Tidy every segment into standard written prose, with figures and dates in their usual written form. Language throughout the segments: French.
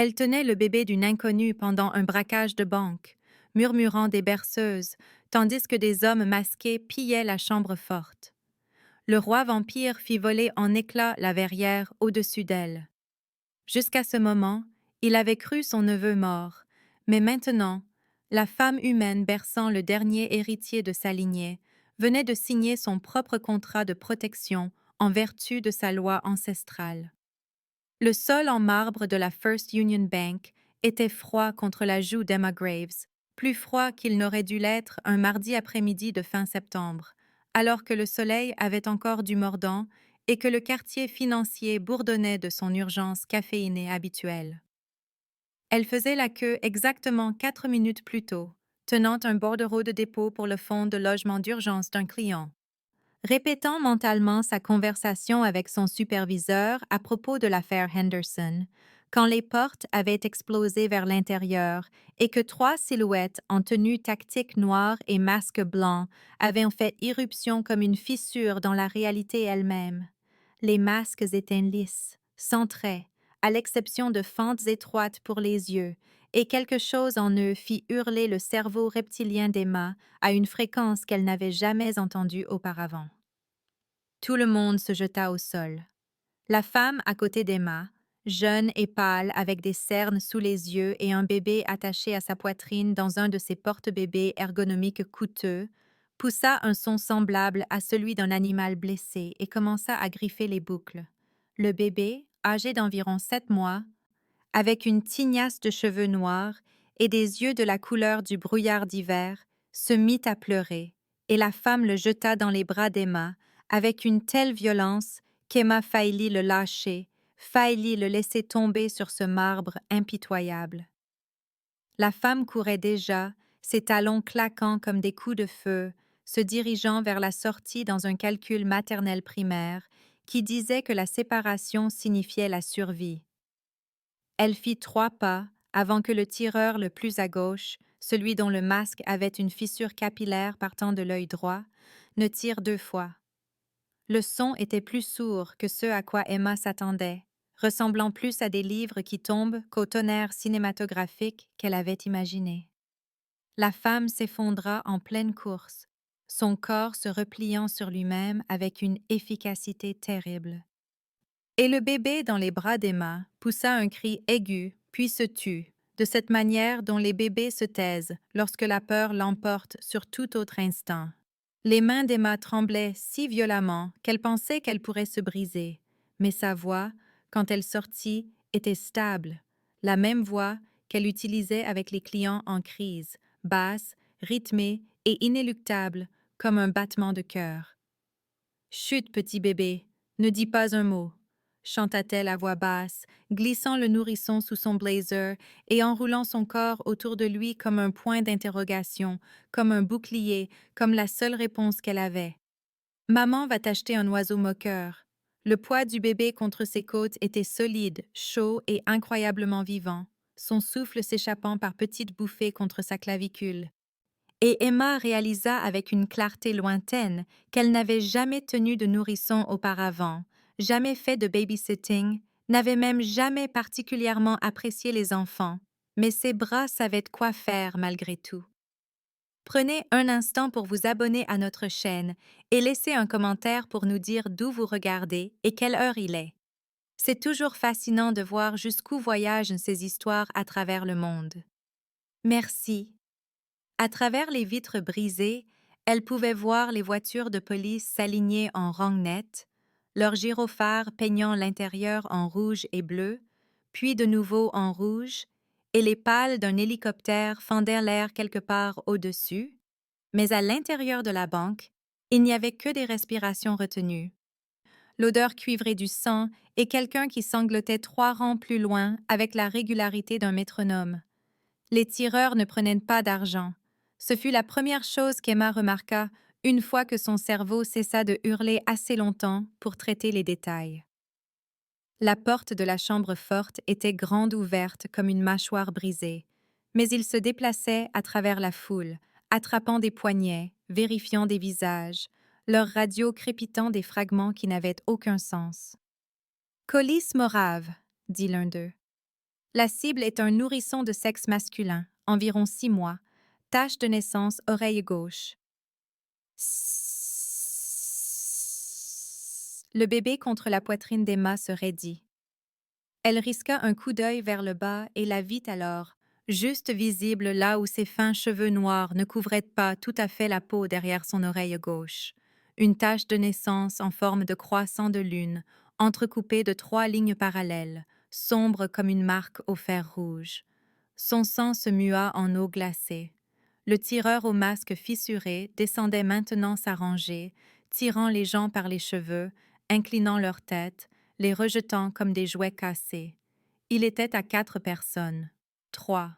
Elle tenait le bébé d'une inconnue pendant un braquage de banque, murmurant des berceuses, tandis que des hommes masqués pillaient la chambre forte. Le roi vampire fit voler en éclats la verrière au-dessus d'elle. Jusqu'à ce moment, il avait cru son neveu mort, mais maintenant, la femme humaine berçant le dernier héritier de sa lignée venait de signer son propre contrat de protection en vertu de sa loi ancestrale. Le sol en marbre de la First Union Bank était froid contre la joue d'Emma Graves, plus froid qu'il n'aurait dû l'être un mardi après-midi de fin septembre, alors que le soleil avait encore du mordant et que le quartier financier bourdonnait de son urgence caféinée habituelle. Elle faisait la queue exactement 4 minutes plus tôt, tenant un bordereau de dépôt pour le fonds de logement d'urgence d'un client. Répétant mentalement sa conversation avec son superviseur à propos de l'affaire Henderson, quand les portes avaient explosé vers l'intérieur et que 3 silhouettes en tenue tactique noire et masque blanc avaient fait irruption comme une fissure dans la réalité elle-même. Les masques étaient lisses, sans traits, à l'exception de fentes étroites pour les yeux, et quelque chose en eux fit hurler le cerveau reptilien d'Emma à une fréquence qu'elle n'avait jamais entendue auparavant. Tout le monde se jeta au sol. La femme à côté d'Emma, jeune et pâle avec des cernes sous les yeux et un bébé attaché à sa poitrine dans un de ses porte-bébés ergonomiques coûteux, poussa un son semblable à celui d'un animal blessé et commença à griffer les boucles. Le bébé, âgé d'environ 7 mois, avec une tignasse de cheveux noirs et des yeux de la couleur du brouillard d'hiver, se mit à pleurer, et la femme le jeta dans les bras d'Emma avec une telle violence qu'Emma faillit le lâcher, faillit le laisser tomber sur ce marbre impitoyable. La femme courait déjà, ses talons claquant comme des coups de feu, se dirigeant vers la sortie dans un calcul maternel primaire qui disait que la séparation signifiait la survie. Elle fit 3 pas avant que le tireur le plus à gauche, celui dont le masque avait une fissure capillaire partant de l'œil droit, ne tire 2 fois. Le son était plus sourd que ce à quoi Emma s'attendait, ressemblant plus à des livres qui tombent qu'au tonnerre cinématographique qu'elle avait imaginé. La femme s'effondra en pleine course, son corps se repliant sur lui-même avec une efficacité terrible. Et le bébé dans les bras d'Emma poussa un cri aigu, puis se tut, de cette manière dont les bébés se taisent lorsque la peur l'emporte sur tout autre instant. Les mains d'Emma tremblaient si violemment qu'elle pensait qu'elle pourrait se briser, mais sa voix, quand elle sortit, était stable, la même voix qu'elle utilisait avec les clients en crise, basse, rythmée et inéluctable comme un battement de cœur. « Chut, petit bébé, ne dis pas un mot », chanta-t-elle à voix basse, glissant le nourrisson sous son blazer et enroulant son corps autour de lui comme un point d'interrogation, comme un bouclier, comme la seule réponse qu'elle avait. « Maman va t'acheter un oiseau moqueur. » Le poids du bébé contre ses côtes était solide, chaud et incroyablement vivant, son souffle s'échappant par petites bouffées contre sa clavicule. Et Emma réalisa avec une clarté lointaine qu'elle n'avait jamais tenu de nourrisson auparavant, jamais fait de babysitting, n'avait même jamais particulièrement apprécié les enfants, mais ses bras savaient quoi faire malgré tout. Prenez un instant pour vous abonner à notre chaîne et laissez un commentaire pour nous dire d'où vous regardez et quelle heure il est. C'est toujours fascinant de voir jusqu'où voyagent ces histoires à travers le monde. Merci. À travers les vitres brisées, elle pouvait voir les voitures de police s'aligner en rang net, leurs gyrophares peignant l'intérieur en rouge et bleu, puis de nouveau en rouge, et les pales d'un hélicoptère fendaient l'air quelque part au-dessus, mais à l'intérieur de la banque, il n'y avait que des respirations retenues. L'odeur cuivrée du sang et quelqu'un qui sanglotait 3 rangs plus loin avec la régularité d'un métronome. Les tireurs ne prenaient pas d'argent. Ce fut la première chose qu'Emma remarqua une fois que son cerveau cessa de hurler assez longtemps pour traiter les détails. La porte de la chambre forte était grande ouverte comme une mâchoire brisée, mais ils se déplaçaient à travers la foule, attrapant des poignets, vérifiant des visages, leurs radios crépitant des fragments qui n'avaient aucun sens. « Colis morave », dit l'un d'eux. La cible est un nourrisson de sexe masculin, environ 6 mois, tache de naissance oreille gauche. Le bébé contre la poitrine d'Emma se raidit. Elle risqua un coup d'œil vers le bas et la vit alors, juste visible là où ses fins cheveux noirs ne couvraient pas tout à fait la peau derrière son oreille gauche. Une tache de naissance en forme de croissant de lune, entrecoupée de 3 lignes parallèles, sombre comme une marque au fer rouge. Son sang se mua en eau glacée. Le tireur au masque fissuré descendait maintenant sa rangée, tirant les gens par les cheveux, inclinant leur tête, les rejetant comme des jouets cassés. Il était à 4 personnes. 3.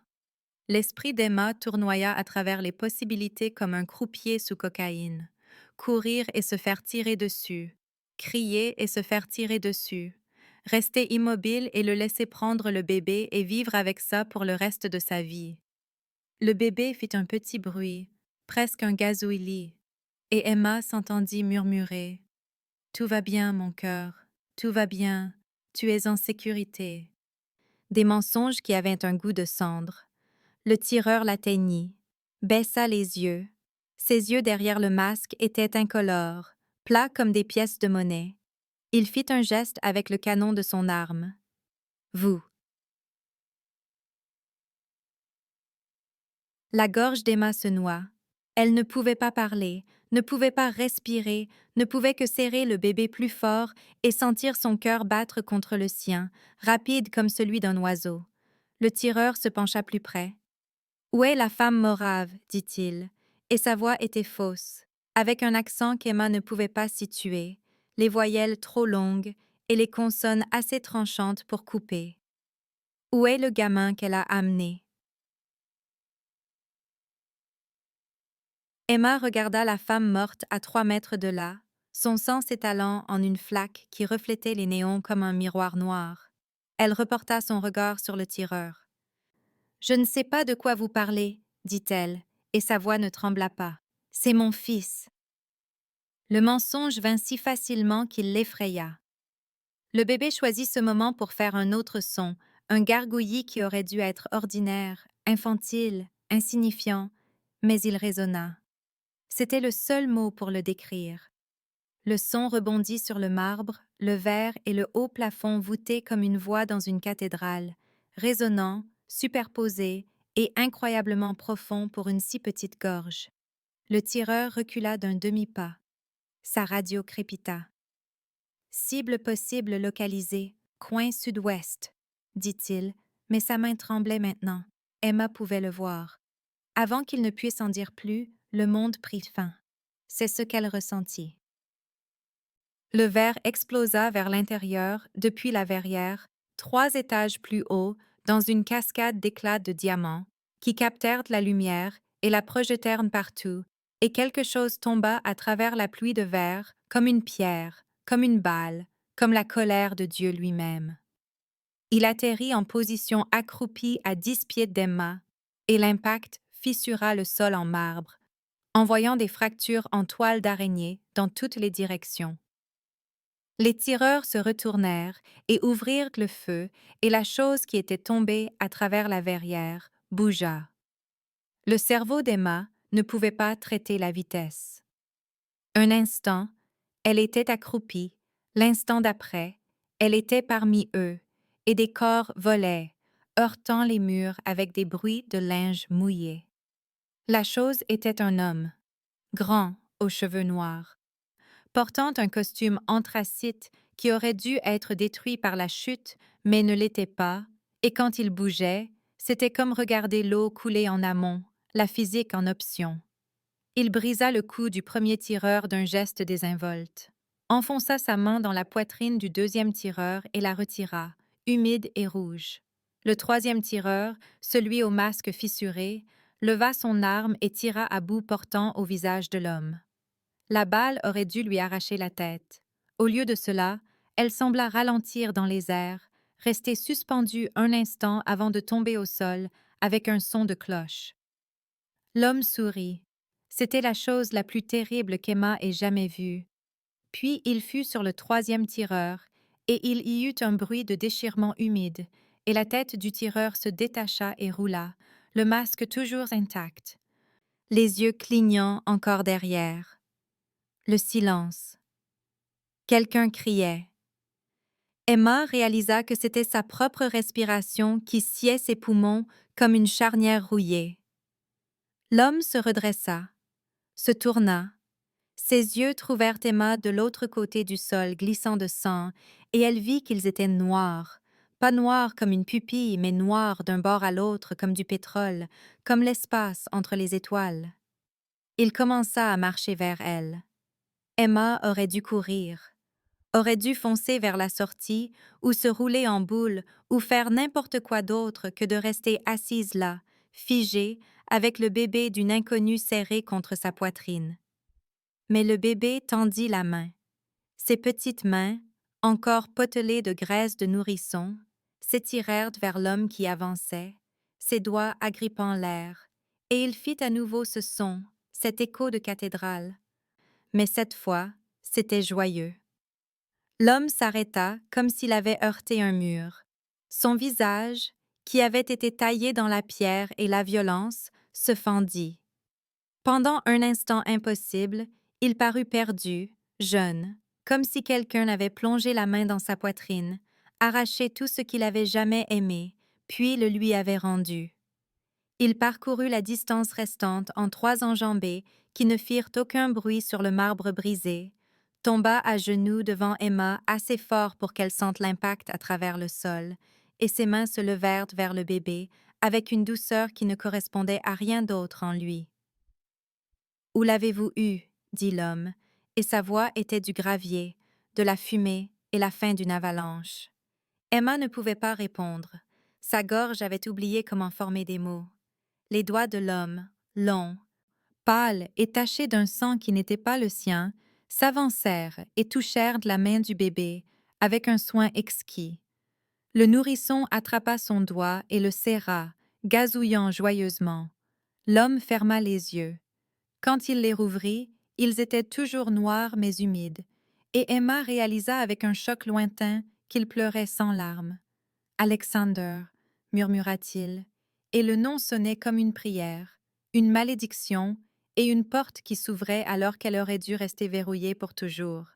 L'esprit d'Emma tournoya à travers les possibilités comme un croupier sous cocaïne. Courir et se faire tirer dessus. Crier et se faire tirer dessus. Rester immobile et le laisser prendre le bébé et vivre avec ça pour le reste de sa vie. Le bébé fit un petit bruit, presque un gazouillis, et Emma s'entendit murmurer « Tout va bien, mon cœur, tout va bien, tu es en sécurité. » Des mensonges qui avaient un goût de cendre. Le tireur l'atteignit, baissa les yeux. Ses yeux derrière le masque étaient incolores, plats comme des pièces de monnaie. Il fit un geste avec le canon de son arme. « Vous. » La gorge d'Emma se noua. Elle ne pouvait pas parler, ne pouvait pas respirer, ne pouvait que serrer le bébé plus fort et sentir son cœur battre contre le sien, rapide comme celui d'un oiseau. Le tireur se pencha plus près. « Où est la femme morave ?» dit-il, et sa voix était fausse, avec un accent qu'Emma ne pouvait pas situer, les voyelles trop longues et les consonnes assez tranchantes pour couper. « Où est le gamin qu'elle a amené ?» Emma regarda la femme morte à 3 mètres de là, son sang s'étalant en une flaque qui reflétait les néons comme un miroir noir. Elle reporta son regard sur le tireur. « Je ne sais pas de quoi vous parlez, » dit-elle, et sa voix ne trembla pas. « C'est mon fils. » Le mensonge vint si facilement qu'il l'effraya. Le bébé choisit ce moment pour faire un autre son, un gargouillis qui aurait dû être ordinaire, infantile, insignifiant, mais il résonna. C'était le seul mot pour le décrire. Le son rebondit sur le marbre, le verre et le haut plafond voûté comme une voix dans une cathédrale, résonnant, superposé et incroyablement profond pour une si petite gorge. Le tireur recula d'un demi-pas. Sa radio crépita. « Cible possible localisée, coin sud-ouest, » dit-il, mais sa main tremblait maintenant. Emma pouvait le voir. Avant qu'il ne puisse en dire plus, le monde prit fin. C'est ce qu'elle ressentit. Le verre explosa vers l'intérieur, depuis la verrière, 3 étages plus haut, dans une cascade d'éclats de diamants, qui captèrent la lumière et la projetèrent partout, et quelque chose tomba à travers la pluie de verre, comme une pierre, comme une balle, comme la colère de Dieu lui-même. Il atterrit en position accroupie à 10 pieds d'Emma, et l'impact fissura le sol en marbre, envoyant des fractures en toile d'araignée dans toutes les directions. Les tireurs se retournèrent et ouvrirent le feu, et la chose qui était tombée à travers la verrière bougea. Le cerveau d'Emma ne pouvait pas traiter la vitesse. Un instant, elle était accroupie, l'instant d'après, elle était parmi eux, et des corps volaient, heurtant les murs avec des bruits de linge mouillé. La chose était un homme, grand, aux cheveux noirs, portant un costume anthracite qui aurait dû être détruit par la chute, mais ne l'était pas, et quand il bougeait, c'était comme regarder l'eau couler en amont, la physique en option. Il brisa le cou du premier tireur d'un geste désinvolte, enfonça sa main dans la poitrine du deuxième tireur et la retira, humide et rouge. Le troisième tireur, celui au masque fissuré, leva son arme et tira à bout portant au visage de l'homme. La balle aurait dû lui arracher la tête. Au lieu de cela, elle sembla ralentir dans les airs, rester suspendue un instant avant de tomber au sol avec un son de cloche. L'homme sourit. C'était la chose la plus terrible qu'Emma ait jamais vue. Puis il fut sur le troisième tireur, et il y eut un bruit de déchirement humide, et la tête du tireur se détacha et roula, le masque toujours intact, les yeux clignant encore derrière. Le silence. Quelqu'un criait. Emma réalisa que c'était sa propre respiration qui sciait ses poumons comme une charnière rouillée. L'homme se redressa, se tourna. Ses yeux trouvèrent Emma de l'autre côté du sol glissant de sang, et elle vit qu'ils étaient noirs. Pas noirs comme une pupille, mais noirs d'un bord à l'autre comme du pétrole, comme l'espace entre les étoiles. Il commença à marcher vers elle. Emma aurait dû courir, aurait dû foncer vers la sortie, ou se rouler en boule, ou faire n'importe quoi d'autre que de rester assise là, figée, avec le bébé d'une inconnue serré contre sa poitrine. Mais le bébé tendit la main. Ses petites mains, encore potelées de graisse de nourrisson, s'étirèrent vers l'homme qui avançait, ses doigts agrippant l'air, et il fit à nouveau ce son, cet écho de cathédrale. Mais cette fois, c'était joyeux. L'homme s'arrêta comme s'il avait heurté un mur. Son visage, qui avait été taillé dans la pierre et la violence, se fendit. Pendant un instant impossible, il parut perdu, jeune, comme si quelqu'un avait plongé la main dans sa poitrine, arraché tout ce qu'il avait jamais aimé, puis le lui avait rendu. Il parcourut la distance restante en 3 enjambées qui ne firent aucun bruit sur le marbre brisé, tomba à genoux devant Emma assez fort pour qu'elle sente l'impact à travers le sol, et ses mains se levèrent vers le bébé avec une douceur qui ne correspondait à rien d'autre en lui. « Où l'avez-vous eu ?» dit l'homme, et sa voix était du gravier, de la fumée et la fin d'une avalanche. Emma ne pouvait pas répondre. Sa gorge avait oublié comment former des mots. Les doigts de l'homme, longs, pâles et tachés d'un sang qui n'était pas le sien, s'avancèrent et touchèrent la main du bébé avec un soin exquis. Le nourrisson attrapa son doigt et le serra, gazouillant joyeusement. L'homme ferma les yeux. Quand il les rouvrit, ils étaient toujours noirs mais humides, et Emma réalisa avec un choc lointain qu'il pleurait sans larmes. « Alexander » murmura-t-il, et le nom sonnait comme une prière, une malédiction et une porte qui s'ouvrait alors qu'elle aurait dû rester verrouillée pour toujours.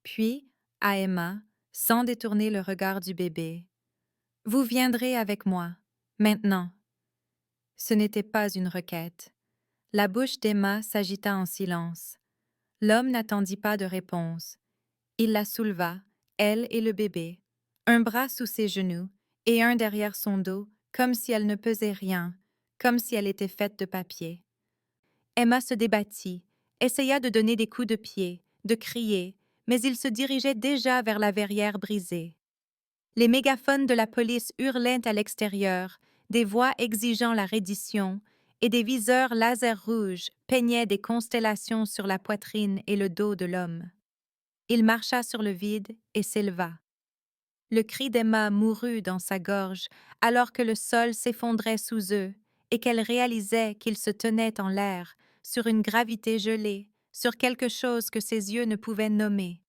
Puis, à Emma, sans détourner le regard du bébé, « Vous viendrez avec moi, maintenant. » Ce n'était pas une requête. La bouche d'Emma s'agita en silence. L'homme n'attendit pas de réponse. Il la souleva, elle et le bébé, un bras sous ses genoux et un derrière son dos, comme si elle ne pesait rien, comme si elle était faite de papier. Emma se débattit, essaya de donner des coups de pied, de crier, mais il se dirigeait déjà vers la verrière brisée. Les mégaphones de la police hurlaient à l'extérieur, des voix exigeant la reddition, et des viseurs laser rouges peignaient des constellations sur la poitrine et le dos de l'homme. Il marcha sur le vide et s'éleva. Le cri d'Emma mourut dans sa gorge alors que le sol s'effondrait sous eux et qu'elle réalisait qu'il se tenait en l'air, sur une gravité gelée, sur quelque chose que ses yeux ne pouvaient nommer.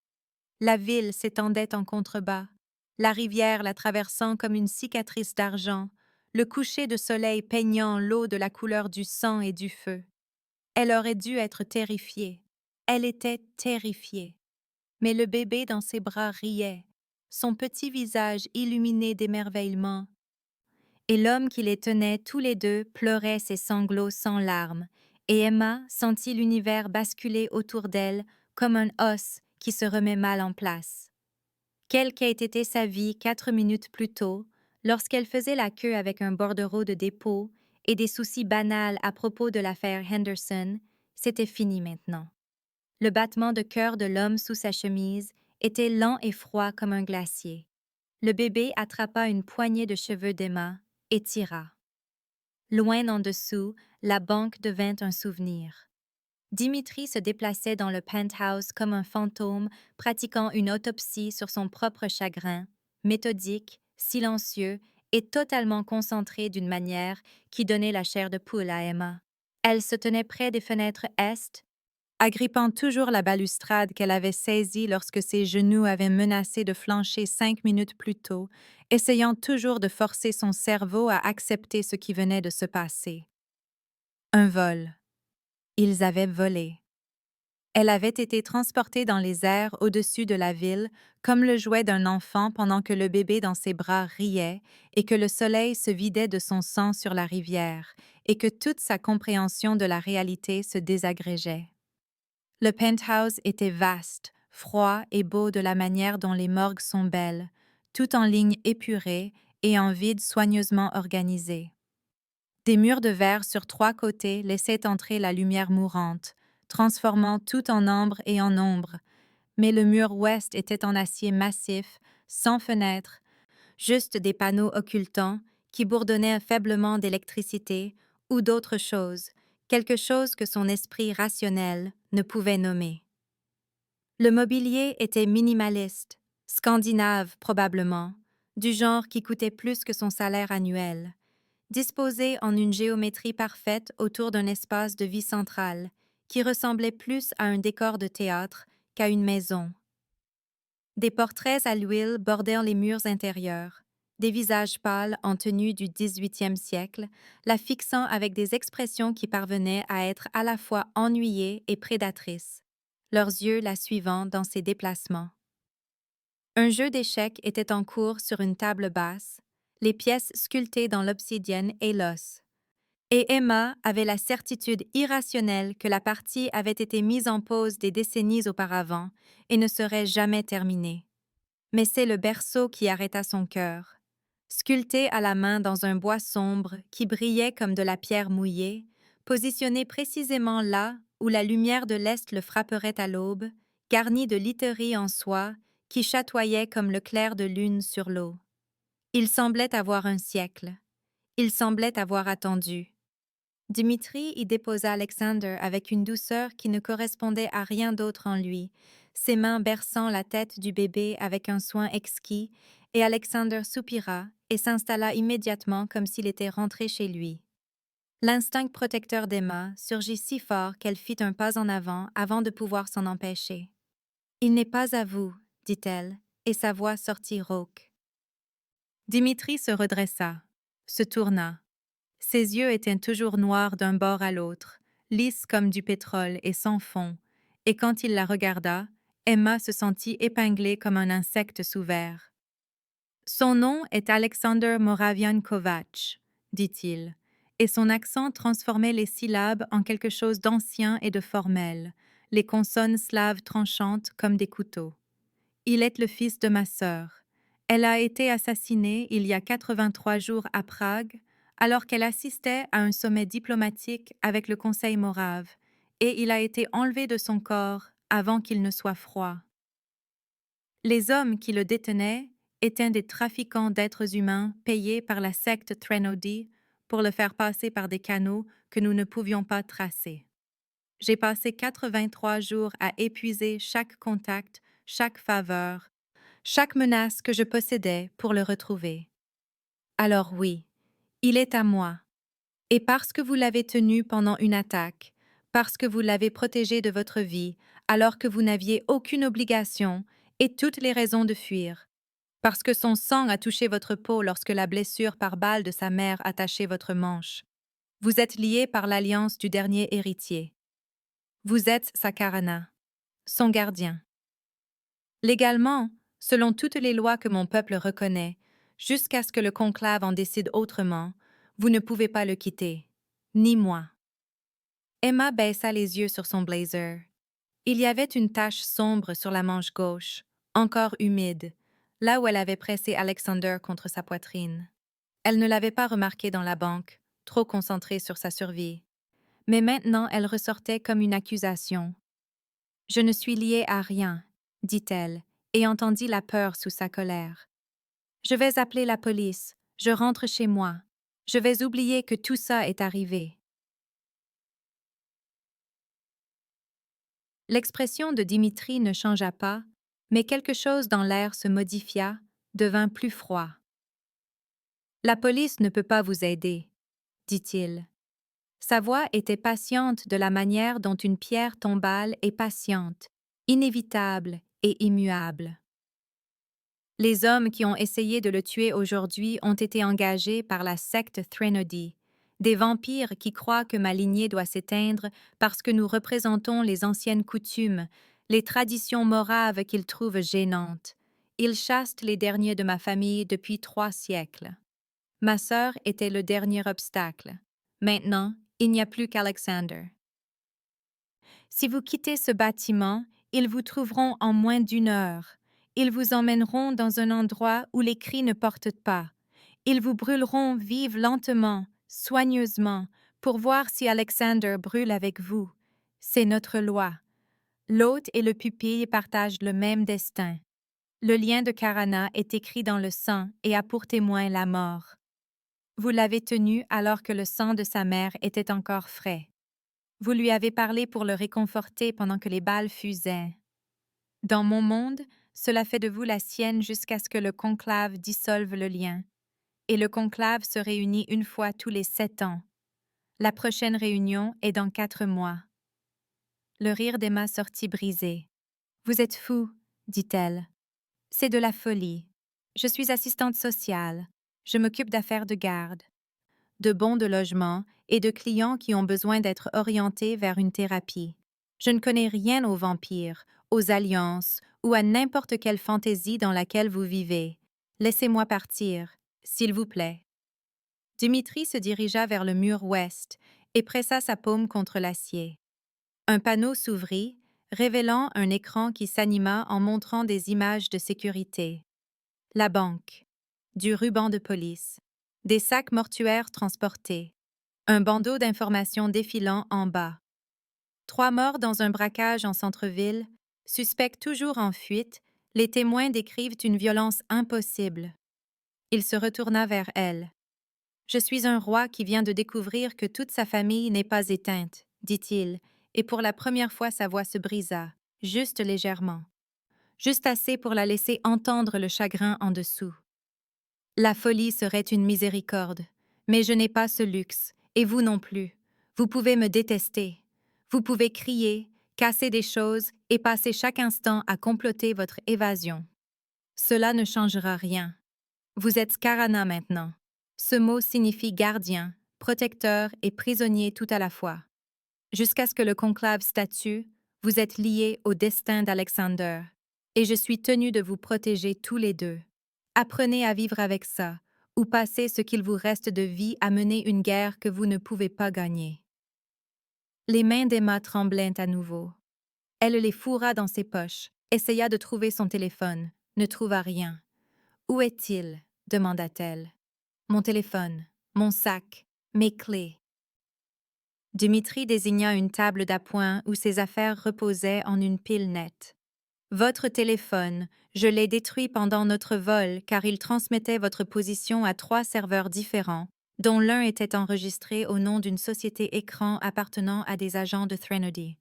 La ville s'étendait en contrebas, la rivière la traversant comme une cicatrice d'argent, le coucher de soleil peignant l'eau de la couleur du sang et du feu. Elle aurait dû être terrifiée. Elle était terrifiée. Mais le bébé dans ses bras riait, son petit visage illuminé d'émerveillement, et l'homme qui les tenait tous les deux pleurait ses sanglots sans larmes, et Emma sentit l'univers basculer autour d'elle comme un os qui se remet mal en place. Quelle qu'ait été sa vie 4 minutes plus tôt, lorsqu'elle faisait la queue avec un bordereau de dépôt et des soucis banals à propos de l'affaire Henderson, c'était fini maintenant. Le battement de cœur de l'homme sous sa chemise était lent et froid comme un glacier. Le bébé attrapa une poignée de cheveux d'Emma et tira. Loin en dessous, la banque devint un souvenir. Dimitri se déplaçait dans le penthouse comme un fantôme pratiquant une autopsie sur son propre chagrin, méthodique, silencieux et totalement concentré d'une manière qui donnait la chair de poule à Emma. Elle se tenait près des fenêtres est, agrippant toujours la balustrade qu'elle avait saisie lorsque ses genoux avaient menacé de flancher 5 minutes plus tôt, essayant toujours de forcer son cerveau à accepter ce qui venait de se passer. Un vol. Ils avaient volé. Elle avait été transportée dans les airs au-dessus de la ville, comme le jouet d'un enfant pendant que le bébé dans ses bras riait et que le soleil se vidait de son sang sur la rivière, et que toute sa compréhension de la réalité se désagrégeait. Le penthouse était vaste, froid et beau de la manière dont les morgues sont belles, tout en lignes épurées et en vide soigneusement organisé. Des murs de verre sur 3 côtés laissaient entrer la lumière mourante, transformant tout en ambre et en ombre, mais le mur ouest était en acier massif, sans fenêtre, juste des panneaux occultants qui bourdonnaient faiblement d'électricité ou d'autre chose, quelque chose que son esprit rationnel ne pouvait nommer. Le mobilier était minimaliste, scandinave probablement, du genre qui coûtait plus que son salaire annuel, disposé en une géométrie parfaite autour d'un espace de vie central, qui ressemblait plus à un décor de théâtre qu'à une maison. Des portraits à l'huile bordaient les murs intérieurs, des visages pâles en tenue du 18e siècle, la fixant avec des expressions qui parvenaient à être à la fois ennuyées et prédatrices, leurs yeux la suivant dans ses déplacements. Un jeu d'échecs était en cours sur une table basse, les pièces sculptées dans l'obsidienne et l'os. Et Emma avait la certitude irrationnelle que la partie avait été mise en pause des décennies auparavant et ne serait jamais terminée. Mais c'est le berceau qui arrêta son cœur. Sculpté à la main dans un bois sombre qui brillait comme de la pierre mouillée, positionné précisément là où la lumière de l'Est le frapperait à l'aube, garni de literie en soie qui chatoyait comme le clair de lune sur l'eau. Il semblait avoir un siècle. Il semblait avoir attendu. Dimitri y déposa Alexander avec une douceur qui ne correspondait à rien d'autre en lui, ses mains berçant la tête du bébé avec un soin exquis, et Alexander soupira et s'installa immédiatement comme s'il était rentré chez lui. L'instinct protecteur d'Emma surgit si fort qu'elle fit un pas en avant de pouvoir s'en empêcher. « Il n'est pas à vous, dit-elle, et sa voix sortit rauque. Dimitri se redressa, se tourna. Ses yeux étaient toujours noirs d'un bord à l'autre, lisses comme du pétrole et sans fond, et quand il la regarda, Emma se sentit épinglée comme un insecte sous verre. « Son nom est Alexander Moravian Kovacs, dit-il, et son accent transformait les syllabes en quelque chose d'ancien et de formel, les consonnes slaves tranchantes comme des couteaux. Il est le fils de ma sœur. Elle a été assassinée il y a 83 jours à Prague, alors qu'elle assistait à un sommet diplomatique avec le Conseil morave, et il a été enlevé de son corps avant qu'il ne soit froid. Les hommes qui le détenaient étaient des trafiquants d'êtres humains payés par la secte Trenodi pour le faire passer par des canaux que nous ne pouvions pas tracer. J'ai passé 83 jours à épuiser chaque contact, chaque faveur, chaque menace que je possédais pour le retrouver. Alors oui, il est à moi. Et parce que vous l'avez tenu pendant une attaque, parce que vous l'avez protégé de votre vie, alors que vous n'aviez aucune obligation et toutes les raisons de fuir, parce que son sang a touché votre peau lorsque la blessure par balle de sa mère a taché votre manche. Vous êtes lié par l'alliance du dernier héritier. Vous êtes sa Karana, son gardien. Légalement, selon toutes les lois que mon peuple reconnaît, jusqu'à ce que le conclave en décide autrement, vous ne pouvez pas le quitter, ni moi. Emma baissa les yeux sur son blazer. Il y avait une tache sombre sur la manche gauche, encore humide, là où elle avait pressé Alexander contre sa poitrine. Elle ne l'avait pas remarqué dans la banque, trop concentrée sur sa survie. Mais maintenant elle ressortait comme une accusation. « Je ne suis liée à rien », dit-elle, et entendit la peur sous sa colère. « Je vais appeler la police, je rentre chez moi. Je vais oublier que tout ça est arrivé. » L'expression de Dimitri ne changea pas, mais quelque chose dans l'air se modifia, devint plus froid. « La police ne peut pas vous aider, dit-il. Sa voix était patiente de la manière dont une pierre tombale est patiente, inévitable et immuable. Les hommes qui ont essayé de le tuer aujourd'hui ont été engagés par la secte Threnody, des vampires qui croient que ma lignée doit s'éteindre parce que nous représentons les anciennes coutumes, les traditions moraves qu'ils trouvent gênantes. Ils chassent les derniers de ma famille depuis 3 siècles. Ma sœur était le dernier obstacle. Maintenant, il n'y a plus qu'Alexander. Si vous quittez ce bâtiment, ils vous trouveront en moins d'1 heure. Ils vous emmèneront dans un endroit où les cris ne portent pas. Ils vous brûleront vive lentement, soigneusement, pour voir si Alexander brûle avec vous. C'est notre loi. L'hôte et le pupille partagent le même destin. Le lien de Karana est écrit dans le sang et a pour témoin la mort. Vous l'avez tenu alors que le sang de sa mère était encore frais. Vous lui avez parlé pour le réconforter pendant que les balles fusaient. Dans mon monde, cela fait de vous la sienne jusqu'à ce que le conclave dissolve le lien. Et le conclave se réunit 1 fois tous les 7 ans. La prochaine réunion est dans 4 mois. Le rire d'Emma sortit brisé. « Vous êtes fou, dit-elle. C'est de la folie. Je suis assistante sociale. Je m'occupe d'affaires de garde, de bons de logement et de clients qui ont besoin d'être orientés vers une thérapie. Je ne connais rien aux vampires, aux alliances ou à n'importe quelle fantaisie dans laquelle vous vivez. Laissez-moi partir, s'il vous plaît. » Dimitri se dirigea vers le mur ouest et pressa sa paume contre l'acier. Un panneau s'ouvrit, révélant un écran qui s'anima en montrant des images de sécurité. La banque, du ruban de police, des sacs mortuaires transportés, un bandeau d'informations défilant en bas. 3 morts dans un braquage en centre-ville, suspects toujours en fuite, les témoins décrivent une violence impossible. Il se retourna vers elle. « Je suis un roi qui vient de découvrir que toute sa famille n'est pas éteinte, dit-il, et pour la première fois sa voix se brisa, juste légèrement. Juste assez pour la laisser entendre le chagrin en dessous. La folie serait une miséricorde, mais je n'ai pas ce luxe, et vous non plus. Vous pouvez me détester. Vous pouvez crier, casser des choses et passer chaque instant à comploter votre évasion. Cela ne changera rien. Vous êtes Karana maintenant. Ce mot signifie gardien, protecteur et prisonnier tout à la fois. Jusqu'à ce que le conclave statue, vous êtes liés au destin d'Alexander, et je suis tenue de vous protéger tous les deux. Apprenez à vivre avec ça, ou passez ce qu'il vous reste de vie à mener une guerre que vous ne pouvez pas gagner. » Les mains d'Emma tremblaient à nouveau. Elle les fourra dans ses poches, essaya de trouver son téléphone, ne trouva rien. « Où est-il » demanda-t-elle. « Mon téléphone, mon sac, mes clés. » Dimitri désigna une table d'appoint où ses affaires reposaient en une pile nette. « Votre téléphone, je l'ai détruit pendant notre vol car il transmettait votre position à 3 serveurs différents, dont l'un était enregistré au nom d'une société écran appartenant à des agents de Threnody.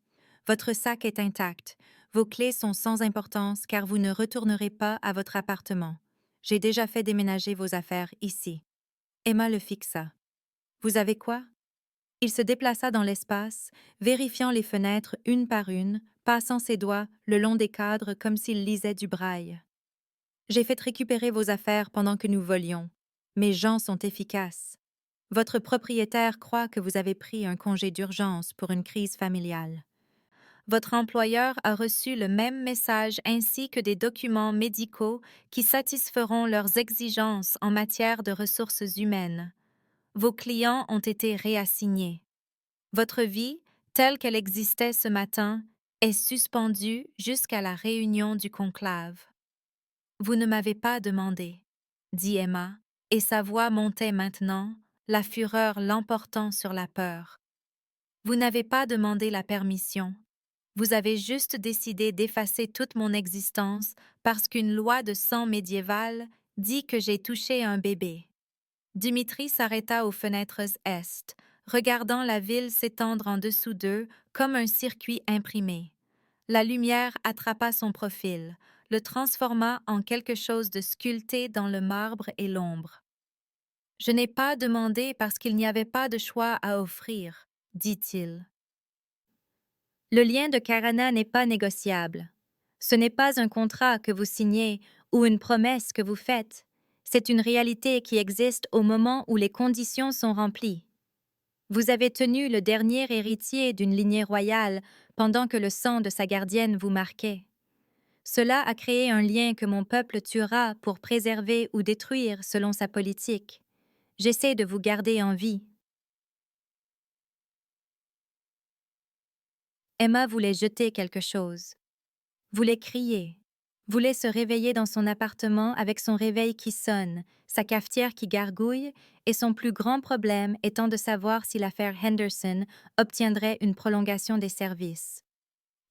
Votre sac est intact. Vos clés sont sans importance car vous ne retournerez pas à votre appartement. J'ai déjà fait déménager vos affaires ici. » Emma le fixa. « Vous avez quoi? » Il se déplaça dans l'espace, vérifiant les fenêtres une par une, passant ses doigts le long des cadres comme s'il lisait du braille. « J'ai fait récupérer vos affaires pendant que nous volions. Mes gens sont efficaces. Votre propriétaire croit que vous avez pris un congé d'urgence pour une crise familiale. Votre employeur a reçu le même message ainsi que des documents médicaux qui satisferont leurs exigences en matière de ressources humaines. Vos clients ont été réassignés. Votre vie, telle qu'elle existait ce matin, est suspendue jusqu'à la réunion du conclave. » « Vous ne m'avez pas demandé, » dit Emma, et sa voix montait maintenant, la fureur l'emportant sur la peur. « Vous n'avez pas demandé la permission. Vous avez juste décidé d'effacer toute mon existence parce qu'une loi de sang médiévale dit que j'ai touché un bébé. » Dimitri s'arrêta aux fenêtres est, regardant la ville s'étendre en dessous d'eux comme un circuit imprimé. La lumière attrapa son profil, le transforma en quelque chose de sculpté dans le marbre et l'ombre. « Je n'ai pas demandé parce qu'il n'y avait pas de choix à offrir. dit-il. Le lien de Karana n'est pas négociable. Ce n'est pas un contrat que vous signez ou une promesse que vous faites. C'est une réalité qui existe au moment où les conditions sont remplies. Vous avez tenu le dernier héritier d'une lignée royale pendant que le sang de sa gardienne vous marquait. Cela a créé un lien que mon peuple tuera pour préserver ou détruire selon sa politique. J'essaie de vous garder en vie. Emma voulait jeter quelque chose, voulait crier, voulait se réveiller dans son appartement avec son réveil qui sonne, sa cafetière qui gargouille, et son plus grand problème étant de savoir si l'affaire Henderson obtiendrait une prolongation des services.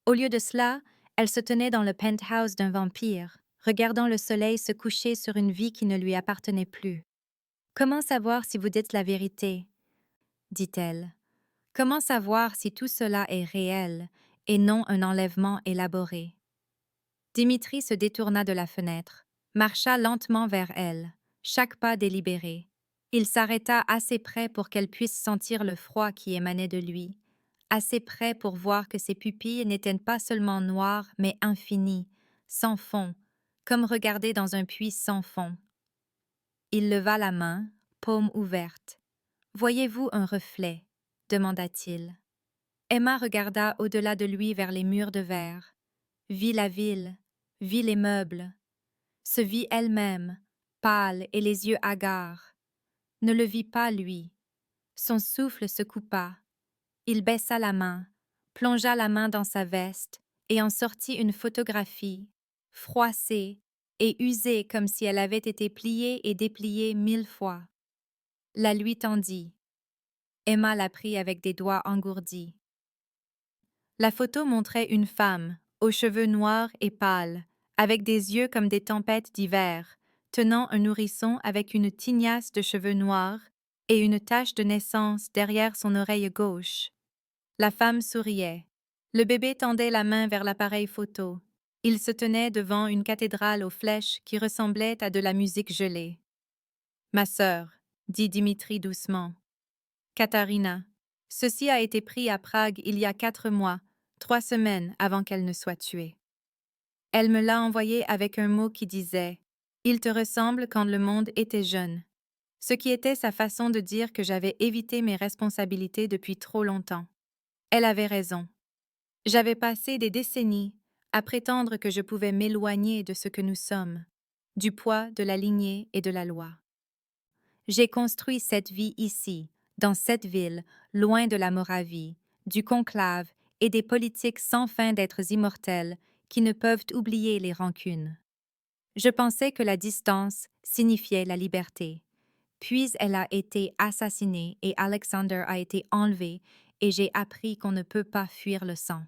Au lieu de cela, elle se tenait dans le penthouse d'un vampire, regardant le soleil se coucher sur une vie qui ne lui appartenait plus. « Comment savoir si vous dites la vérité ?» dit-elle. « Comment savoir si tout cela est réel et non un enlèvement élaboré ?» Dimitri se détourna de la fenêtre, marcha lentement vers elle, chaque pas délibéré. Il s'arrêta assez près pour qu'elle puisse sentir le froid qui émanait de lui, assez près pour voir que ses pupilles n'étaient pas seulement noires, mais infinies, sans fond, comme regarder dans un puits sans fond. Il leva la main, paume ouverte. « Voyez-vous un reflet ?» demanda-t-il. Emma regarda au-delà de lui vers les murs de verre, vit la ville, vit les meubles, se vit elle-même, pâle et les yeux hagards. Ne le vit pas, lui. Son souffle se coupa. Il baissa la main, plongea la main dans sa veste et en sortit une photographie, froissée et usée comme si elle avait été pliée et dépliée 1000 fois. La lui tendit. Emma la prit avec des doigts engourdis. La photo montrait une femme, aux cheveux noirs et pâles, avec des yeux comme des tempêtes d'hiver, tenant un nourrisson avec une tignasse de cheveux noirs et une tache de naissance derrière son oreille gauche. La femme souriait. Le bébé tendait la main vers l'appareil photo. Il se tenait devant une cathédrale aux flèches qui ressemblait à de la musique gelée. « Ma sœur, » dit Dimitri doucement. « Katharina. Ceci a été pris à Prague il y a 4 mois, 3 semaines avant qu'elle ne soit tuée. Elle me l'a envoyé avec un mot qui disait « Il te ressemble quand le monde était jeune », ce qui était sa façon de dire que j'avais évité mes responsabilités depuis trop longtemps. Elle avait raison. J'avais passé des décennies à prétendre que je pouvais m'éloigner de ce que nous sommes, du poids de la lignée et de la loi. J'ai construit cette vie ici, dans cette ville, loin de la Moravie, du conclave et des politiques sans fin d'êtres immortels qui ne peuvent oublier les rancunes. Je pensais que la distance signifiait la liberté. Puis elle a été assassinée et Alexander a été enlevé et j'ai appris qu'on ne peut pas fuir le sang.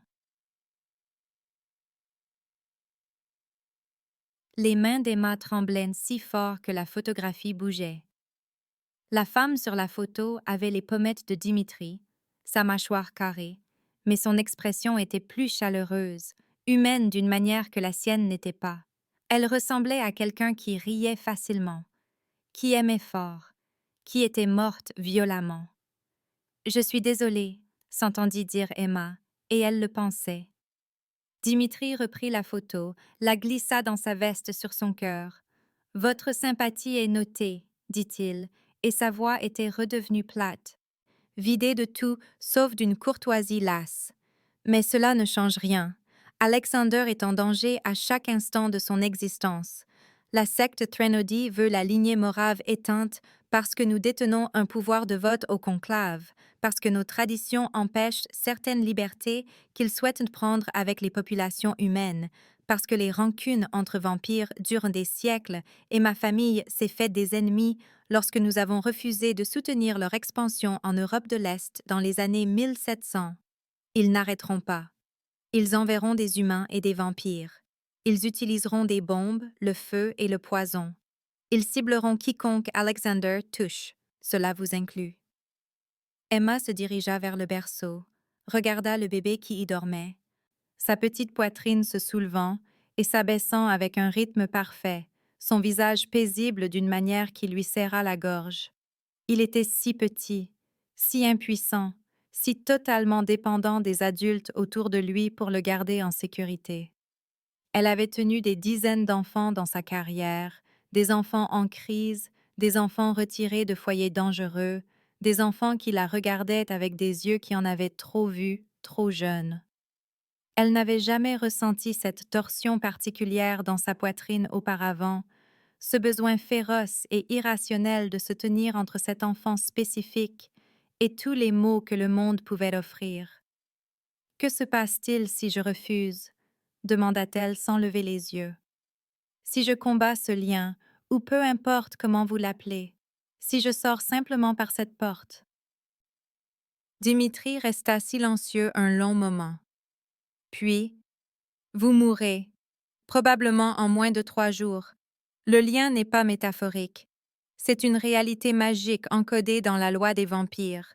Les mains d'Emma tremblaient si fort que la photographie bougeait. La femme sur la photo avait les pommettes de Dimitri, sa mâchoire carrée, mais son expression était plus chaleureuse, humaine d'une manière que la sienne n'était pas. Elle ressemblait à quelqu'un qui riait facilement, qui aimait fort, qui était morte violemment. « Je suis désolée », s'entendit dire Emma, et elle le pensait. Dimitri reprit la photo, la glissa dans sa veste sur son cœur. « Votre sympathie est notée, » dit-il, et sa voix était redevenue plate, vidée de tout sauf d'une courtoisie lasse. Mais cela ne change rien. Alexander est en danger à chaque instant de son existence. La secte Trénodie veut la lignée morave éteinte parce que nous détenons un pouvoir de vote au conclave, parce que nos traditions empêchent certaines libertés qu'ils souhaitent prendre avec les populations humaines, parce que les rancunes entre vampires durent des siècles et ma famille s'est faite des ennemis lorsque nous avons refusé de soutenir leur expansion en Europe de l'Est dans les années 1700. Ils n'arrêteront pas. Ils enverront des humains et des vampires. Ils utiliseront des bombes, le feu et le poison. Ils cibleront quiconque Alexander touche, cela vous inclut. Emma se dirigea vers le berceau, regarda le bébé qui y dormait, sa petite poitrine se soulevant et s'abaissant avec un rythme parfait, son visage paisible d'une manière qui lui serra la gorge. Il était si petit, si impuissant, si totalement dépendant des adultes autour de lui pour le garder en sécurité. Elle avait tenu des dizaines d'enfants dans sa carrière, des enfants en crise, des enfants retirés de foyers dangereux, des enfants qui la regardaient avec des yeux qui en avaient trop vu, trop jeunes. Elle n'avait jamais ressenti cette torsion particulière dans sa poitrine auparavant, ce besoin féroce et irrationnel de se tenir entre cet enfant spécifique et tous les maux que le monde pouvait offrir. Que se passe-t-il si je refuse? Demanda-t-elle sans lever les yeux. Si je combats ce lien, ou peu importe comment vous l'appelez, si je sors simplement par cette porte. Dimitri resta silencieux un long moment. Puis, vous mourrez, probablement en moins de 3 jours. Le lien n'est pas métaphorique. C'est une réalité magique encodée dans la loi des vampires.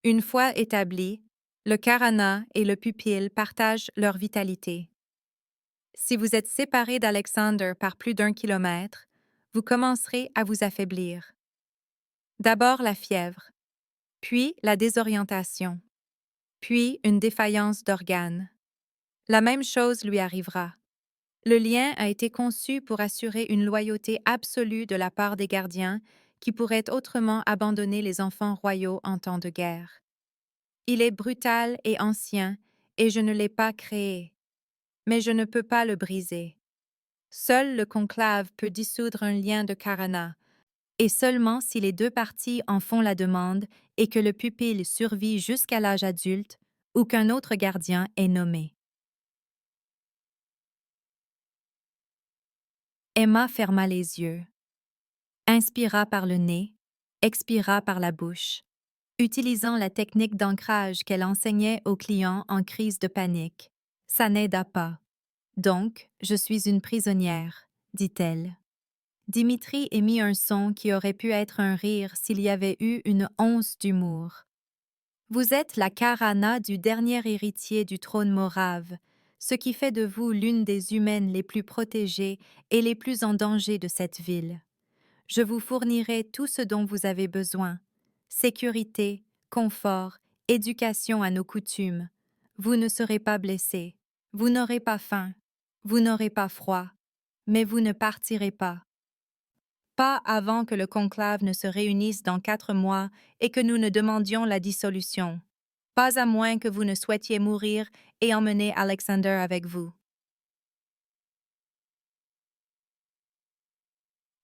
Une fois établi, le karana et le pupille partagent leur vitalité. Si vous êtes séparé d'Alexander par plus d'1 kilomètre, vous commencerez à vous affaiblir. D'abord la fièvre, puis la désorientation, puis une défaillance d'organes. La même chose lui arrivera. Le lien a été conçu pour assurer une loyauté absolue de la part des gardiens qui pourraient autrement abandonner les enfants royaux en temps de guerre. Il est brutal et ancien, et je ne l'ai pas créé. Mais je ne peux pas le briser. Seul le conclave peut dissoudre un lien de karana, et seulement si les 2 parties en font la demande et que le pupille survit jusqu'à l'âge adulte ou qu'un autre gardien est nommé. Emma ferma les yeux, inspira par le nez, expira par la bouche, utilisant la technique d'ancrage qu'elle enseignait aux clients en crise de panique. Ça n'aida pas. Donc, je suis une prisonnière, dit-elle. Dimitri émit un son qui aurait pu être un rire s'il y avait eu une once d'humour. Vous êtes la Karana du dernier héritier du trône morave, ce qui fait de vous l'une des humaines les plus protégées et les plus en danger de cette ville. Je vous fournirai tout ce dont vous avez besoin. Sécurité, confort, éducation à nos coutumes. Vous ne serez pas blessé. Vous n'aurez pas faim. Vous n'aurez pas froid. Mais vous ne partirez pas. Pas avant que le conclave ne se réunisse dans 4 mois et que nous ne demandions la dissolution. Pas à moins que vous ne souhaitiez mourir et emmener Alexander avec vous.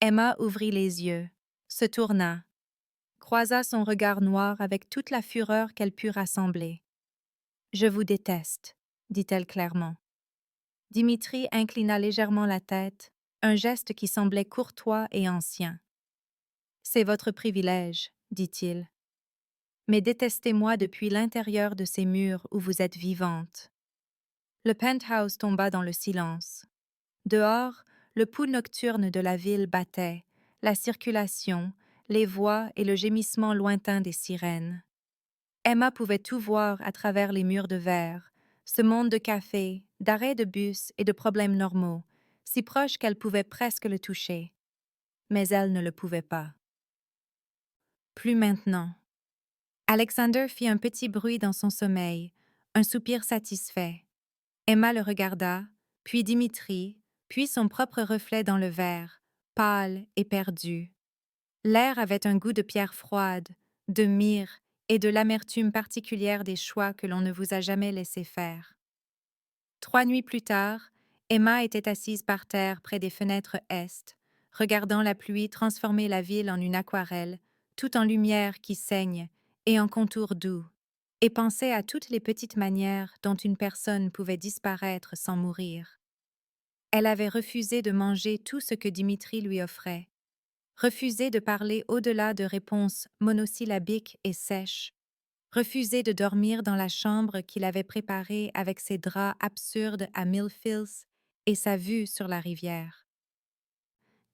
Emma ouvrit les yeux, se tourna, croisa son regard noir avec toute la fureur qu'elle put rassembler. « Je vous déteste, dit-elle clairement. Dimitri inclina légèrement la tête, un geste qui semblait courtois et ancien. « C'est votre privilège, dit-il. Mais détestez-moi depuis l'intérieur de ces murs où vous êtes vivante. » Le penthouse tomba dans le silence. Dehors, le pouls nocturne de la ville battait, la circulation, les voix et le gémissement lointain des sirènes. Emma pouvait tout voir à travers les murs de verre, ce monde de café, d'arrêts de bus et de problèmes normaux, si proche qu'elle pouvait presque le toucher. Mais elle ne le pouvait pas. Plus maintenant. Alexander fit un petit bruit dans son sommeil, un soupir satisfait. Emma le regarda, puis Dimitri, puis son propre reflet dans le verre, pâle et perdu. L'air avait un goût de pierre froide, de myrrhe et de l'amertume particulière des choix que l'on ne vous a jamais laissé faire. 3 nuits plus tard, Emma était assise par terre près des fenêtres est, regardant la pluie transformer la ville en une aquarelle, tout en lumière qui saigne et en contours doux, et pensait à toutes les petites manières dont une personne pouvait disparaître sans mourir. Elle avait refusé de manger tout ce que Dimitri lui offrait, refusé de parler au-delà de réponses monosyllabiques et sèches, refusé de dormir dans la chambre qu'il avait préparée avec ses draps absurdes à millefills et sa vue sur la rivière.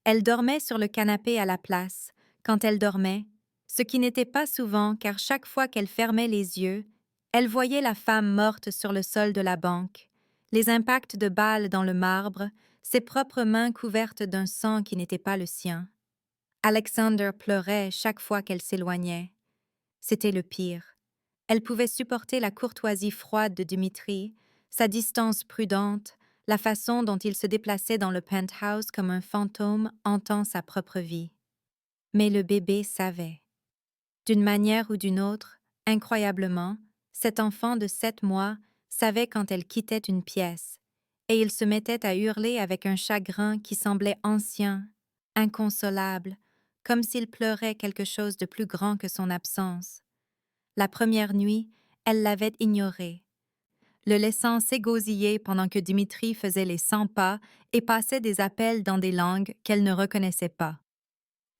Elle dormait sur le canapé à la place, quand elle dormait, ce qui n'était pas souvent car chaque fois qu'elle fermait les yeux, elle voyait la femme morte sur le sol de la banque, les impacts de balles dans le marbre, ses propres mains couvertes d'un sang qui n'était pas le sien. Alexander pleurait chaque fois qu'elle s'éloignait. C'était le pire. Elle pouvait supporter la courtoisie froide de Dimitri, sa distance prudente, la façon dont il se déplaçait dans le penthouse comme un fantôme hantant sa propre vie. Mais le bébé savait. D'une manière ou d'une autre, incroyablement, cet enfant de 7 mois savait quand elle quittait une pièce, et il se mettait à hurler avec un chagrin qui semblait ancien, inconsolable, comme s'il pleurait quelque chose de plus grand que son absence. La première nuit, elle l'avait ignoré, le laissant s'égosiller pendant que Dimitri faisait les 100 pas et passait des appels dans des langues qu'elle ne reconnaissait pas.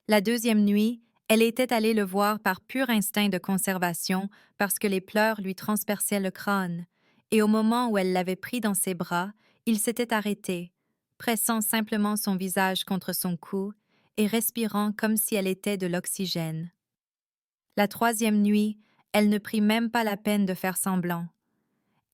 La deuxième nuit, elle était allée le voir par pur instinct de conservation parce que les pleurs lui transperçaient le crâne, et au moment où elle l'avait pris dans ses bras, il s'était arrêté, pressant simplement son visage contre son cou et respirant comme si elle était de l'oxygène. La troisième nuit, elle ne prit même pas la peine de faire semblant.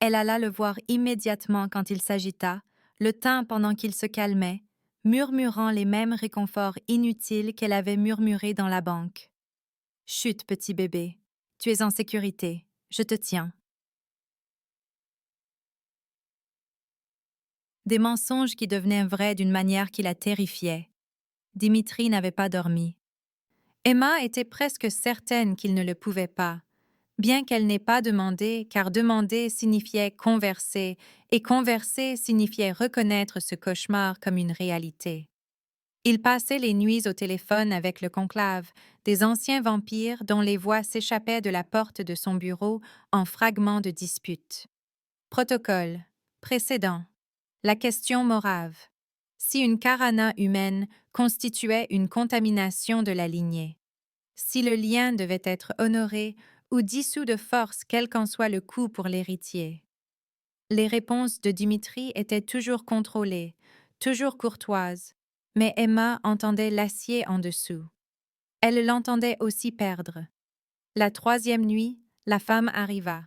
Elle alla le voir immédiatement quand il s'agita, le temps pendant qu'il se calmait, murmurant les mêmes réconforts inutiles qu'elle avait murmurés dans la banque. « Chut, petit bébé, tu es en sécurité, je te tiens. » Des mensonges qui devenaient vrais d'une manière qui la terrifiait. Dimitri n'avait pas dormi. Emma était presque certaine qu'il ne le pouvait pas, bien qu'elle n'ait pas demandé, car demander signifiait converser, et converser signifiait reconnaître ce cauchemar comme une réalité. Il passait les nuits au téléphone avec le conclave, des anciens vampires dont les voix s'échappaient de la porte de son bureau en fragments de dispute. Protocole. Précédent. La question morave. Si une karana humaine constituait une contamination de la lignée. Si le lien devait être honoré ou dissous de force quel qu'en soit le coût pour l'héritier. Les réponses de Dimitri étaient toujours contrôlées, toujours courtoises, mais Emma entendait l'acier en dessous. Elle l'entendait aussi perdre. La troisième nuit, la femme arriva.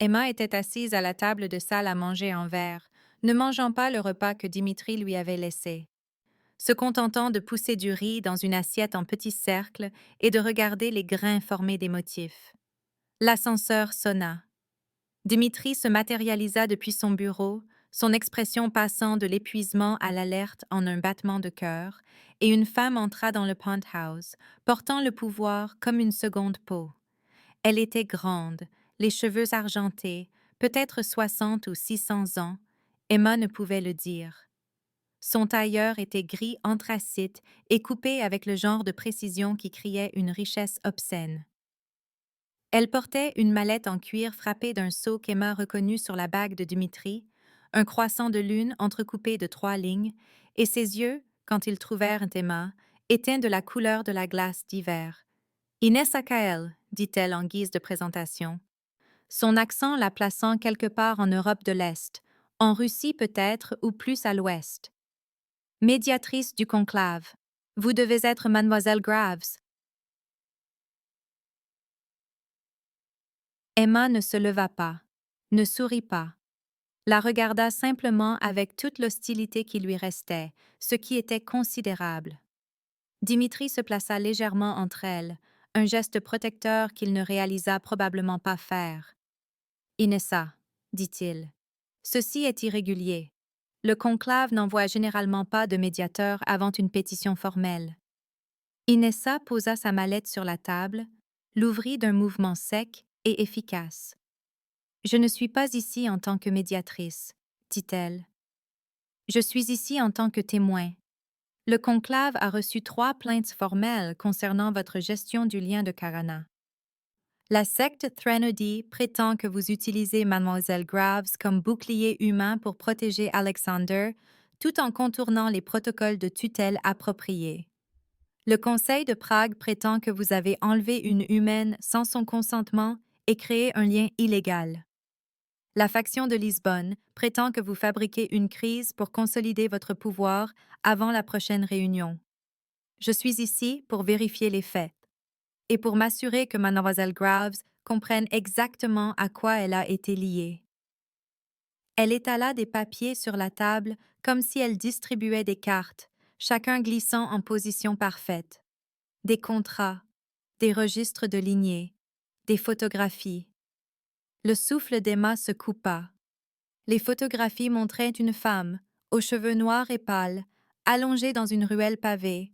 Emma était assise à la table de salle à manger en verre, ne mangeant pas le repas que Dimitri lui avait laissé, se contentant de pousser du riz dans une assiette en petits cercles et de regarder les grains former des motifs. L'ascenseur sonna. Dimitri se matérialisa depuis son bureau, son expression passant de l'épuisement à l'alerte en un battement de cœur, et une femme entra dans le penthouse, portant le pouvoir comme une seconde peau. Elle était grande, les cheveux argentés, peut-être 60 ou 600 ans. Emma ne pouvait le dire. Son tailleur était gris anthracite et coupé avec le genre de précision qui criait une richesse obscène. Elle portait une mallette en cuir frappée d'un sceau qu'Emma reconnut sur la bague de Dimitri, un croissant de lune entrecoupé de 3 lignes, et ses yeux, quand ils trouvèrent Emma, étaient de la couleur de la glace d'hiver. « Inès Akael », dit-elle en guise de présentation, son accent la plaçant quelque part en Europe de l'Est, en Russie peut-être ou plus à l'Ouest. « Médiatrice du conclave. Vous devez être Mademoiselle Graves. » Emma ne se leva pas, ne sourit pas, la regarda simplement avec toute l'hostilité qui lui restait, ce qui était considérable. Dimitri se plaça légèrement entre elles, un geste protecteur qu'il ne réalisa probablement pas faire. « Inessa, dit-il, ceci est irrégulier. Le conclave n'envoie généralement pas de médiateur avant une pétition formelle. » Inessa posa sa mallette sur la table, l'ouvrit d'un mouvement sec et efficace. « Je ne suis pas ici en tant que médiatrice, » dit-elle. « Je suis ici en tant que témoin. Le conclave a reçu 3 plaintes formelles concernant votre gestion du lien de Karana. La secte Threnody prétend que vous utilisez Mademoiselle Graves comme bouclier humain pour protéger Alexander, tout en contournant les protocoles de tutelle appropriés. Le Conseil de Prague prétend que vous avez enlevé une humaine sans son consentement et créé un lien illégal. La faction de Lisbonne prétend que vous fabriquez une crise pour consolider votre pouvoir avant la prochaine réunion. Je suis ici pour vérifier les faits et pour m'assurer que Mademoiselle Graves comprenne exactement à quoi elle a été liée. » Elle étala des papiers sur la table comme si elle distribuait des cartes, chacun glissant en position parfaite. Des contrats, des registres de lignée, des photographies. Le souffle d'Emma se coupa. Les photographies montraient une femme, aux cheveux noirs et pâles, allongée dans une ruelle pavée,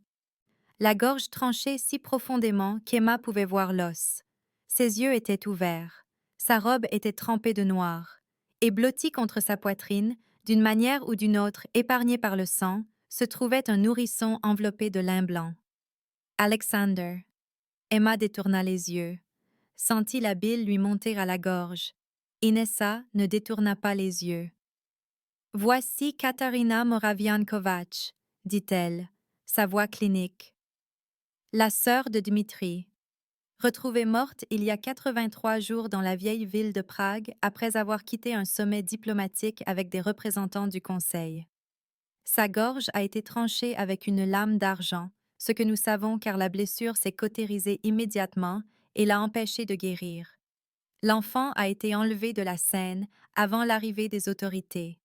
la gorge tranchée si profondément qu'Emma pouvait voir l'os. Ses yeux étaient ouverts. Sa robe était trempée de noir. Et blottie contre sa poitrine, d'une manière ou d'une autre épargnée par le sang, se trouvait un nourrisson enveloppé de lin blanc. Alexander. Emma détourna les yeux, sentit la bile lui monter à la gorge. Inessa ne détourna pas les yeux. Voici Katarina Moravian-Kovacs, dit-elle, sa voix clinique. La sœur de Dmitri, retrouvée morte il y a 83 jours dans la vieille ville de Prague après avoir quitté un sommet diplomatique avec des représentants du Conseil. Sa gorge a été tranchée avec une lame d'argent, ce que nous savons car la blessure s'est cautérisée immédiatement et l'a empêché de guérir. L'enfant a été enlevé de la scène avant l'arrivée des autorités.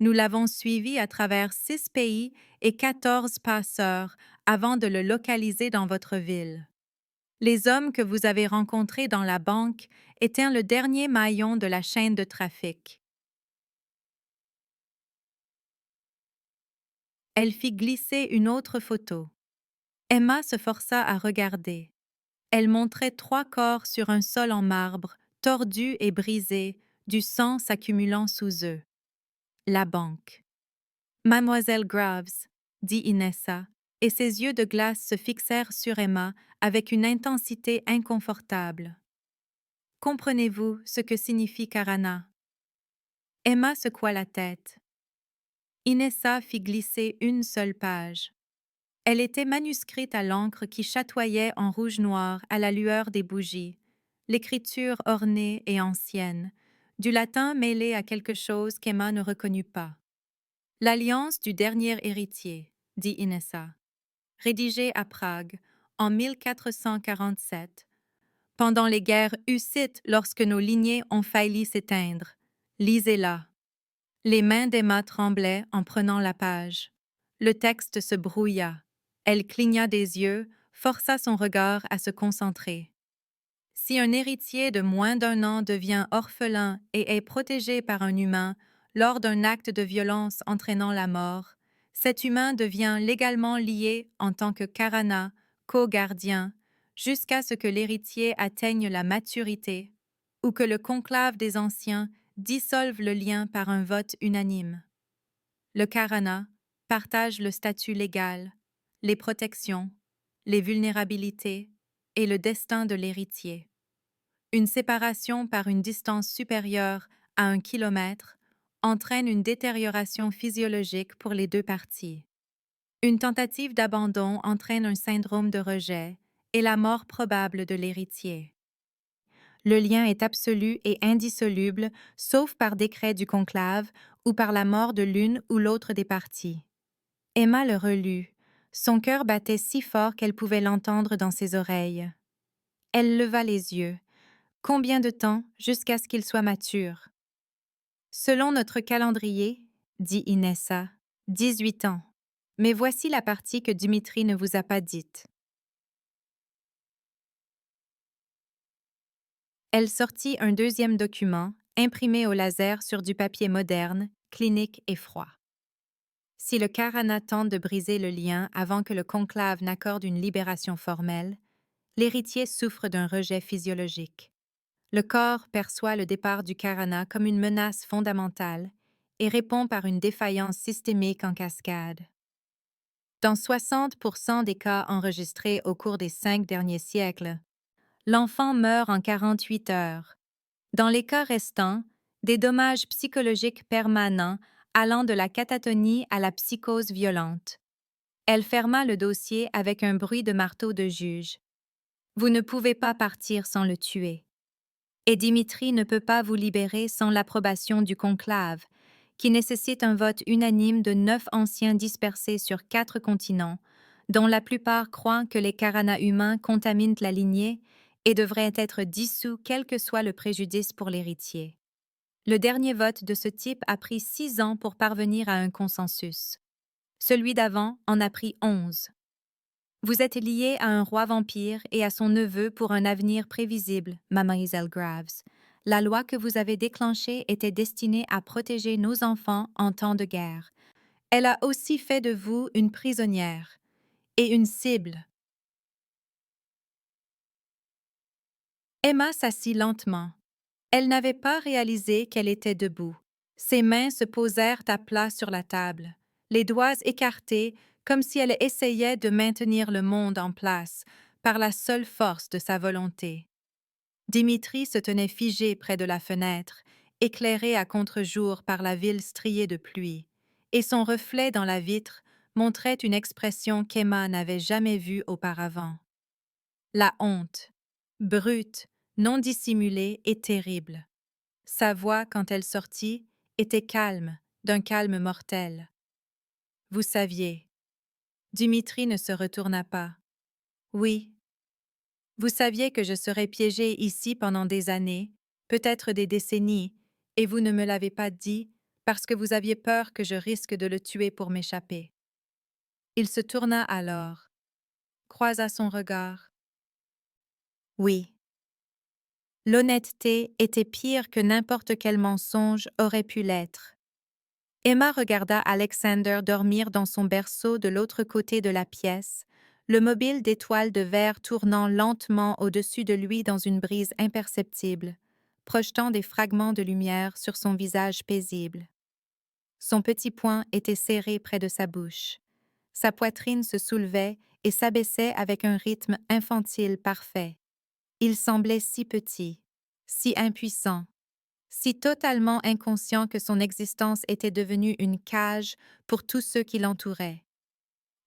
Nous l'avons suivi à travers 6 pays et 14 passeurs avant de le localiser dans votre ville. Les hommes que vous avez rencontrés dans la banque étaient le dernier maillon de la chaîne de trafic. Elle fit glisser une autre photo. Emma se força à regarder. Elle montrait 3 corps sur un sol en marbre, tordus et brisés, du sang s'accumulant sous eux. La banque. Mademoiselle Graves, dit Inessa, et ses yeux de glace se fixèrent sur Emma avec une intensité inconfortable. Comprenez-vous ce que signifie Karana? Emma secoua la tête. Inessa fit glisser une seule page. Elle était manuscrite à l'encre qui chatoyait en rouge-noir à la lueur des bougies, l'écriture ornée et ancienne, du latin mêlé à quelque chose qu'Emma ne reconnut pas. L'alliance du dernier héritier, dit Inessa, rédigée à Prague en 1447, pendant les guerres hussites lorsque nos lignées ont failli s'éteindre. Lisez-la. Les mains d'Emma tremblaient en prenant la page. Le texte se brouilla. Elle cligna des yeux, força son regard à se concentrer. Si un héritier de moins d'1 an devient orphelin et est protégé par un humain lors d'un acte de violence entraînant la mort, cet humain devient légalement lié en tant que Karana, co-gardien, jusqu'à ce que l'héritier atteigne la maturité ou que le conclave des anciens dissolve le lien par un vote unanime. Le Karana partage le statut légal, les protections, les vulnérabilités et le destin de l'héritier. Une séparation par une distance supérieure à 1 kilomètre entraîne une détérioration physiologique pour les 2 parties. Une tentative d'abandon entraîne un syndrome de rejet et la mort probable de l'héritier. Le lien est absolu et indissoluble, sauf par décret du conclave ou par la mort de l'une ou l'autre des parties. Emma le relut. Son cœur battait si fort qu'elle pouvait l'entendre dans ses oreilles. Elle leva les yeux. Combien de temps jusqu'à ce qu'il soit mature? Selon notre calendrier, dit Inessa, 18 ans. Mais voici la partie que Dimitri ne vous a pas dite. Elle sortit un deuxième document, imprimé au laser sur du papier moderne, clinique et froid. Si le Karana tente de briser le lien avant que le conclave n'accorde une libération formelle, l'héritier souffre d'un rejet physiologique. Le corps perçoit le départ du Karana comme une menace fondamentale et répond par une défaillance systémique en cascade. Dans 60% des cas enregistrés au cours des 5 derniers siècles, l'enfant meurt en 48 heures. Dans les cas restants, des dommages psychologiques permanents allant de la catatonie à la psychose violente. Elle ferma le dossier avec un bruit de marteau de juge. Vous ne pouvez pas partir sans le tuer. Et Dimitri ne peut pas vous libérer sans l'approbation du conclave, qui nécessite un vote unanime de 9 anciens dispersés sur 4 continents, dont la plupart croient que les Karana humains contaminent la lignée et devraient être dissous quel que soit le préjudice pour l'héritier. Le dernier vote de ce type a pris 6 ans pour parvenir à un consensus. Celui d'avant en a pris 11. Vous êtes lié à un roi vampire et à son neveu pour un avenir prévisible, Mademoiselle Graves, La loi que vous avez déclenchée était destinée à protéger nos enfants en temps de guerre. Elle a aussi fait de vous une prisonnière et une cible. Emma s'assit lentement. Elle n'avait pas réalisé qu'elle était debout. Ses mains se posèrent à plat sur la table, les doigts écartés comme si elle essayait de maintenir le monde en place par la seule force de sa volonté. Dimitri se tenait figé près de la fenêtre, éclairé à contre-jour par la ville striée de pluie, et son reflet dans la vitre montrait une expression qu'Emma n'avait jamais vue auparavant. La honte, brute, non dissimulée et terrible. Sa voix, quand elle sortit, était calme, d'un calme mortel. Vous saviez. Dimitri ne se retourna pas. Oui. Vous saviez que je serais piégée ici pendant des années, peut-être des décennies, et vous ne me l'avez pas dit parce que vous aviez peur que je risque de le tuer pour m'échapper. Il se tourna alors, croisa son regard. Oui. L'honnêteté était pire que n'importe quel mensonge aurait pu l'être. Emma regarda Alexander dormir dans son berceau de l'autre côté de la pièce, le mobile d'étoiles de verre tournant lentement au-dessus de lui dans une brise imperceptible, projetant des fragments de lumière sur son visage paisible. Son petit poing était serré près de sa bouche. Sa poitrine se soulevait et s'abaissait avec un rythme infantile parfait. Il semblait si petit, si impuissant, si totalement inconscient que son existence était devenue une cage pour tous ceux qui l'entouraient.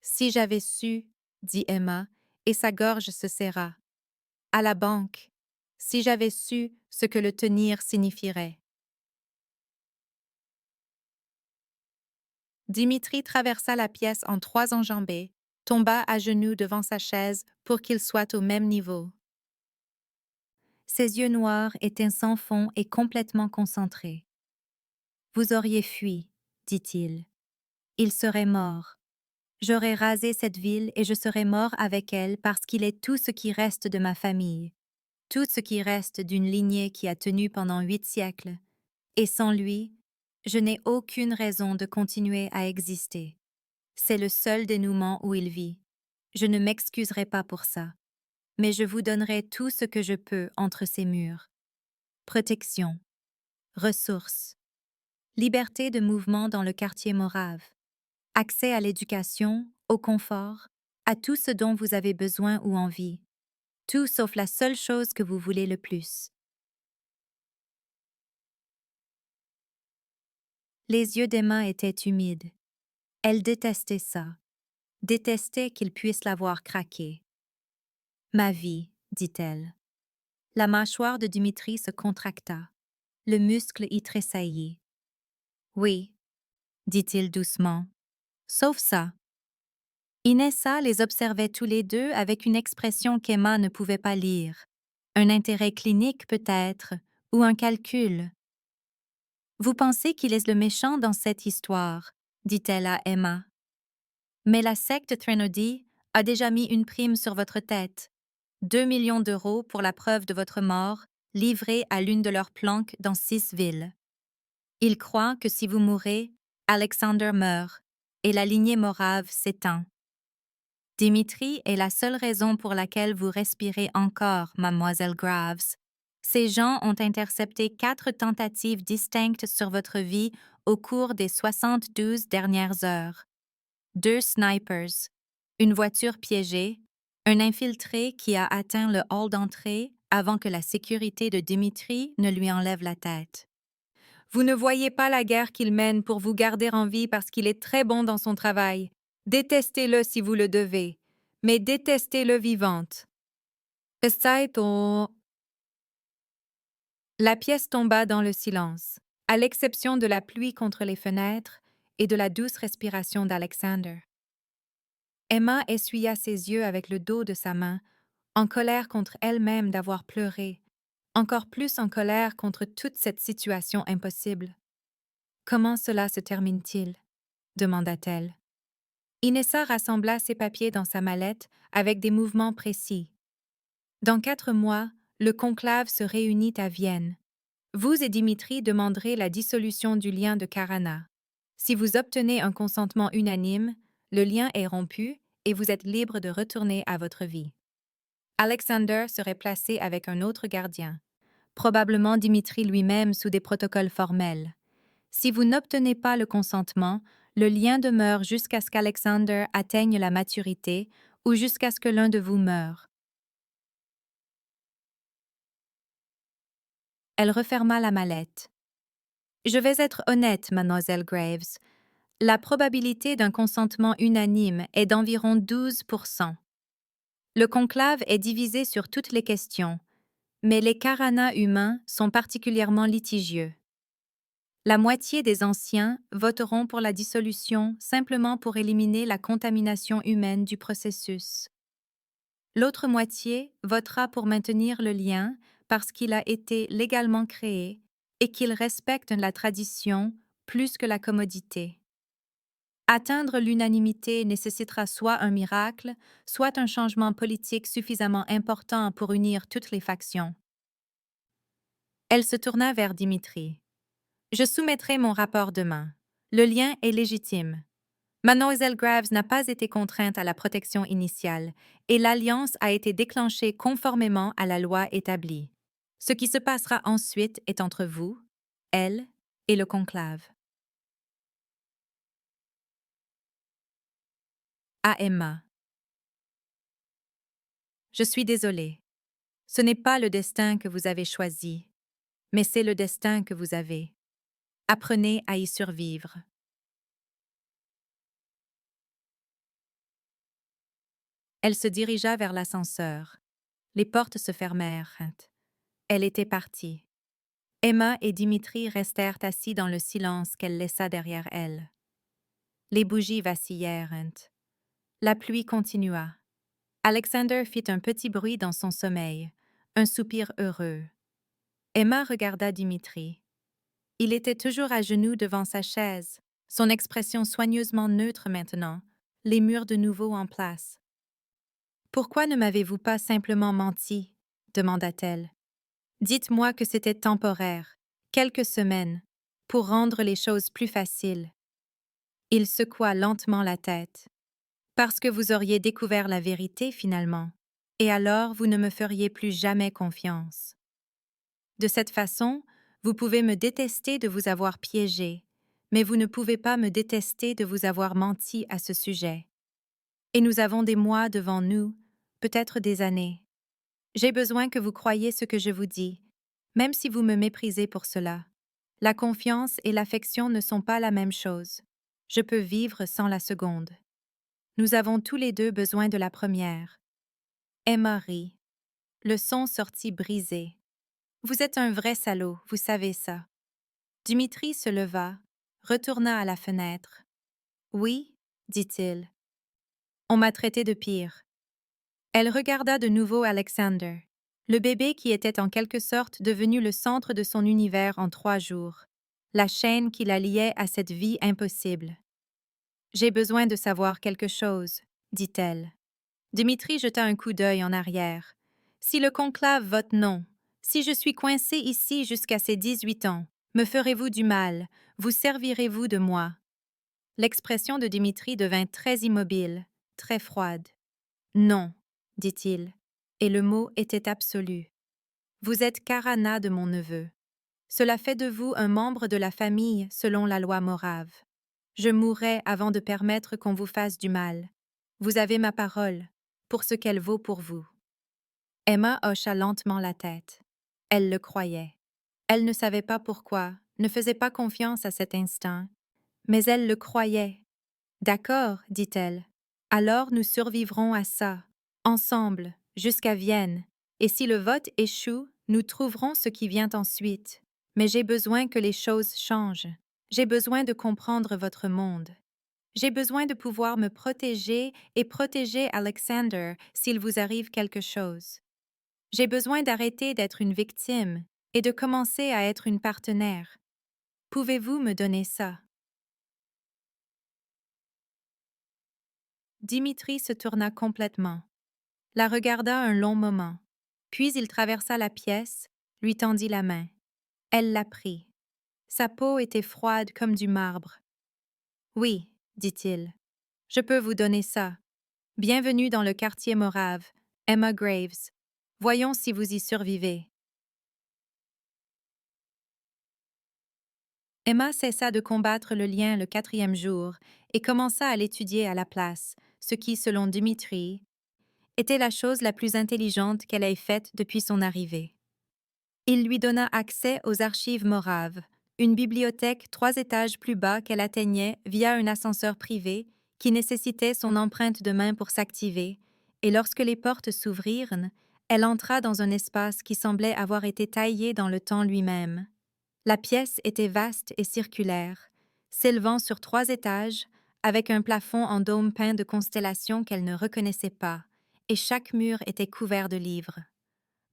Si j'avais su, dit Emma, et sa gorge se serra. À la banque, si j'avais su ce que le tenir signifierait. Dimitri traversa la pièce en 3 enjambées, tomba à genoux devant sa chaise pour qu'ils soient au même niveau. Ses yeux noirs étaient sans fond et complètement concentrés. Vous auriez fui, dit-il. Il serait mort. J'aurais rasé cette ville et je serais mort avec elle parce qu'il est tout ce qui reste de ma famille, tout ce qui reste d'une lignée qui a tenu pendant 8 siècles. Et sans lui, je n'ai aucune raison de continuer à exister. C'est le seul dénouement où il vit. Je ne m'excuserai pas pour ça, mais je vous donnerai tout ce que je peux entre ces murs. Protection, ressources, liberté de mouvement dans le quartier morave, accès à l'éducation, au confort, à tout ce dont vous avez besoin ou envie, tout sauf la seule chose que vous voulez le plus. Les yeux d'Emma étaient humides. Elle détestait ça, détestait qu'il puisse l'avoir craqué. « Ma vie, dit-elle. » La mâchoire de Dimitri se contracta. Le muscle y tressaillit. « Oui, dit-il doucement. Sauf ça. » Inessa les observait tous les deux avec une expression qu'Emma ne pouvait pas lire. Un intérêt clinique peut-être, ou un calcul. « Vous pensez qu'il est le méchant dans cette histoire, dit-elle à Emma. Mais la secte Threnody a déjà mis une prime sur votre tête. 2 millions d'euros pour la preuve de votre mort, livrée à l'une de leurs planques dans 6 villes. Ils croient que si vous mourrez, Alexander meurt, et la lignée morave s'éteint. Dimitri est la seule raison pour laquelle vous respirez encore, mademoiselle Graves. Ces gens ont intercepté 4 tentatives distinctes sur votre vie au cours des 72 dernières heures. 2 snipers, une voiture piégée, un infiltré qui a atteint le hall d'entrée avant que la sécurité de Dimitri ne lui enlève la tête. Vous ne voyez pas la guerre qu'il mène pour vous garder en vie parce qu'il est très bon dans son travail. Détestez-le si vous le devez, mais détestez-le vivante. La pièce tomba dans le silence, à l'exception de la pluie contre les fenêtres et de la douce respiration d'Alexander. Emma essuya ses yeux avec le dos de sa main, en colère contre elle-même d'avoir pleuré, encore plus en colère contre toute cette situation impossible. « Comment cela se termine-t-il » demanda-t-elle. Inessa rassembla ses papiers dans sa mallette avec des mouvements précis. Dans 4 mois, le conclave se réunit à Vienne. Vous et Dimitri demanderez la dissolution du lien de Karana. Si vous obtenez un consentement unanime, le lien est rompu et vous êtes libre de retourner à votre vie. Alexander serait placé avec un autre gardien, probablement Dimitri lui-même sous des protocoles formels. Si vous n'obtenez pas le consentement, le lien demeure jusqu'à ce qu'Alexander atteigne la maturité ou jusqu'à ce que l'un de vous meure. Elle referma la mallette. Je vais être honnête, mademoiselle Graves. La probabilité d'un consentement unanime est d'environ 12%. Le conclave est divisé sur toutes les questions, mais les Karana humains sont particulièrement litigieux. La moitié des anciens voteront pour la dissolution simplement pour éliminer la contamination humaine du processus. L'autre moitié votera pour maintenir le lien parce qu'il a été légalement créé et qu'il respecte la tradition plus que la commodité. Atteindre l'unanimité nécessitera soit un miracle, soit un changement politique suffisamment important pour unir toutes les factions. Elle se tourna vers Dimitri. Je soumettrai mon rapport demain. Le lien est légitime. Mademoiselle Graves n'a pas été contrainte à la protection initiale et l'alliance a été déclenchée conformément à la loi établie. Ce qui se passera ensuite est entre vous, elle et le conclave. À Emma. Je suis désolée. Ce n'est pas le destin que vous avez choisi, mais c'est le destin que vous avez. Apprenez à y survivre. Elle se dirigea vers l'ascenseur. Les portes se fermèrent. Elle était partie. Emma et Dimitri restèrent assis dans le silence qu'elle laissa derrière elle. Les bougies vacillèrent. La pluie continua. Alexander fit un petit bruit dans son sommeil, un soupir heureux. Emma regarda Dimitri. Il était toujours à genoux devant sa chaise, son expression soigneusement neutre maintenant, les murs de nouveau en place. « Pourquoi ne m'avez-vous pas simplement menti ?» demanda-t-elle. « Dites-moi que c'était temporaire, quelques semaines, pour rendre les choses plus faciles. » Il secoua lentement la tête. « Parce que vous auriez découvert la vérité finalement, et alors vous ne me feriez plus jamais confiance. De cette façon, vous pouvez me détester de vous avoir piégé, mais vous ne pouvez pas me détester de vous avoir menti à ce sujet. Et nous avons des mois devant nous, peut-être des années. J'ai besoin que vous croyiez ce que je vous dis, même si vous me méprisez pour cela. La confiance et l'affection ne sont pas la même chose. Je peux vivre sans la seconde. Nous avons tous les deux besoin de la première. » Emma rit. Le son sortit brisé. « Vous êtes un vrai salaud, vous savez ça. » Dimitri se leva, retourna à la fenêtre. « Oui, dit-il. On m'a traité de pire. » Elle regarda de nouveau Alexander, le bébé qui était en quelque sorte devenu le centre de son univers en 3 jours, la chaîne qui la liait à cette vie impossible. « J'ai besoin de savoir quelque chose, » dit-elle. Dimitri jeta un coup d'œil en arrière. « Si le conclave vote non, si je suis coincé ici jusqu'à ses 18 ans, me ferez-vous du mal, vous servirez-vous de moi? » L'expression de Dimitri devint très immobile, très froide. « Non, » dit-il, et le mot était absolu. « Vous êtes Karana de mon neveu. Cela fait de vous un membre de la famille selon la loi morave. Je mourrai avant de permettre qu'on vous fasse du mal. Vous avez ma parole, pour ce qu'elle vaut pour vous. » Emma hocha lentement la tête. Elle le croyait. Elle ne savait pas pourquoi, ne faisait pas confiance à cet instinct, mais elle le croyait. « D'accord, dit-elle. Alors nous survivrons à ça, ensemble, jusqu'à Vienne, et si le vote échoue, nous trouverons ce qui vient ensuite. Mais j'ai besoin que les choses changent. J'ai besoin de comprendre votre monde. J'ai besoin de pouvoir me protéger et protéger Alexander s'il vous arrive quelque chose. J'ai besoin d'arrêter d'être une victime et de commencer à être une partenaire. Pouvez-vous me donner ça? » Dimitri se tourna complètement, la regarda un long moment, puis il traversa la pièce, lui tendit la main. Elle la prit. Sa peau était froide comme du marbre. Oui, dit-il, je peux vous donner ça. Bienvenue dans le quartier morave, Emma Graves. Voyons si vous y survivez. Emma cessa de combattre le lien le 4e jour et commença à l'étudier à la place, ce qui, selon Dimitri, était la chose la plus intelligente qu'elle ait faite depuis son arrivée. Il lui donna accès aux archives moraves, une bibliothèque 3 étages plus bas qu'elle atteignait via un ascenseur privé qui nécessitait son empreinte de main pour s'activer, et lorsque les portes s'ouvrirent, elle entra dans un espace qui semblait avoir été taillé dans le temps lui-même. La pièce était vaste et circulaire, s'élevant sur 3 étages, avec un plafond en dôme peint de constellations qu'elle ne reconnaissait pas, et chaque mur était couvert de livres.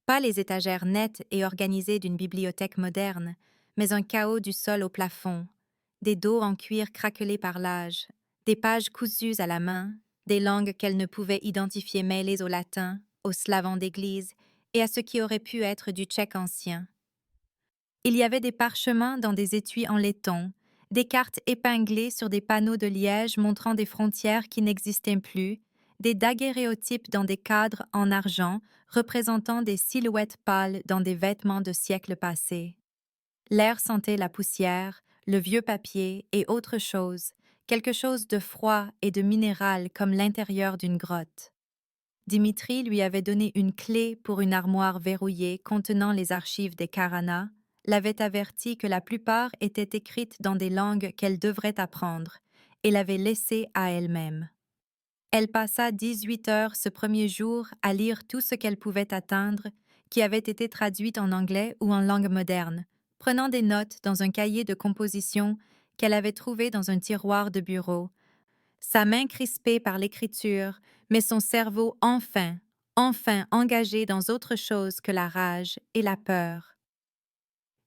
Pas les étagères nettes et organisées d'une bibliothèque moderne, mais un chaos du sol au plafond, des dos en cuir craquelés par l'âge, des pages cousues à la main, des langues qu'elle ne pouvait identifier mêlées au latin, au slavon d'église et à ce qui aurait pu être du tchèque ancien. Il y avait des parchemins dans des étuis en laiton, des cartes épinglées sur des panneaux de liège montrant des frontières qui n'existaient plus, des daguerréotypes dans des cadres en argent représentant des silhouettes pâles dans des vêtements de siècles passés. L'air sentait la poussière, le vieux papier et autre chose, quelque chose de froid et de minéral comme l'intérieur d'une grotte. Dimitri lui avait donné une clé pour une armoire verrouillée contenant les archives des Karanas, l'avait averti que la plupart étaient écrites dans des langues qu'elle devrait apprendre, et l'avait laissée à elle-même. Elle passa 18 heures ce premier jour à lire tout ce qu'elle pouvait atteindre, qui avait été traduit en anglais ou en langue moderne, prenant des notes dans un cahier de composition qu'elle avait trouvé dans un tiroir de bureau, sa main crispée par l'écriture, mais son cerveau enfin engagé dans autre chose que la rage et la peur.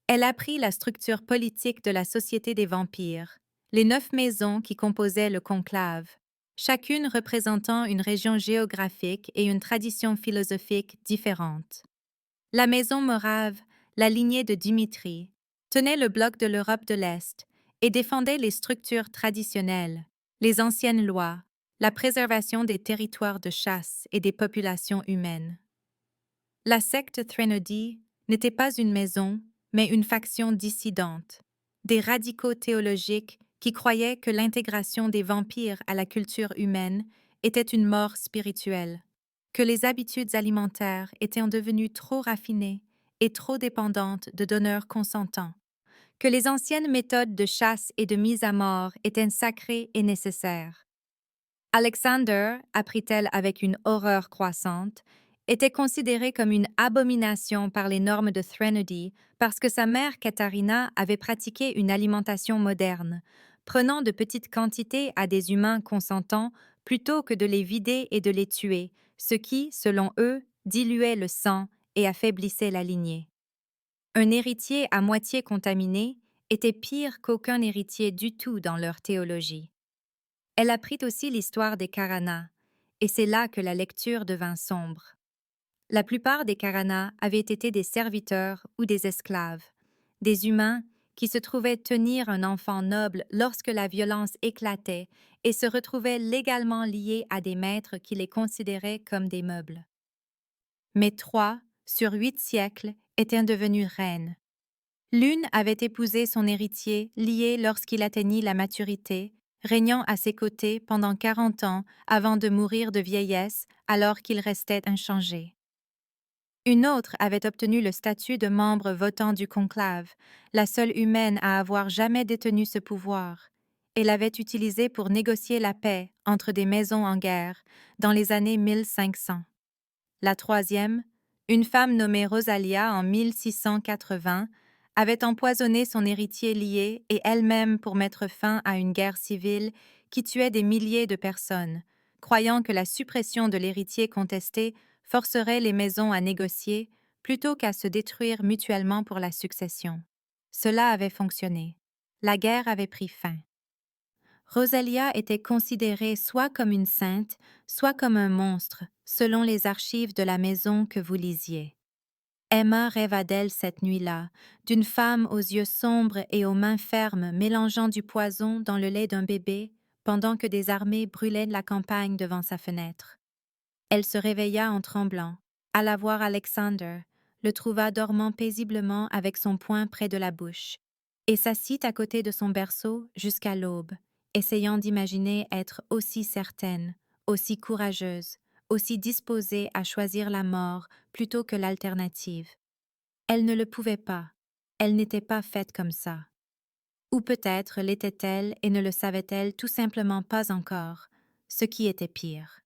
Elle apprit la structure politique de la Société des vampires, les 9 maisons qui composaient le conclave, chacune représentant une région géographique et une tradition philosophique différente. La maison morave, la lignée de Dimitri, tenait le bloc de l'Europe de l'Est et défendait les structures traditionnelles, les anciennes lois, la préservation des territoires de chasse et des populations humaines. La secte Threnody n'était pas une maison, mais une faction dissidente, des radicaux théologiques qui croyaient que l'intégration des vampires à la culture humaine était une mort spirituelle, que les habitudes alimentaires étaient devenues trop raffinées et trop dépendantes de donneurs consentants, que les anciennes méthodes de chasse et de mise à mort étaient sacrées et nécessaires. Alexander, apprit-elle avec une horreur croissante, était considéré comme une abomination par les normes de Threnody parce que sa mère Katharina avait pratiqué une alimentation moderne, prenant de petites quantités à des humains consentants plutôt que de les vider et de les tuer, ce qui, selon eux, diluait le sang et affaiblissait la lignée. Un héritier à moitié contaminé était pire qu'aucun héritier du tout dans leur théologie. Elle apprit aussi l'histoire des Karanas, et c'est là que la lecture devint sombre. La plupart des Karanas avaient été des serviteurs ou des esclaves, des humains qui se trouvaient tenir un enfant noble lorsque la violence éclatait et se retrouvaient légalement liés à des maîtres qui les considéraient comme des meubles. Mais 3 sur 8 siècles étaient devenues reines. L'une avait épousé son héritier lié lorsqu'il atteignit la maturité, régnant à ses côtés pendant 40 ans avant de mourir de vieillesse alors qu'il restait inchangé. Une autre avait obtenu le statut de membre votant du conclave, la seule humaine à avoir jamais détenu ce pouvoir, et l'avait utilisé pour négocier la paix entre des maisons en guerre dans les années 1500. La troisième, une femme nommée Rosalia en 1680, avait empoisonné son héritier lié et elle-même pour mettre fin à une guerre civile qui tuait des milliers de personnes, croyant que la suppression de l'héritier contesté forcerait les maisons à négocier plutôt qu'à se détruire mutuellement pour la succession. Cela avait fonctionné. La guerre avait pris fin. Rosalia était considérée soit comme une sainte, soit comme un monstre, selon les archives de la maison que vous lisiez. Emma rêva d'elle cette nuit-là, d'une femme aux yeux sombres et aux mains fermes mélangeant du poison dans le lait d'un bébé pendant que des armées brûlaient la campagne devant sa fenêtre. Elle se réveilla en tremblant, alla voir Alexander, le trouva dormant paisiblement avec son poing près de la bouche, et s'assit à côté de son berceau jusqu'à l'aube, essayant d'imaginer être aussi certaine, aussi courageuse, aussi disposée à choisir la mort plutôt que l'alternative. Elle ne le pouvait pas, elle n'était pas faite comme ça. Ou peut-être l'était-elle et ne le savait-elle tout simplement pas encore, ce qui était pire.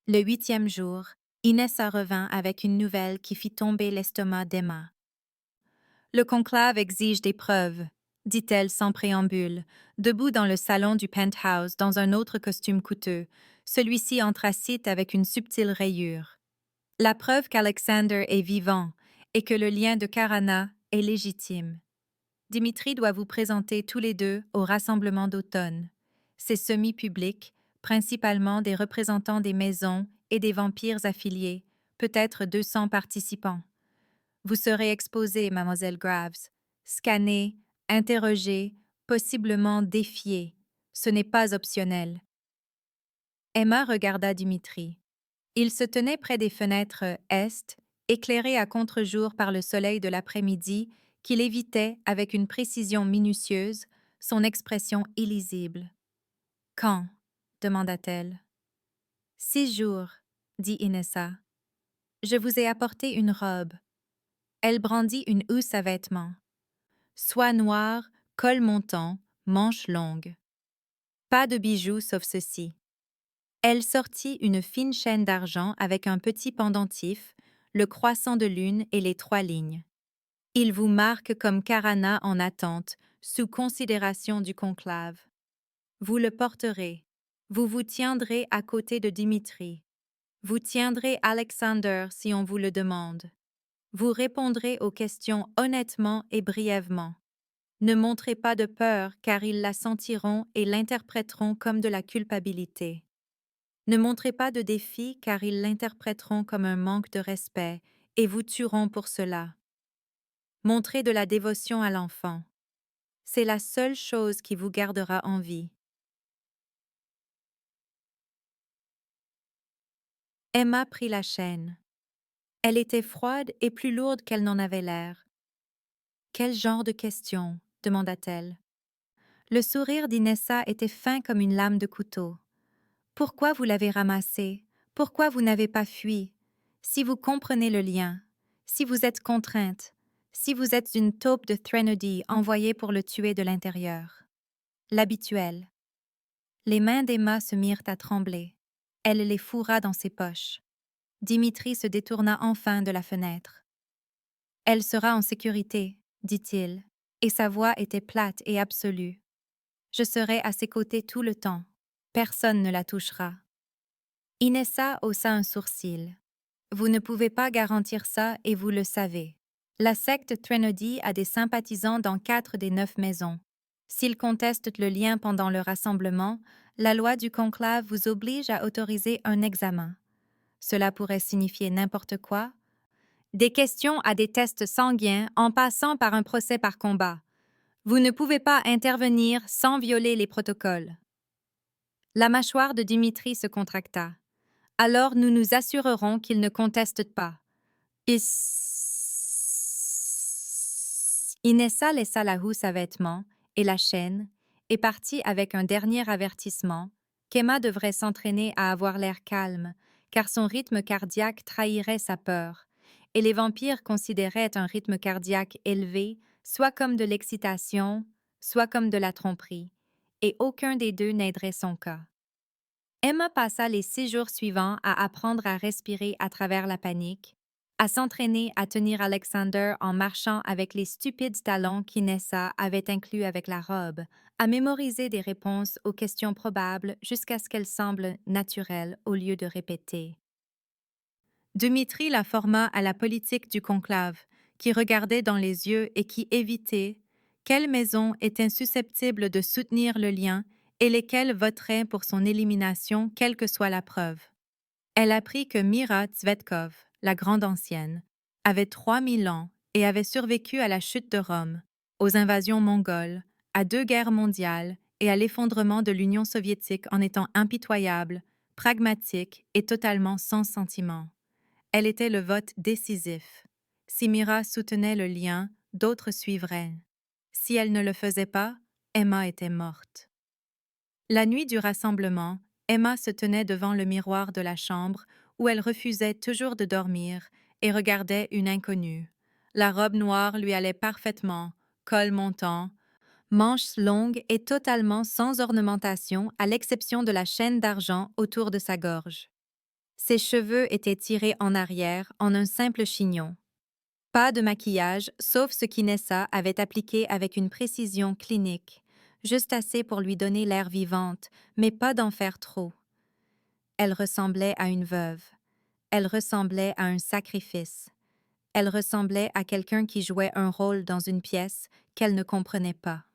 Le 8e jour, Inessa revint avec une nouvelle qui fit tomber l'estomac d'Emma. Le conclave exige des preuves, dit-elle sans préambule, debout dans le salon du penthouse dans un autre costume coûteux, celui-ci anthracite avec une subtile rayure. La preuve qu'Alexander est vivant et que le lien de Karana est légitime. Dimitri doit vous présenter tous les deux au rassemblement d'automne. C'est semi-public, principalement des représentants des maisons et des vampires affiliés, peut-être 200 participants. Vous serez exposée, mademoiselle Graves, scannée, interrogée, possiblement défiée. Ce n'est pas optionnel. Emma regarda Dimitri. Il se tenait près des fenêtres est, éclairées à contre-jour par le soleil de l'après-midi, qu'il évitait avec une précision minutieuse, son expression illisible. « Quand » demanda-t-elle. « 6 jours, dit Inessa. Je vous ai apporté une robe. Elle brandit une housse à vêtements. Soie noire, col montant, manches longues. Pas de bijoux sauf ceci. Elle sortit une fine chaîne d'argent avec un petit pendentif, le croissant de lune et les 3 lignes. Il vous marque comme Karana en attente, sous considération du conclave. Vous le porterez. Vous vous tiendrez à côté de Dimitri. Vous tiendrez Alexander si on vous le demande. Vous répondrez aux questions honnêtement et brièvement. Ne montrez pas de peur car ils la sentiront et l'interpréteront comme de la culpabilité. Ne montrez pas de défi car ils l'interpréteront comme un manque de respect et vous tueront pour cela. Montrez de la dévotion à l'enfant. C'est la seule chose qui vous gardera en vie. Emma prit la chaîne. Elle était froide et plus lourde qu'elle n'en avait l'air. « Quel genre de question ?» demanda-t-elle. Le sourire d'Inessa était fin comme une lame de couteau. « Pourquoi vous l'avez ramassé? Pourquoi vous n'avez pas fui? Si vous comprenez le lien, si vous êtes contrainte, si vous êtes une taupe de Threnody envoyée pour le tuer de l'intérieur. » L'habituel. Les mains d'Emma se mirent à trembler. Elle les fourra dans ses poches. Dimitri se détourna enfin de la fenêtre. « Elle sera en sécurité, dit-il, et sa voix était plate et absolue. Je serai à ses côtés tout le temps. Personne ne la touchera. » Inessa haussa un sourcil. « Vous ne pouvez pas garantir ça et vous le savez. La secte Threnody a des sympathisants dans 4 des 9 maisons. S'ils contestent le lien pendant le rassemblement, la loi du conclave vous oblige à autoriser un examen. Cela pourrait signifier n'importe quoi. Des questions à des tests sanguins en passant par un procès par combat. Vous ne pouvez pas intervenir sans violer les protocoles. » La mâchoire de Dimitri se contracta. « Alors nous nous assurerons qu'il ne conteste pas. » Inessa laissa la housse à vêtements et la chaîne et partit avec un dernier avertissement qu'Emma devrait s'entraîner à avoir l'air calme, car son rythme cardiaque trahirait sa peur, et les vampires considéraient un rythme cardiaque élevé soit comme de l'excitation, soit comme de la tromperie, et aucun des deux n'aiderait son cas. Emma passa les 6 jours suivants à apprendre à respirer à travers la panique, à s'entraîner à tenir Alexander en marchant avec les stupides talons qu'Inessa avait inclus avec la robe, à mémoriser des réponses aux questions probables jusqu'à ce qu'elles semblent naturelles au lieu de répéter. Dimitri la forma à la politique du conclave, qui regardait dans les yeux et qui évitait quelle maison était susceptible de soutenir le lien et lesquelles voteraient pour son élimination, quelle que soit la preuve. Elle apprit que Mira Tsvetkov, la grande ancienne, avait 3 000 ans et avait survécu à la chute de Rome, aux invasions mongoles, à 2 guerres mondiales et à l'effondrement de l'Union soviétique en étant impitoyable, pragmatique et totalement sans sentiment. Elle était le vote décisif. Si Mira soutenait le lien, d'autres suivraient. Si elle ne le faisait pas, Emma était morte. La nuit du rassemblement, Emma se tenait devant le miroir de la chambre où elle refusait toujours de dormir et regardait une inconnue. La robe noire lui allait parfaitement, col montant, manches longues et totalement sans ornementation à l'exception de la chaîne d'argent autour de sa gorge. Ses cheveux étaient tirés en arrière en un simple chignon. Pas de maquillage, sauf ce qu'Inessa avait appliqué avec une précision clinique, juste assez pour lui donner l'air vivante, mais pas d'en faire trop. Elle ressemblait à une veuve. Elle ressemblait à un sacrifice. Elle ressemblait à quelqu'un qui jouait un rôle dans une pièce qu'elle ne comprenait pas.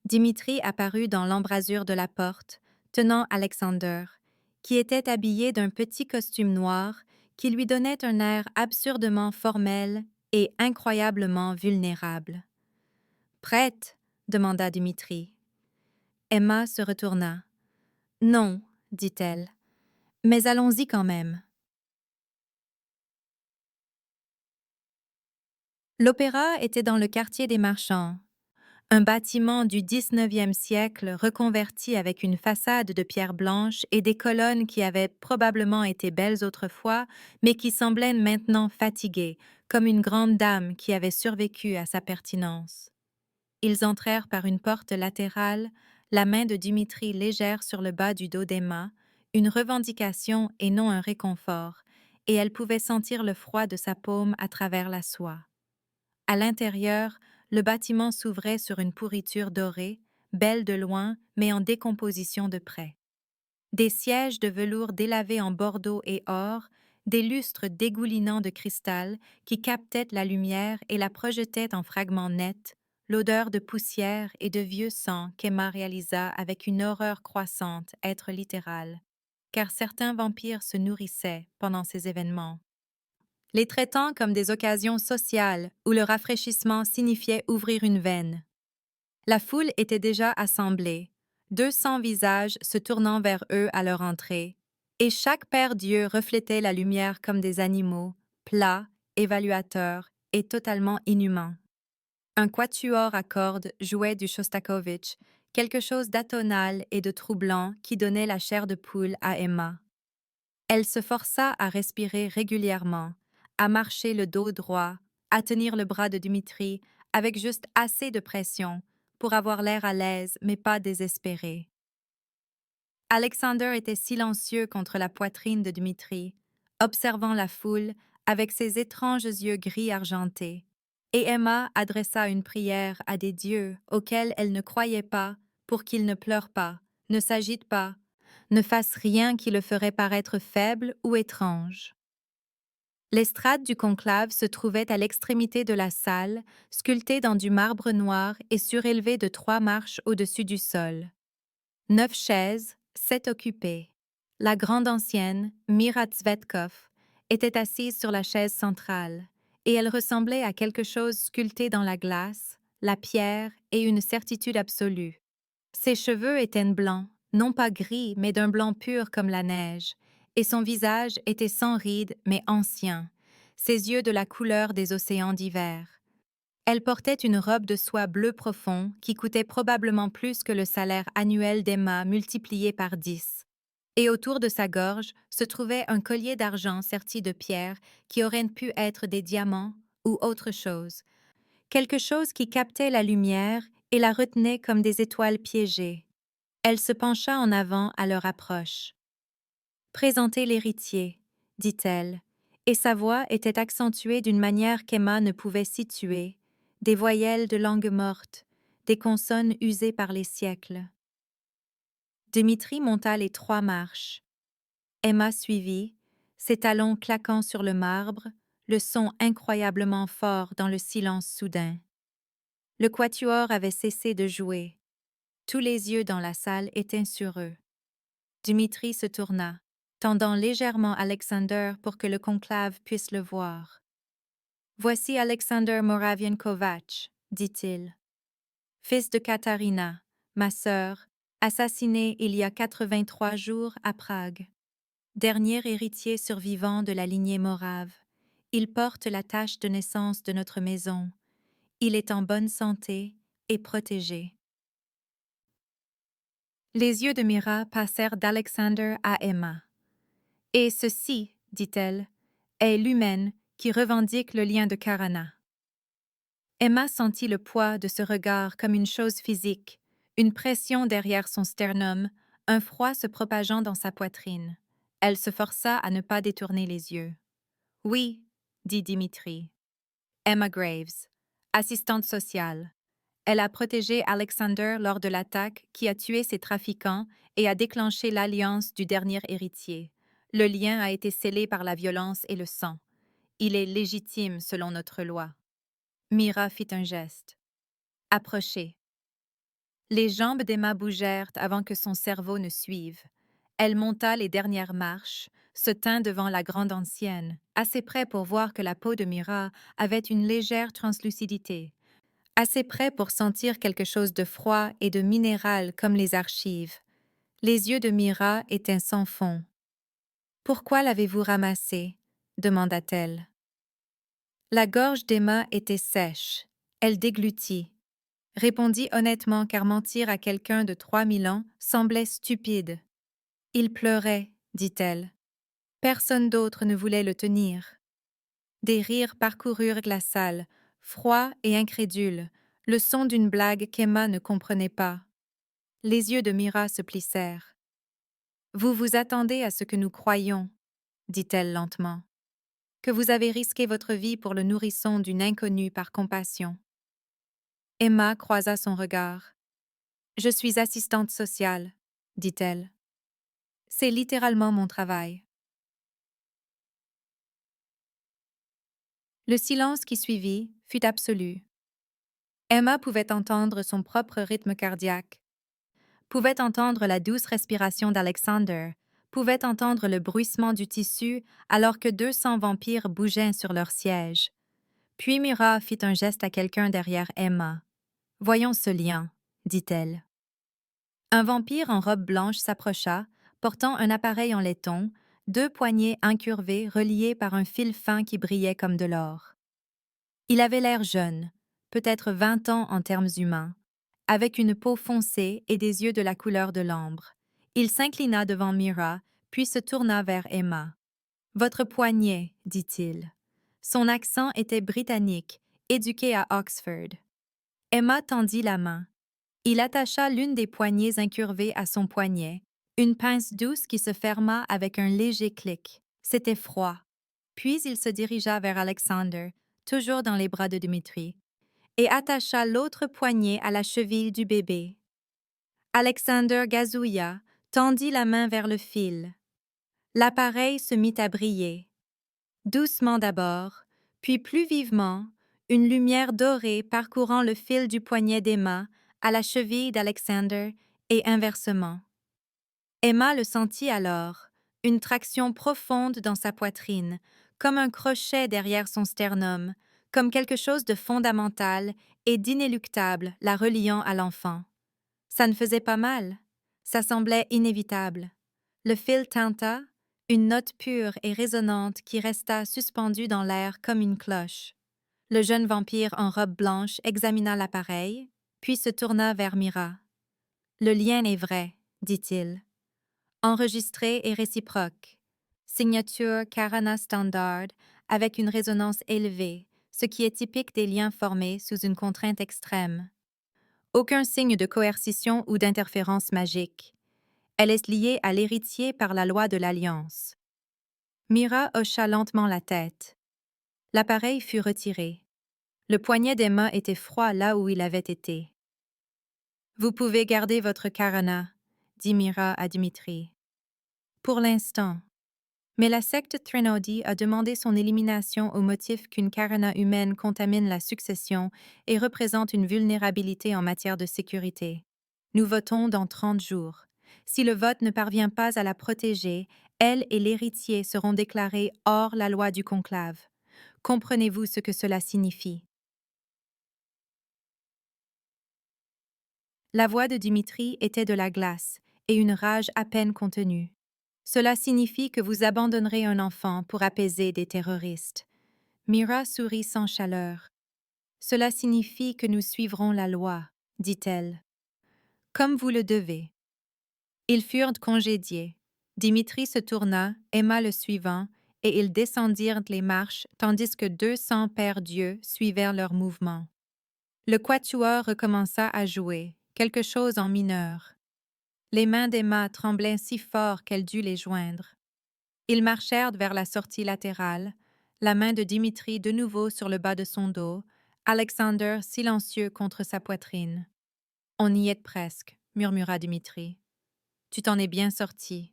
Dimitri apparut dans l'embrasure de la porte, tenant Alexander, qui était habillé d'un petit costume noir qui lui donnait un air absurdement formel et incroyablement vulnérable. « Prête ?» demanda Dimitri. Emma se retourna. « Non, » dit-elle, « mais allons-y quand même. » L'opéra était dans le quartier des marchands. Un bâtiment du 19e siècle reconverti avec une façade de pierre blanche et des colonnes qui avaient probablement été belles autrefois, mais qui semblaient maintenant fatiguées, comme une grande dame qui avait survécu à sa pertinence. Ils entrèrent par une porte latérale, la main de Dimitri légère sur le bas du dos d'Emma, une revendication et non un réconfort, et elle pouvait sentir le froid de sa paume à travers la soie. À l'intérieur, le bâtiment s'ouvrait sur une pourriture dorée, belle de loin, mais en décomposition de près. Des sièges de velours délavé en bordeaux et or, des lustres dégoulinants de cristal qui captaient la lumière et la projetaient en fragments nets, l'odeur de poussière et de vieux sang qu'Emma réalisa avec une horreur croissante être littérale, car certains vampires se nourrissaient pendant ces événements, les traitant comme des occasions sociales où le rafraîchissement signifiait ouvrir une veine. La foule était déjà assemblée, 200 visages se tournant vers eux à leur entrée, et chaque paire d'yeux reflétait la lumière comme des animaux, plats, évaluateurs et totalement inhumains. Un quatuor à cordes jouait du Shostakovich, quelque chose d'atonal et de troublant qui donnait la chair de poule à Emma. Elle se força à respirer régulièrement, à marcher le dos droit, à tenir le bras de Dimitri avec juste assez de pression pour avoir l'air à l'aise mais pas désespéré. Alexander était silencieux contre la poitrine de Dimitri, observant la foule avec ses étranges yeux gris argentés, et Emma adressa une prière à des dieux auxquels elle ne croyait pas pour qu'ils ne pleurent pas, ne s'agitent pas, ne fassent rien qui le ferait paraître faible ou étrange. L'estrade du conclave se trouvait à l'extrémité de la salle, sculptée dans du marbre noir et surélevée de 3 marches au-dessus du sol. 9 chaises, 7 occupées. La grande ancienne, Mira Tsvetkov, était assise sur la chaise centrale, et elle ressemblait à quelque chose sculpté dans la glace, la pierre et une certitude absolue. Ses cheveux étaient blancs, non pas gris, mais d'un blanc pur comme la neige, et son visage était sans rides, mais ancien, ses yeux de la couleur des océans d'hiver. Elle portait une robe de soie bleu profond qui coûtait probablement plus que le salaire annuel d'Emma multiplié par 10. Et autour de sa gorge se trouvait un collier d'argent serti de pierres qui auraient pu être des diamants ou autre chose, quelque chose qui captait la lumière et la retenait comme des étoiles piégées. Elle se pencha en avant à leur approche. « Présentez l'héritier, » dit-elle, et sa voix était accentuée d'une manière qu'Emma ne pouvait situer, des voyelles de langue morte, des consonnes usées par les siècles. Dimitri monta les 3 marches. Emma suivit, ses talons claquant sur le marbre, le son incroyablement fort dans le silence soudain. Le quatuor avait cessé de jouer. Tous les yeux dans la salle étaient sur eux. Dimitri se tourna, tendant légèrement Alexander pour que le conclave puisse le voir. Voici Alexander Moravian-Kovacs, dit-il, fils de Katarina, ma sœur, assassiné il y a 83 jours à Prague. Dernier héritier survivant de la lignée morave, il porte la tache de naissance de notre maison. Il est en bonne santé et protégé. Les yeux de Mira passèrent d'Alexander à Emma. Et ceci, dit-elle, est l'humaine qui revendique le lien de Karana. Emma sentit le poids de ce regard comme une chose physique, une pression derrière son sternum, un froid se propageant dans sa poitrine. Elle se força à ne pas détourner les yeux. « Oui, » dit Dimitri. Emma Graves, assistante sociale. Elle a protégé Alexander lors de l'attaque qui a tué ses trafiquants et a déclenché l'alliance du dernier héritier. Le lien a été scellé par la violence et le sang. Il est légitime selon notre loi. Mira fit un geste. Approchez. Les jambes d'Emma bougèrent avant que son cerveau ne suive. Elle monta les dernières marches, se tint devant la grande ancienne, assez près pour voir que la peau de Mira avait une légère translucidité, assez près pour sentir quelque chose de froid et de minéral comme les archives. Les yeux de Mira étaient sans fond. « Pourquoi l'avez-vous ramassé ?» demanda-t-elle. La gorge d'Emma était sèche. Elle déglutit. Répondit honnêtement car mentir à quelqu'un de 3000 ans semblait stupide. Il pleurait, dit-elle. Personne d'autre ne voulait le tenir. Des rires parcoururent la salle, froids et incrédules, le son d'une blague qu'Emma ne comprenait pas. Les yeux de Mira se plissèrent. « Vous vous attendez à ce que nous croyions, » dit-elle lentement, « que vous avez risqué votre vie pour le nourrisson d'une inconnue par compassion. » Emma croisa son regard. « Je suis assistante sociale, » dit-elle. « C'est littéralement mon travail. » Le silence qui suivit fut absolu. Emma pouvait entendre son propre rythme cardiaque, pouvait entendre la douce respiration d'Alexander, pouvait entendre le bruissement du tissu alors que 200 vampires bougeaient sur leur siège. Puis Mira fit un geste à quelqu'un derrière Emma. « Voyons ce lien, » dit-elle. Un vampire en robe blanche s'approcha, portant un appareil en laiton, 2 poignets incurvés reliés par un fil fin qui brillait comme de l'or. Il avait l'air jeune, peut-être 20 ans en termes humains, avec une peau foncée et des yeux de la couleur de l'ambre. Il s'inclina devant Mira, puis se tourna vers Emma. « Votre poignet, » dit-il. Son accent était britannique, éduqué à Oxford. Emma tendit la main. Il attacha l'une des poignées incurvées à son poignet, une pince douce qui se ferma avec un léger clic. C'était froid. Puis il se dirigea vers Alexander, toujours dans les bras de Dimitri, et attacha l'autre poignet à la cheville du bébé. Alexander gazouilla, tendit la main vers le fil. L'appareil se mit à briller. Doucement d'abord, puis plus vivement, une lumière dorée parcourant le fil du poignet d'Emma à la cheville d'Alexander et inversement. Emma le sentit alors, une traction profonde dans sa poitrine, comme un crochet derrière son sternum, comme quelque chose de fondamental et d'inéluctable la reliant à l'enfant. Ça ne faisait pas mal, ça semblait inévitable. Le fil tinta, une note pure et résonnante qui resta suspendue dans l'air comme une cloche. Le jeune vampire en robe blanche examina l'appareil, puis se tourna vers Mira. « Le lien est vrai, » dit-il. « Enregistré et réciproque. Signature Karana Standard avec une résonance élevée, ce qui est typique des liens formés sous une contrainte extrême. Aucun signe de coercition ou d'interférence magique. Elle est liée à l'héritier par la loi de l'Alliance. » Mira hocha lentement la tête. L'appareil fut retiré. Le poignet d'Emma était froid là où il avait été. « Vous pouvez garder votre Karana, » dit Mira à Dimitri. « Pour l'instant. » Mais la secte Trinodi a demandé son élimination au motif qu'une Karana humaine contamine la succession et représente une vulnérabilité en matière de sécurité. Nous votons dans 30 jours. Si le vote ne parvient pas à la protéger, elle et l'héritier seront déclarés hors la loi du conclave. Comprenez-vous ce que cela signifie? La voix de Dimitri était de la glace et une rage à peine contenue. Cela signifie que vous abandonnerez un enfant pour apaiser des terroristes. Mira sourit sans chaleur. Cela signifie que nous suivrons la loi, dit-elle. Comme vous le devez. Ils furent congédiés. Dimitri se tourna, Emma le suivant, et ils descendirent les marches tandis que 200 pères dieux suivirent leurs mouvements. Le quatuor recommença à jouer, quelque chose en mineur. Les mains d'Emma tremblaient si fort qu'elle dut les joindre. Ils marchèrent vers la sortie latérale, la main de Dimitri de nouveau sur le bas de son dos, Alexander silencieux contre sa poitrine. « On y est presque, » murmura Dimitri. « Tu t'en es bien sorti. »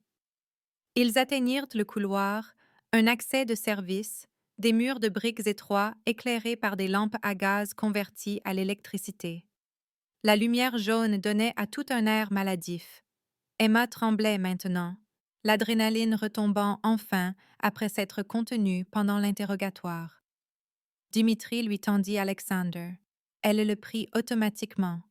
Ils atteignirent le couloir, un accès de service, des murs de briques étroits éclairés par des lampes à gaz converties à l'électricité. La lumière jaune donnait à tout un air maladif. Emma tremblait maintenant, l'adrénaline retombant enfin après s'être contenue pendant l'interrogatoire. Dimitri lui tendit Alexander. Elle le prit automatiquement,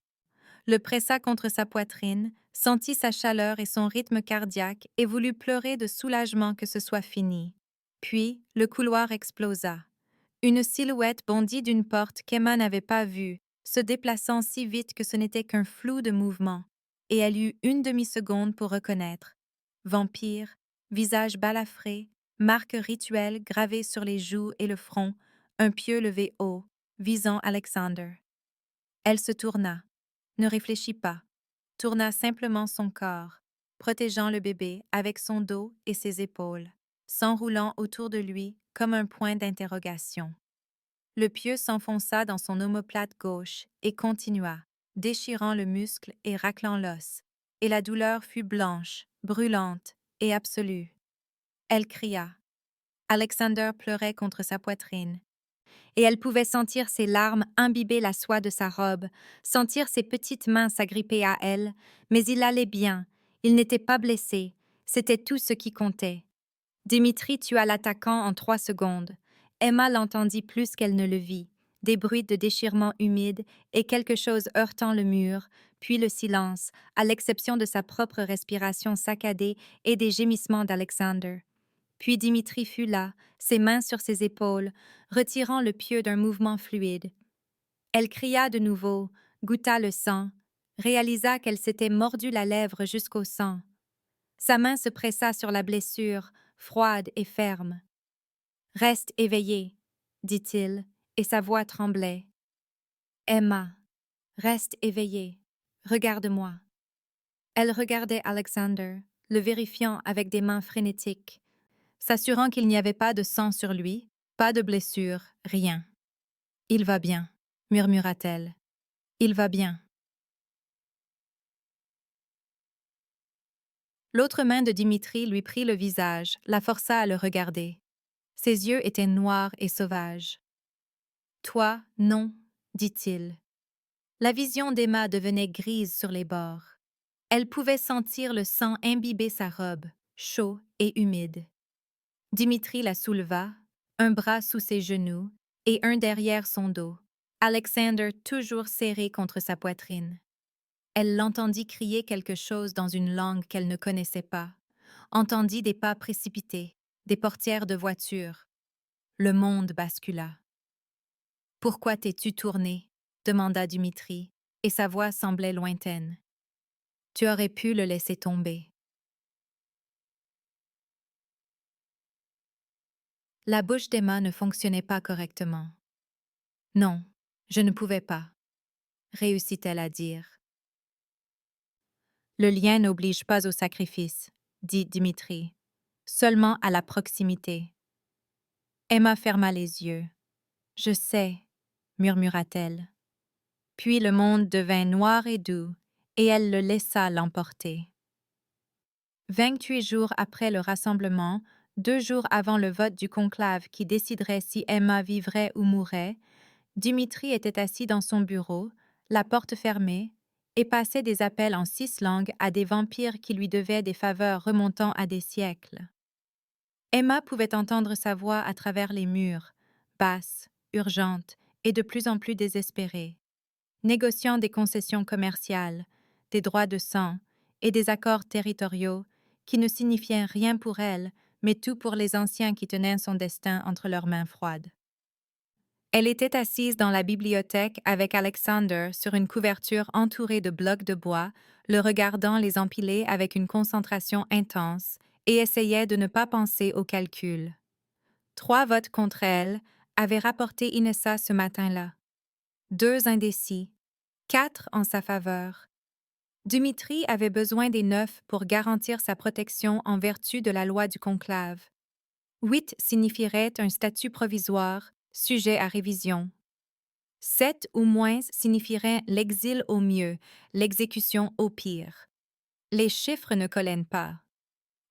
le pressa contre sa poitrine, sentit sa chaleur et son rythme cardiaque et voulut pleurer de soulagement que ce soit fini. Puis, le couloir explosa. Une silhouette bondit d'une porte qu'Emma n'avait pas vue, se déplaçant si vite que ce n'était qu'un flou de mouvement, et elle eut une demi-seconde pour reconnaître. Vampire, visage balafré, marque rituelle gravée sur les joues et le front, un pieu levé haut, visant Alexander. Elle se tourna, ne réfléchit pas, tourna simplement son corps, protégeant le bébé avec son dos et ses épaules, s'enroulant autour de lui comme un point d'interrogation. Le pieu s'enfonça dans son omoplate gauche et continua, déchirant le muscle et raclant l'os, et la douleur fut blanche, brûlante et absolue. Elle cria. Alexander pleurait contre sa poitrine, et elle pouvait sentir ses larmes imbiber la soie de sa robe, sentir ses petites mains s'agripper à elle, mais il allait bien, il n'était pas blessé, c'était tout ce qui comptait. Dimitri tua l'attaquant en 3 secondes. Emma l'entendit plus qu'elle ne le vit, des bruits de déchirement humide et quelque chose heurtant le mur, puis le silence, à l'exception de sa propre respiration saccadée et des gémissements d'Alexander. Puis Dimitri fut là, ses mains sur ses épaules, retirant le pieu d'un mouvement fluide. Elle cria de nouveau, goûta le sang, réalisa qu'elle s'était mordu la lèvre jusqu'au sang. Sa main se pressa sur la blessure, froide et ferme. « Reste éveillée, » dit-il, et sa voix tremblait. « Emma, reste éveillée. Regarde-moi. » Elle regardait Alexander, le vérifiant avec des mains frénétiques, s'assurant qu'il n'y avait pas de sang sur lui, pas de blessure, rien. « Il va bien, » murmura-t-elle. « Il va bien. » L'autre main de Dimitri lui prit le visage, la força à le regarder. Ses yeux étaient noirs et sauvages. « Toi, non, » dit-il. La vision d'Emma devenait grise sur les bords. Elle pouvait sentir le sang imbiber sa robe, chaud et humide. Dimitri la souleva, un bras sous ses genoux et un derrière son dos, Alexander toujours serré contre sa poitrine. Elle l'entendit crier quelque chose dans une langue qu'elle ne connaissait pas, entendit des pas précipités, des portières de voiture. Le monde bascula. « Pourquoi t'es-tu tourné ?» demanda Dimitri, et sa voix semblait lointaine. « Tu aurais pu le laisser tomber. » La bouche d'Emma ne fonctionnait pas correctement. « Non, je ne pouvais pas, » réussit-elle à dire. « Le lien n'oblige pas au sacrifice, » dit Dimitri, « seulement à la proximité. » Emma ferma les yeux. « Je sais, » murmura-t-elle. Puis le monde devint noir et doux, et elle le laissa l'emporter. 28 jours après le rassemblement, 2 jours avant le vote du conclave qui déciderait si Emma vivrait ou mourrait, Dimitri était assis dans son bureau, la porte fermée, et passait des appels en 6 langues à des vampires qui lui devaient des faveurs remontant à des siècles. Emma pouvait entendre sa voix à travers les murs, basse, urgente et de plus en plus désespérée, négociant des concessions commerciales, des droits de sang et des accords territoriaux qui ne signifiaient rien pour elle, mais tout pour les anciens qui tenaient son destin entre leurs mains froides. Elle était assise dans la bibliothèque avec Alexander sur une couverture entourée de blocs de bois, le regardant les empiler avec une concentration intense et essayait de ne pas penser aux calculs. 3 votes contre elle avaient rapporté Inessa ce matin-là. 2 indécis, 4 en sa faveur. Dimitri avait besoin des 9 pour garantir sa protection en vertu de la loi du conclave. 8 signifierait un statut provisoire, sujet à révision. 7 ou moins signifierait l'exil au mieux, l'exécution au pire. Les chiffres ne collènent pas.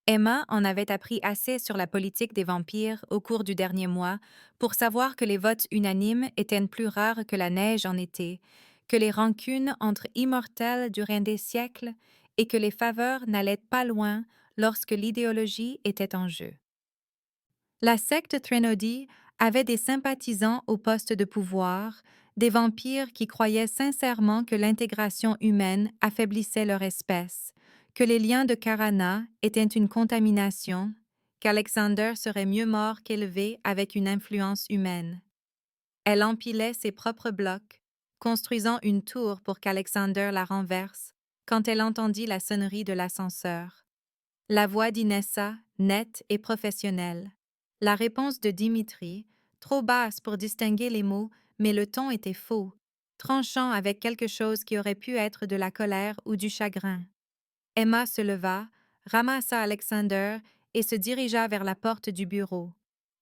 Emma en avait appris assez sur la politique des vampires au cours du dernier mois pour savoir que les votes unanimes étaient plus rares que la neige en été, que les rancunes entre immortels duraient des siècles et que les faveurs n'allaient pas loin lorsque l'idéologie était en jeu. La secte Thénardie avait des sympathisants au poste de pouvoir, des vampires qui croyaient sincèrement que l'intégration humaine affaiblissait leur espèce, que les liens de Karana étaient une contamination, qu'Alexander serait mieux mort qu'élevé avec une influence humaine. Elle empilait ses propres blocs, construisant une tour pour qu'Alexander la renverse, quand elle entendit la sonnerie de l'ascenseur. La voix d'Inessa, nette et professionnelle. La réponse de Dimitri, trop basse pour distinguer les mots, mais le ton était faux, tranchant avec quelque chose qui aurait pu être de la colère ou du chagrin. Emma se leva, ramassa Alexander et se dirigea vers la porte du bureau.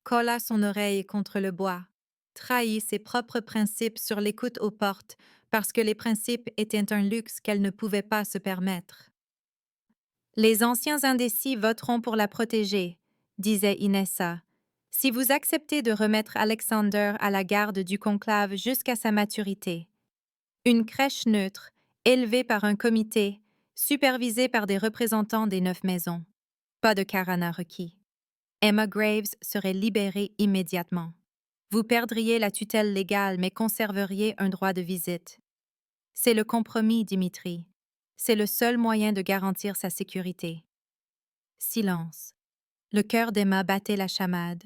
Colla son oreille contre le bois. Trahit ses propres principes sur l'écoute aux portes parce que les principes étaient un luxe qu'elle ne pouvait pas se permettre. Les anciens indécis voteront pour la protéger, disait Inessa. Si vous acceptez de remettre Alexander à la garde du conclave jusqu'à sa maturité. Une crèche neutre, élevée par un comité, supervisée par des représentants des 9 maisons. Pas de Karana requis. Emma Graves serait libérée immédiatement. Vous perdriez la tutelle légale mais conserveriez un droit de visite. C'est le compromis, Dimitri. C'est le seul moyen de garantir sa sécurité. Silence. Le cœur d'Emma battait la chamade.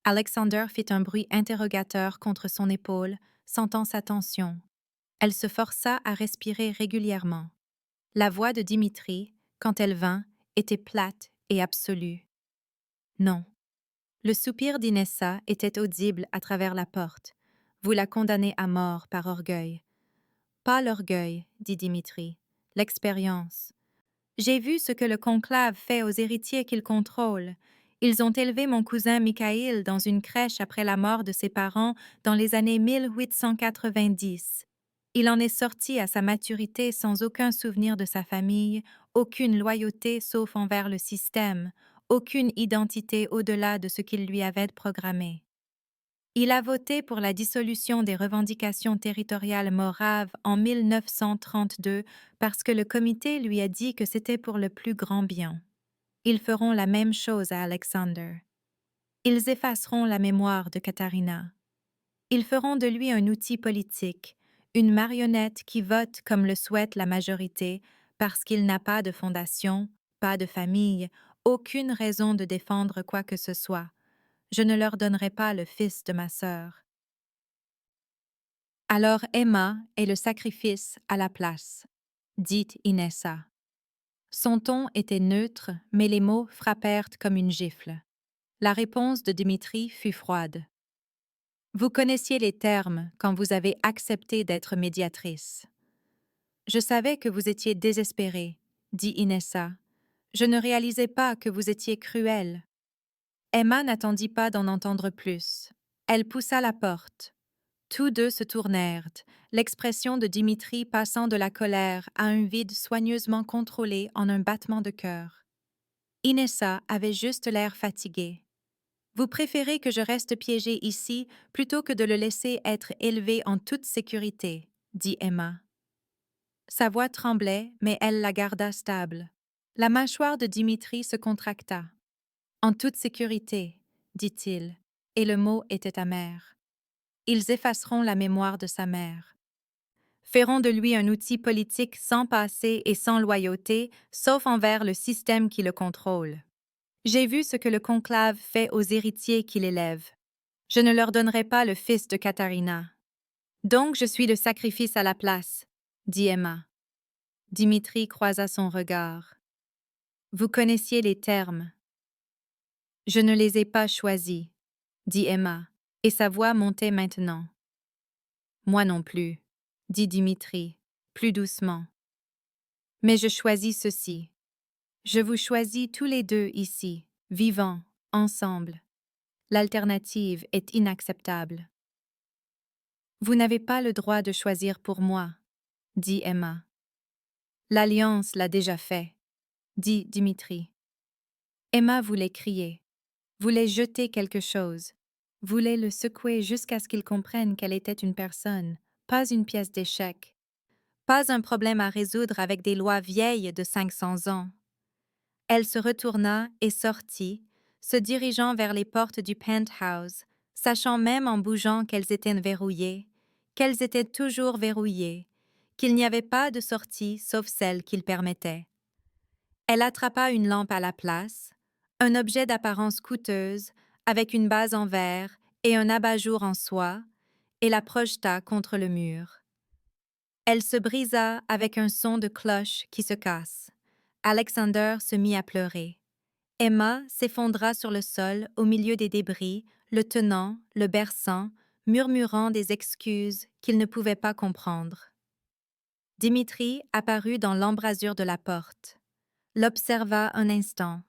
Alexander fit un bruit interrogateur contre son épaule, sentant sa tension. Elle se força à respirer régulièrement. La voix de Dimitri, quand elle vint, était plate et absolue. Non. Le soupir d'Inessa était audible à travers la porte. Vous la condamnez à mort par orgueil. Pas l'orgueil, dit Dimitri. L'expérience. J'ai vu ce que le conclave fait aux héritiers qu'il contrôle. Ils ont élevé mon cousin Mikhaïl dans une crèche après la mort de ses parents dans les années 1890. Il en est sorti à sa maturité sans aucun souvenir de sa famille, aucune loyauté sauf envers le système, aucune identité au-delà de ce qu'il lui avait programmé. Il a voté pour la dissolution des revendications territoriales moraves en 1932 parce que le comité lui a dit que c'était pour le plus grand bien. Ils feront la même chose à Alexander. Ils effaceront la mémoire de Katharina. Ils feront de lui un outil politique, une marionnette qui vote comme le souhaite la majorité parce qu'il n'a pas de fondation, pas de famille, aucune raison de défendre quoi que ce soit. Je ne leur donnerai pas le fils de ma sœur. Alors Emma est le sacrifice à la place, dit Inessa. Son ton était neutre, mais les mots frappèrent comme une gifle. La réponse de Dimitri fut froide. Vous connaissiez les termes quand vous avez accepté d'être médiatrice. Je savais que vous étiez désespérée, dit Inessa. Je ne réalisais pas que vous étiez cruelle. Emma n'attendit pas d'en entendre plus. Elle poussa la porte. Tous deux se tournèrent, l'expression de Dimitri passant de la colère à un vide soigneusement contrôlé en un battement de cœur. Inessa avait juste l'air fatigué. Vous préférez que je reste piégée ici plutôt que de le laisser être élevé en toute sécurité, dit Emma. Sa voix tremblait, mais elle la garda stable. La mâchoire de Dimitri se contracta. En toute sécurité, dit-il, et le mot était amer. ils effaceront la mémoire de sa mère. Feront de lui un outil politique sans passé et sans loyauté, sauf envers le système qui le contrôle. J'ai vu ce que le conclave fait aux héritiers qu'il élève. Je ne leur donnerai pas le fils de Katharina. Donc je suis le sacrifice à la place, dit Emma. Dimitri croisa son regard. Vous connaissiez les termes. Je ne les ai pas choisis, dit Emma, et sa voix montait maintenant. Moi non plus, dit Dimitri, plus doucement. Mais je choisis ceci. Je vous choisis tous les deux ici, vivants, ensemble. L'alternative est inacceptable. Vous n'avez pas le droit de choisir pour moi, dit Emma. L'Alliance l'a déjà fait, dit Dimitri. Emma voulait crier, voulait jeter quelque chose, voulait le secouer jusqu'à ce qu'il comprenne qu'elle était une personne, pas une pièce d'échec, pas un problème à résoudre avec des lois vieilles de 500 ans. Elle se retourna et sortit, se dirigeant vers les portes du penthouse, sachant même en bougeant qu'elles étaient verrouillées, qu'elles étaient toujours verrouillées, qu'il n'y avait pas de sortie sauf celle qu'il permettait. Elle attrapa une lampe à la place, un objet d'apparence coûteuse, avec une base en verre et un abat-jour en soie, et la projeta contre le mur. Elle se brisa avec un son de cloche qui se casse. Alexander se mit à pleurer. Emma s'effondra sur le sol au milieu des débris, le tenant, le berçant, murmurant des excuses qu'il ne pouvait pas comprendre. Dimitri apparut dans l'embrasure de la porte, l'observa un instant.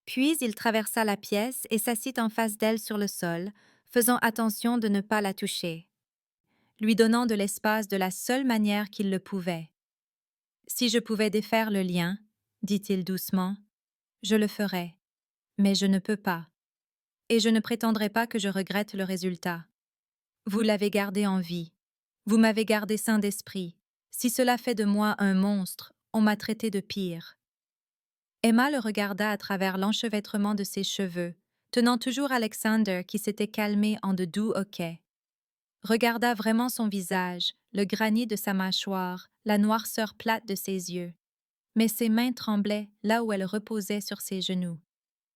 Puis il traversa la pièce et s'assit en face d'elle sur le sol, faisant attention de ne pas la toucher, lui donnant de l'espace de la seule manière qu'il le pouvait. « Si je pouvais défaire le lien, dit-il doucement, je le ferais, mais je ne peux pas. Et je ne prétendrai pas que je regrette le résultat. Vous l'avez gardé en vie. Vous m'avez gardé sain d'esprit. Si cela fait de moi un monstre, on m'a traité de pire. » Emma le regarda à travers l'enchevêtrement de ses cheveux, tenant toujours Alexander qui s'était calmé en de doux hoquets. Regarda vraiment son visage, le granit de sa mâchoire, la noirceur plate de ses yeux. Mais ses mains tremblaient là où elles reposaient sur ses genoux.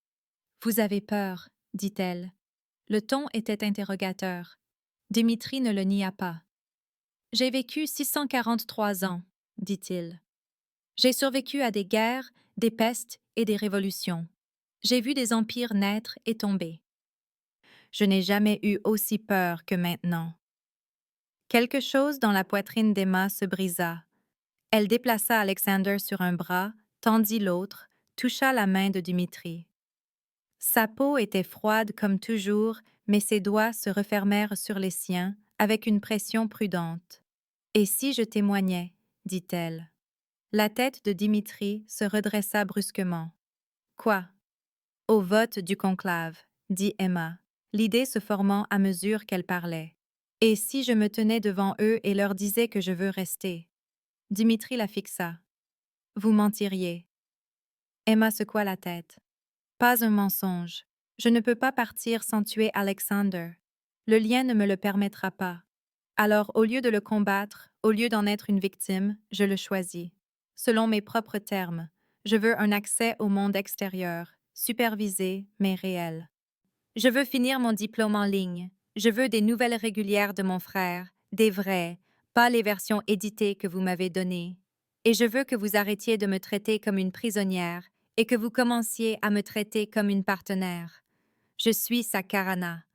« Vous avez peur, dit-elle. Le ton était interrogateur. Dimitri ne le nia pas. « J'ai vécu 643 ans, dit-il. J'ai survécu à des guerres, des pestes et des révolutions. J'ai vu des empires naître et tomber. Je n'ai jamais eu aussi peur que maintenant. » Quelque chose dans la poitrine d'Emma se brisa. Elle déplaça Alexander sur un bras, tendit l'autre, toucha la main de Dimitri. Sa peau était froide comme toujours, mais ses doigts se refermèrent sur les siens avec une pression prudente. « Et si je témoignais » dit-elle. La tête de Dimitri se redressa brusquement. « Quoi ?»« Au vote du conclave, » dit Emma, l'idée se formant à mesure qu'elle parlait. « Et si je me tenais devant eux et leur disais que je veux rester ?» Dimitri la fixa. « Vous mentiriez. » Emma secoua la tête. « Pas un mensonge. Je ne peux pas partir sans tuer Alexander. Le lien ne me le permettra pas. Alors, au lieu de le combattre, au lieu d'en être une victime, je le choisis. Selon mes propres termes, je veux un accès au monde extérieur, supervisé, mais réel. Je veux finir mon diplôme en ligne. Je veux des nouvelles régulières de mon frère, des vraies, pas les versions éditées que vous m'avez données. Et je veux que vous arrêtiez de me traiter comme une prisonnière et que vous commenciez à me traiter comme une partenaire. Je suis sa Karana.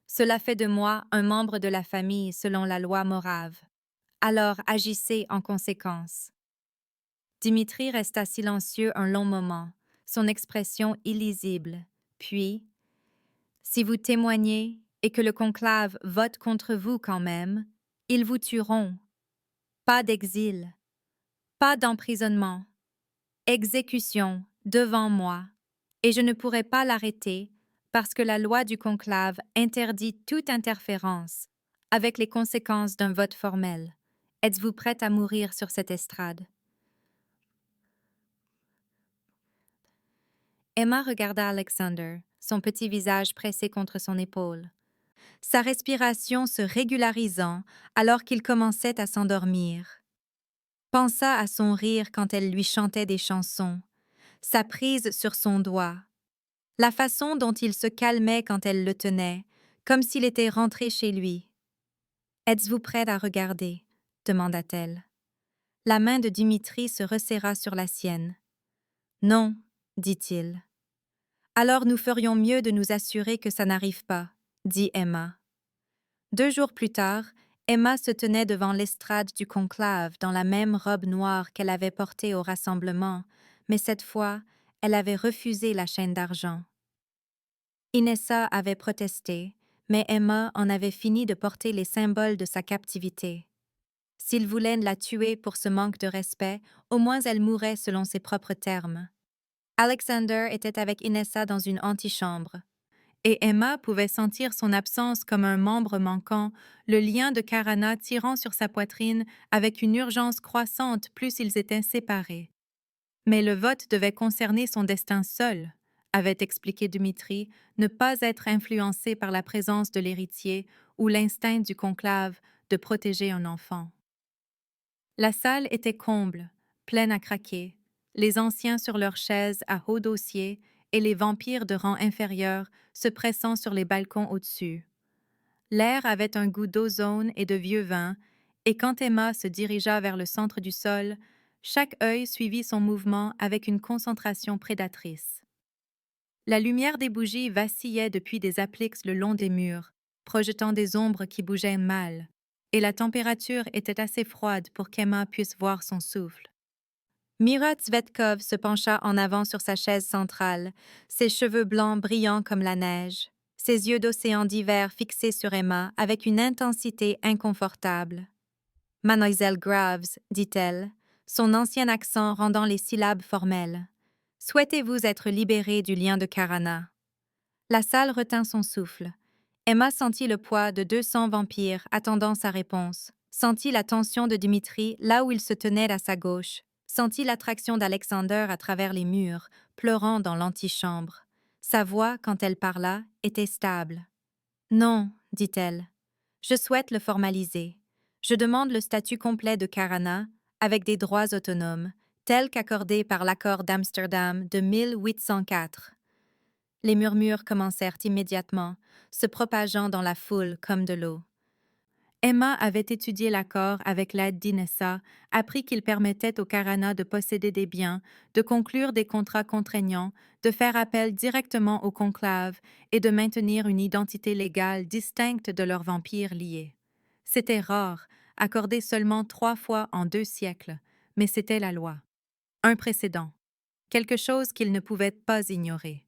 Cela fait de moi un membre de la famille selon la loi morave. Alors agissez en conséquence. » Dimitri resta silencieux un long moment, son expression illisible. Puis, « Si vous témoignez et que le conclave vote contre vous quand même, ils vous tueront. Pas d'exil, pas d'emprisonnement. Exécution devant moi, et je ne pourrai pas l'arrêter parce que la loi du conclave interdit toute interférence, avec les conséquences d'un vote formel. Êtes-vous prête à mourir sur cette estrade? » Emma regarda Alexander, son petit visage pressé contre son épaule. sa respiration se régularisant alors qu'il commençait à s'endormir. Pensa à son rire quand elle lui chantait des chansons, sa prise sur son doigt, la façon dont il se calmait quand elle le tenait, comme s'il était rentré chez lui. « Êtes-vous prête à regarder ?» demanda-t-elle. La main de Dimitri se resserra sur la sienne. « Non, dit-il. »« Alors nous ferions mieux de nous assurer que ça n'arrive pas, » dit Emma. 2 jours plus tard, Emma se tenait devant l'estrade du conclave dans la même robe noire qu'elle avait portée au rassemblement, mais cette fois, elle avait refusé la chaîne d'argent. Inessa avait protesté, mais Emma en avait fini de porter les symboles de sa captivité. S'il voulait la tuer pour ce manque de respect, au moins elle mourrait selon ses propres termes. Alexander était avec Inessa dans une antichambre, et Emma pouvait sentir son absence comme un membre manquant, le lien de Karana tirant sur sa poitrine avec une urgence croissante plus ils étaient séparés. Mais le vote devait concerner son destin seul, avait expliqué Dimitri, ne pas être influencé par la présence de l'héritier ou l'instinct du conclave de protéger un enfant. La salle était comble, pleine à craquer, les anciens sur leurs chaises à haut dossier et les vampires de rang inférieur se pressant sur les balcons au-dessus. L'air avait un goût d'ozone et de vieux vin, et quand Emma se dirigea vers le centre du sol, chaque œil suivit son mouvement avec une concentration prédatrice. La lumière des bougies vacillait depuis des appliques le long des murs, projetant des ombres qui bougeaient mal, et la température était assez froide pour qu'Emma puisse voir son souffle. Mira Tsvetkov se pencha en avant sur sa chaise centrale, ses cheveux blancs brillants comme la neige, ses yeux d'océan d'hiver fixés sur Emma avec une intensité inconfortable. « Mademoiselle Graves, dit-elle, son ancien accent rendant les syllabes formelles. Souhaitez-vous être libérée du lien de Karana ?» La salle retint son souffle. Emma sentit le poids de 200 vampires attendant sa réponse, sentit la tension de Dimitri là où il se tenait à sa gauche, sentit l'attraction d'Alexander à travers les murs, pleurant dans l'antichambre. Sa voix, quand elle parla, était stable. « Non, dit-elle. Je souhaite le formaliser. Je demande le statut complet de Karana, avec des droits autonomes, tels qu'accordés par l'accord d'Amsterdam de 1804. » Les murmures commencèrent immédiatement, se propageant dans la foule comme de l'eau. Emma avait étudié l'accord avec l'aide d'Inessa, appris qu'il permettait au Karana de posséder des biens, de conclure des contrats contraignants, de faire appel directement au conclave et de maintenir une identité légale distincte de leurs vampires liés. C'était rare, accordé seulement 3 fois en 2 siècles, mais c'était la loi. Un précédent, quelque chose qu'ils ne pouvaient pas ignorer.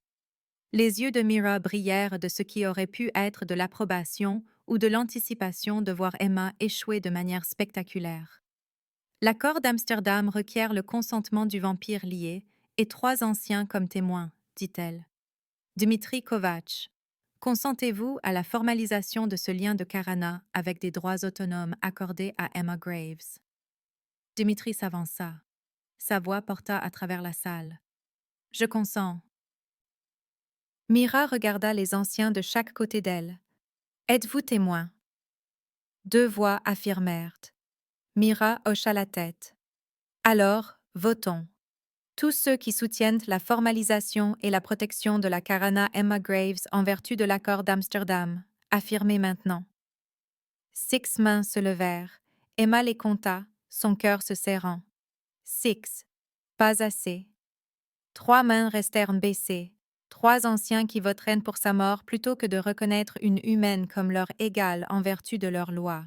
Les yeux de Mira brillèrent de ce qui aurait pu être de l'approbation ou de l'anticipation de voir Emma échouer de manière spectaculaire. L'accord d'Amsterdam requiert le consentement du vampire lié et 3 anciens comme témoins, dit-elle. Dmitri Kovacs, consentez-vous à la formalisation de ce lien de Karana avec des droits autonomes accordés à Emma Graves? Dmitri s'avança. Sa voix porta à travers la salle. Je consens. Mira regarda les anciens de chaque côté d'elle. Êtes-vous témoin? 2 voix affirmèrent. Mira hocha la tête. Alors, votons. Tous ceux qui soutiennent la formalisation et la protection de la Karana Emma Graves en vertu de l'accord d'Amsterdam, affirmez maintenant. 6 mains se levèrent. Emma les compta, son cœur se serrant. 6. Pas assez. 3 mains restèrent baissées. 3 anciens qui voteraient pour sa mort plutôt que de reconnaître une humaine comme leur égale en vertu de leur loi.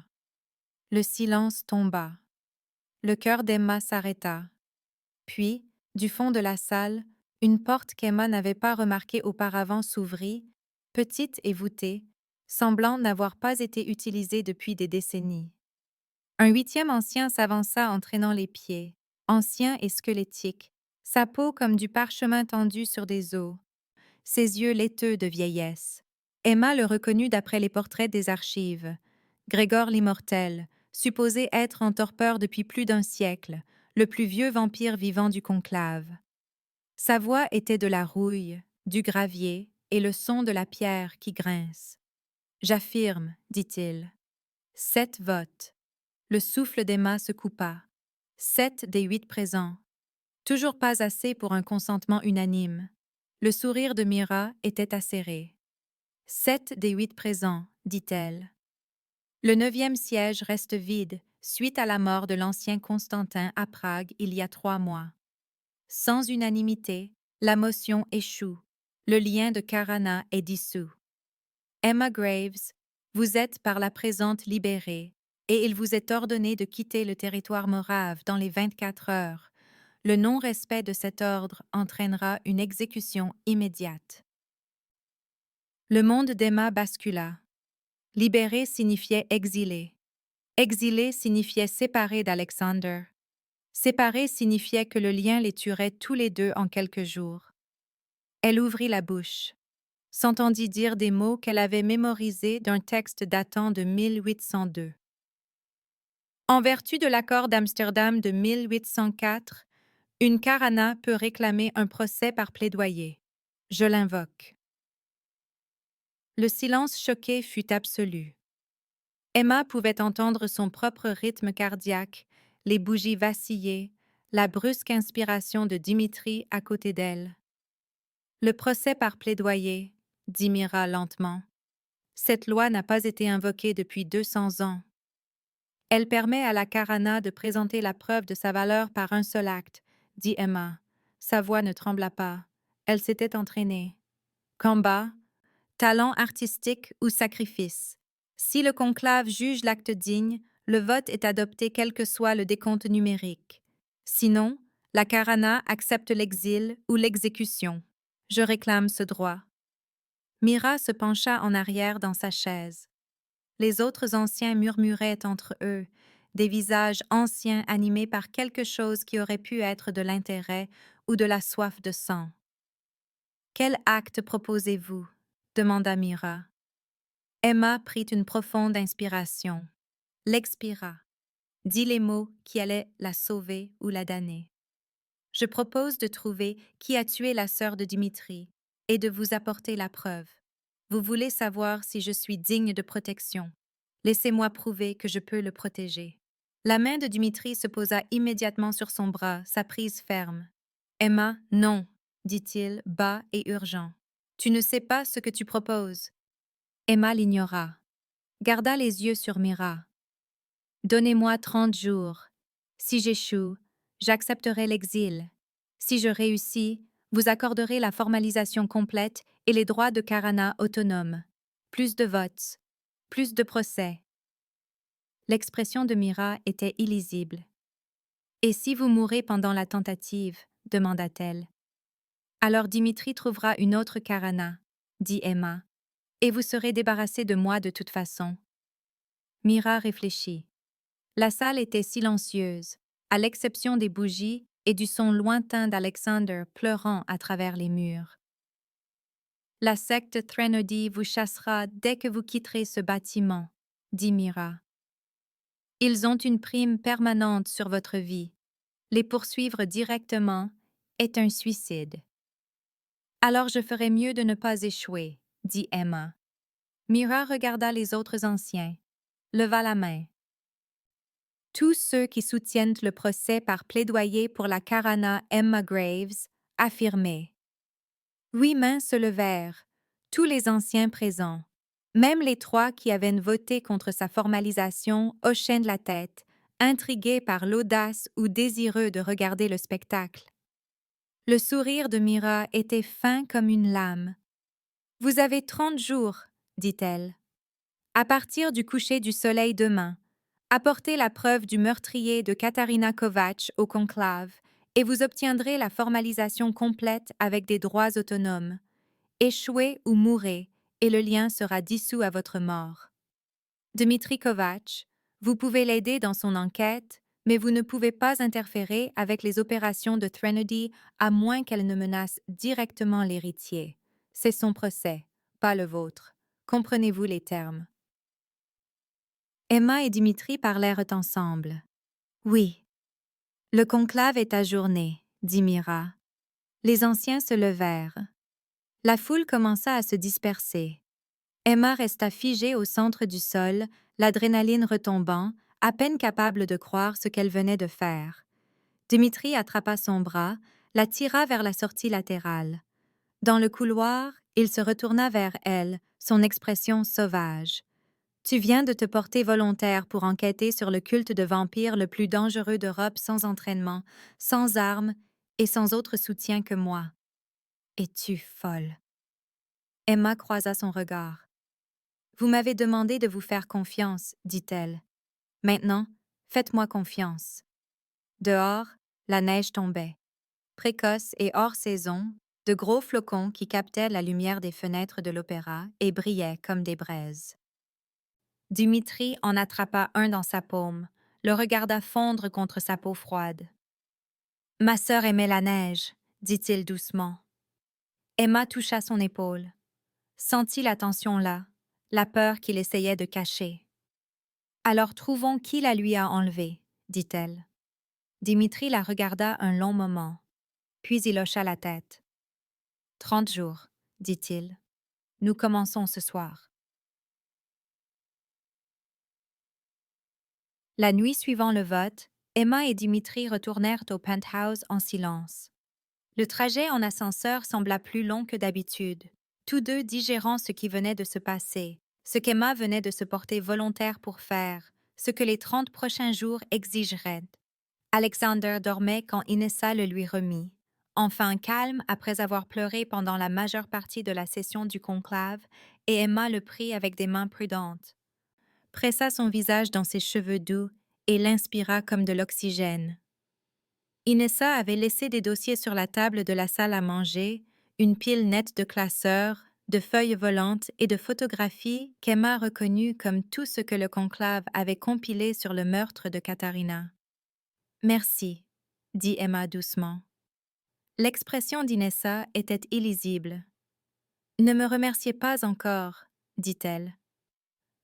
Le silence tomba. Le cœur d'Emma s'arrêta. Puis, du fond de la salle, une porte qu'Emma n'avait pas remarquée auparavant s'ouvrit, petite et voûtée, semblant n'avoir pas été utilisée depuis des décennies. Un 8e ancien s'avança en traînant les pieds, ancien et squelettique, sa peau comme du parchemin tendu sur des os, ses yeux laiteux de vieillesse. Emma le reconnut d'après les portraits des archives. Grégor l'Immortel, supposé être en torpeur depuis plus d'1 siècle, le plus vieux vampire vivant du conclave. Sa voix était de la rouille, du gravier et le son de la pierre qui grince. J'affirme, dit-il. 7 votes. Le souffle d'Emma se coupa. 7 des 8 présents. Toujours pas assez pour un consentement unanime. Le sourire de Mira était acéré. 7 des 8 présents, dit-elle. Le 9e siège reste vide suite à la mort de l'ancien Constantin à Prague il y a 3 mois. Sans unanimité, la motion échoue. Le lien de Karana est dissous. Emma Graves, vous êtes par la présente libérée, et il vous est ordonné de quitter le territoire morave dans les 24 heures. Le non-respect de cet ordre entraînera une exécution immédiate. Le monde d'Emma bascula. Libéré signifiait exilé. Exilé signifiait séparé d'Alexander. Séparé signifiait que le lien les tuerait tous les deux en quelques jours. Elle ouvrit la bouche, s'entendit dire des mots qu'elle avait mémorisés d'un texte datant de 1802. En vertu de l'accord d'Amsterdam de 1804, une karana peut réclamer un procès par plaidoyer. Je l'invoque. Le silence choqué fut absolu. Emma pouvait entendre son propre rythme cardiaque, les bougies vaciller, la brusque inspiration de Dimitri à côté d'elle. Le procès par plaidoyer, dit Mira lentement. Cette loi n'a pas été invoquée depuis 200 ans. Elle permet à la karana de présenter la preuve de sa valeur par un seul acte, dit Emma. Sa voix ne trembla pas. Elle s'était entraînée. Combat, talent artistique ou sacrifice. Si le conclave juge l'acte digne, le vote est adopté quel que soit le décompte numérique. Sinon, la karana accepte l'exil ou l'exécution. Je réclame ce droit. Mira se pencha en arrière dans sa chaise. Les autres anciens murmuraient entre eux, des visages anciens animés par quelque chose qui aurait pu être de l'intérêt ou de la soif de sang. « Quel acte proposez-vous » demanda Mira. Emma prit une profonde inspiration, l'expira, dit les mots qui allaient la sauver ou la damner. « Je propose de trouver qui a tué la sœur de Dimitri et de vous apporter la preuve. Vous voulez savoir si je suis digne de protection. Laissez-moi prouver que je peux le protéger. » La main de Dimitri se posa immédiatement sur son bras, sa prise ferme. « Emma, non, » dit-il, bas et urgent. « Tu ne sais pas ce que tu proposes. » Emma l'ignora, garda les yeux sur Mira. « Donnez-moi 30 jours. Si j'échoue, j'accepterai l'exil. Si je réussis, vous accorderez la formalisation complète et les droits de karana autonomes. Plus de votes, plus de procès. » L'expression de Mira était illisible. « Et si vous mourrez pendant la tentative ?» demanda-t-elle. « Alors Dimitri trouvera une autre karana, » dit Emma, « et vous serez débarrassé de moi de toute façon. » Mira réfléchit. La salle était silencieuse, à l'exception des bougies et du son lointain d'Alexander pleurant à travers les murs. « La secte Threnody vous chassera dès que vous quitterez ce bâtiment, » dit Mira. « Ils ont une prime permanente sur votre vie. Les poursuivre directement est un suicide. » « Alors je ferais mieux de ne pas échouer, » dit Emma. Mira regarda les autres anciens, leva la main. Tous ceux qui soutiennent le procès par plaidoyer pour la karana Emma Graves affirmaient. 8 mains se levèrent, tous les anciens présents. Même les 3 qui avaient voté contre sa formalisation hochaient la tête, intrigués par l'audace ou désireux de regarder le spectacle. Le sourire de Mira était fin comme une lame. « Vous avez 30 jours, » dit-elle. « À partir du coucher du soleil demain, apportez la preuve du meurtrier de Katarina Kovacs au conclave et vous obtiendrez la formalisation complète avec des droits autonomes. Échouez ou mourrez et le lien sera dissous à votre mort. Dmitri Kovacs, vous pouvez l'aider dans son enquête, mais vous ne pouvez pas interférer avec les opérations de Threnody à moins qu'elles ne menacent directement l'héritier. C'est son procès, pas le vôtre. Comprenez-vous les termes? Emma et Dimitri parlèrent ensemble. « Oui. »« Le conclave est ajourné, » dit Mira. Les anciens se levèrent. La foule commença à se disperser. Emma resta figée au centre du sol, l'adrénaline retombant, à peine capable de croire ce qu'elle venait de faire. Dimitri attrapa son bras, la tira vers la sortie latérale. Dans le couloir, il se retourna vers elle, son expression sauvage. Tu viens de te porter volontaire pour enquêter sur le culte de vampires le plus dangereux d'Europe sans entraînement, sans armes et sans autre soutien que moi. Es-tu folle? Emma croisa son regard. Vous m'avez demandé de vous faire confiance, dit-elle. Maintenant, faites-moi confiance. Dehors, la neige tombait. Précoce et hors saison, de gros flocons qui captaient la lumière des fenêtres de l'opéra et brillaient comme des braises. Dimitri en attrapa un dans sa paume, le regarda fondre contre sa peau froide. « Ma sœur aimait la neige, dit-il doucement. Emma toucha son épaule, sentit la tension là, la peur qu'il essayait de cacher. « Alors trouvons qui la lui a enlevée, dit-elle. Dimitri la regarda un long moment, puis il hocha la tête. 30 jours, dit-il. Nous commençons ce soir. La nuit suivant le vote, Emma et Dimitri retournèrent au penthouse en silence. Le trajet en ascenseur sembla plus long que d'habitude, tous deux digérant ce qui venait de se passer, ce qu'Emma venait de se porter volontaire pour faire, ce que les 30 prochains jours exigeraient. Alexander dormait quand Inessa le lui remit, enfin calme après avoir pleuré pendant la majeure partie de la session du conclave, et Emma le prit avec des mains prudentes, pressa son visage dans ses cheveux doux et l'inspira comme de l'oxygène. Inessa avait laissé des dossiers sur la table de la salle à manger, une pile nette de classeurs, de feuilles volantes et de photographies qu'Emma reconnut comme tout ce que le conclave avait compilé sur le meurtre de Katharina. « Merci, » dit Emma doucement. L'expression d'Inessa était illisible. « Ne me remerciez pas encore, » dit-elle.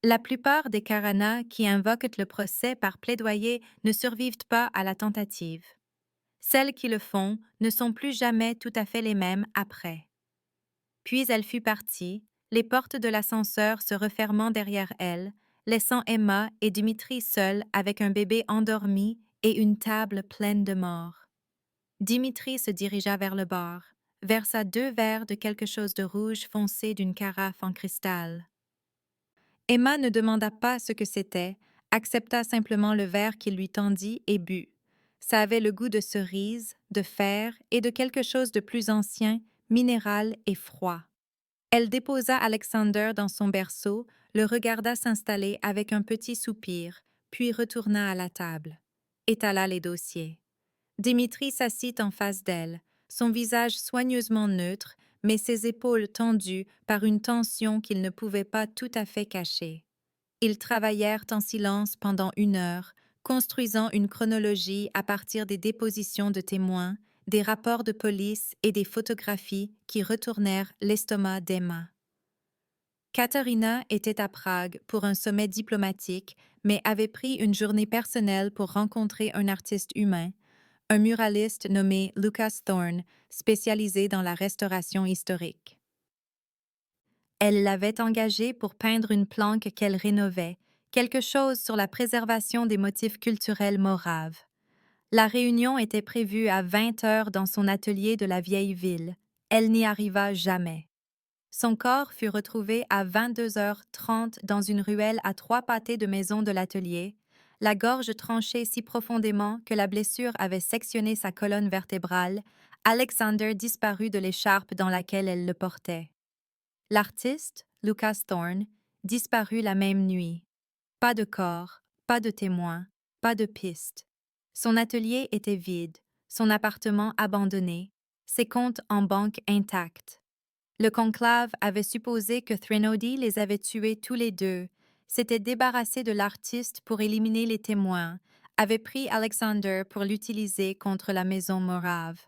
La plupart des Karana qui invoquent le procès par plaidoyer ne survivent pas à la tentative. Celles qui le font ne sont plus jamais tout à fait les mêmes après. Puis elle fut partie, les portes de l'ascenseur se refermant derrière elle, laissant Emma et Dimitri seuls avec un bébé endormi et une table pleine de morts. Dimitri se dirigea vers le bar, versa 2 verres de quelque chose de rouge foncé d'une carafe en cristal. Emma ne demanda pas ce que c'était, accepta simplement le verre qu'il lui tendit et but. Ça avait le goût de cerise, de fer et de quelque chose de plus ancien, minéral et froid. Elle déposa Alexander dans son berceau, le regarda s'installer avec un petit soupir, puis retourna à la table. Étala les dossiers. Dimitri s'assit en face d'elle, son visage soigneusement neutre, mais ses épaules tendues par une tension qu'il ne pouvait pas tout à fait cacher. Ils travaillèrent en silence pendant 1 heure, construisant une chronologie à partir des dépositions de témoins, des rapports de police et des photographies qui retournèrent l'estomac d'Emma. Katharina était à Prague pour un sommet diplomatique, mais avait pris une journée personnelle pour rencontrer un artiste humain, un muraliste nommé Lucas Thorne, spécialisé dans la restauration historique. Elle l'avait engagé pour peindre une planque qu'elle rénovait, quelque chose sur la préservation des motifs culturels moraves. La réunion était prévue à 20 heures dans son atelier de la vieille ville. Elle n'y arriva jamais. Son corps fut retrouvé à 22h30 dans une ruelle à 3 pâtés de maison de l'atelier, la gorge tranchée si profondément que la blessure avait sectionné sa colonne vertébrale. Alexander disparut de l'écharpe dans laquelle elle le portait. L'artiste, Lucas Thorne, disparut la même nuit. Pas de corps, pas de témoins, pas de piste. Son atelier était vide, son appartement abandonné, ses comptes en banque intacts. Le conclave avait supposé que Threnody les avait tués tous les deux, s'était débarrassé de l'artiste pour éliminer les témoins, avait pris Alexander pour l'utiliser contre la maison morave.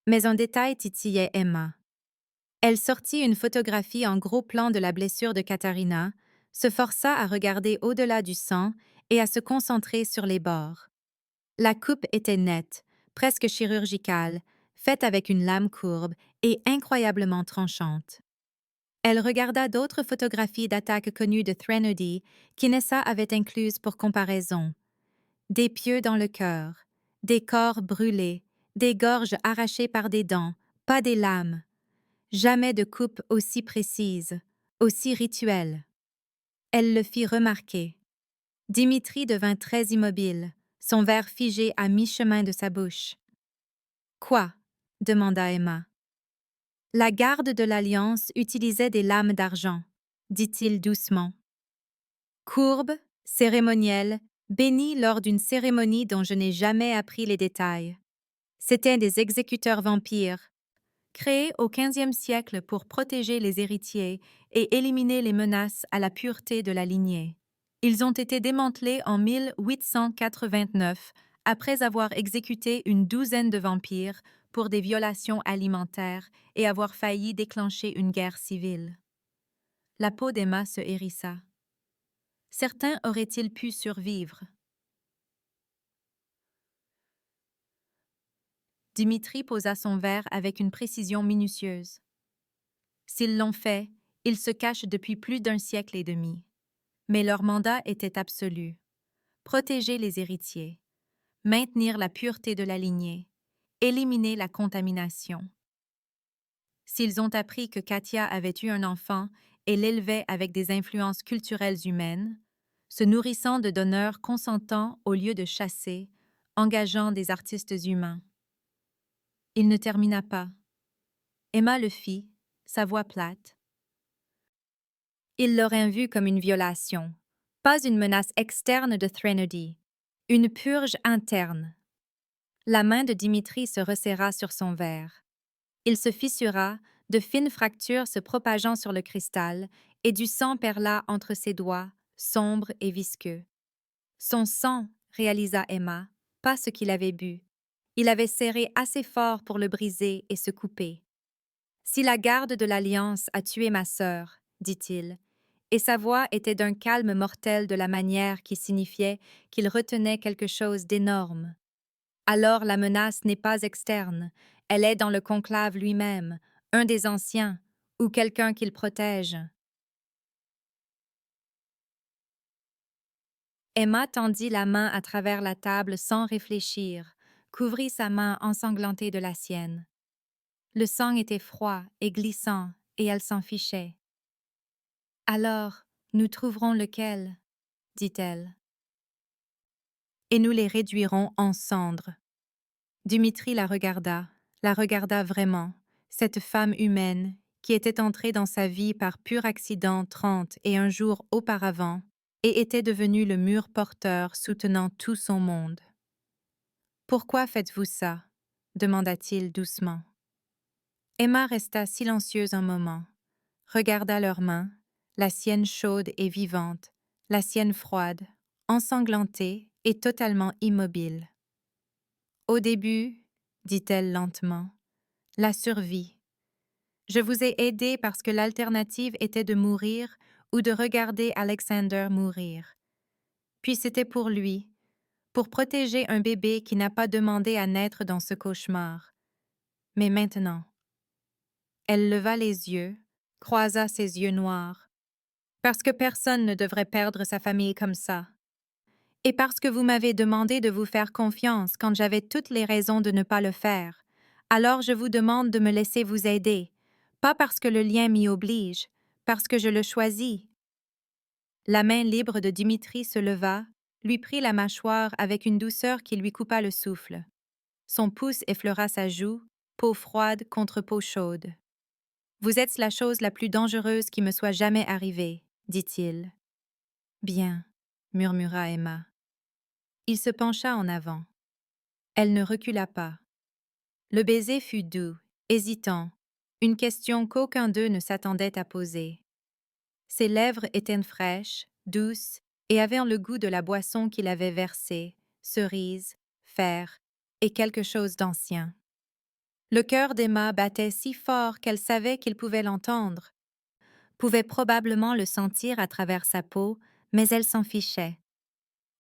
Mais un détail titillait Emma. Elle sortit une photographie en gros plan de la blessure de Katharina, se força à regarder au-delà du sang et à se concentrer sur les bords. La coupe était nette, presque chirurgicale, faite avec une lame courbe et incroyablement tranchante. Elle regarda d'autres photographies d'attaques connues de Threnody qu'Inessa avait incluses pour comparaison. Des pieux dans le cœur, des corps brûlés, des gorges arrachées par des dents, pas des lames. Jamais de coupe aussi précise, aussi rituelle. Elle le fit remarquer. Dimitri devint très immobile, son verre figé à mi-chemin de sa bouche. Quoi? Demanda Emma. La garde de l'Alliance utilisait des lames d'argent, dit-il doucement. Courbes, cérémonielles, bénies lors d'une cérémonie dont je n'ai jamais appris les détails. C'étaient des exécuteurs vampires, créés au XVe siècle pour protéger les héritiers et éliminer les menaces à la pureté de la lignée. Ils ont été démantelés en 1889 après avoir exécuté une douzaine de vampires pour des violations alimentaires et avoir failli déclencher une guerre civile. La peau d'Emma se hérissa. Certains auraient-ils pu survivre? Dimitri posa son verre avec une précision minutieuse. S'ils l'ont fait, ils se cachent depuis plus d'un siècle et demi. Mais leur mandat était absolu. Protéger les héritiers, maintenir la pureté de la lignée, éliminer la contamination. S'ils ont appris que Katia avait eu un enfant et l'élevait avec des influences culturelles humaines, se nourrissant de donneurs consentants au lieu de chasser, engageant des artistes humains. Il ne termina pas. Emma le fit, sa voix plate. Il l'aurait vu comme une violation, pas une menace externe de Threnody, une purge interne. La main de Dimitri se resserra sur son verre. Il se fissura, de fines fractures se propageant sur le cristal, et du sang perla entre ses doigts, sombre et visqueux. Son sang, réalisa Emma, pas ce qu'il avait bu. Il avait serré assez fort pour le briser et se couper. Si la garde de l'Alliance a tué ma sœur, dit-il, et sa voix était d'un calme mortel de la manière qui signifiait qu'il retenait quelque chose d'énorme. Alors la menace n'est pas externe, elle est dans le conclave lui-même, un des anciens, ou quelqu'un qu'il protège. Emma tendit la main à travers la table sans réfléchir, couvrit sa main ensanglantée de la sienne. Le sang était froid et glissant, et elle s'en fichait. Alors, nous trouverons lequel, dit-elle. Et nous les réduirons en cendres. Dimitri la regarda vraiment, cette femme humaine qui était entrée dans sa vie par pur accident 31 jours auparavant et était devenue le mur porteur soutenant tout son monde. « Pourquoi faites-vous ça ?» demanda-t-il doucement. Emma resta silencieuse un moment, regarda leurs mains, la sienne chaude et vivante, la sienne froide, ensanglantée et totalement immobile. Au début, dit-elle lentement, la survie. Je vous ai aidé parce que l'alternative était de mourir ou de regarder Alexander mourir. Puis c'était pour lui, pour protéger un bébé qui n'a pas demandé à naître dans ce cauchemar. Mais maintenant. Elle leva les yeux, croisa ses yeux noirs. Parce que personne ne devrait perdre sa famille comme ça. Et parce que vous m'avez demandé de vous faire confiance quand j'avais toutes les raisons de ne pas le faire, alors je vous demande de me laisser vous aider, pas parce que le lien m'y oblige, parce que je le choisis. La main libre de Dimitri se leva, lui prit la mâchoire avec une douceur qui lui coupa le souffle. Son pouce effleura sa joue, peau froide contre peau chaude. « Vous êtes la chose la plus dangereuse qui me soit jamais arrivée, » dit-il. « Bien, » murmura Emma. Il se pencha en avant. Elle ne recula pas. Le baiser fut doux, hésitant, une question qu'aucun d'eux ne s'attendait à poser. Ses lèvres étaient fraîches, douces, et avaient le goût de la boisson qu'il avait versée, cerise, fer et quelque chose d'ancien. Le cœur d'Emma battait si fort qu'elle savait qu'il pouvait l'entendre, pouvait probablement le sentir à travers sa peau, mais elle s'en fichait.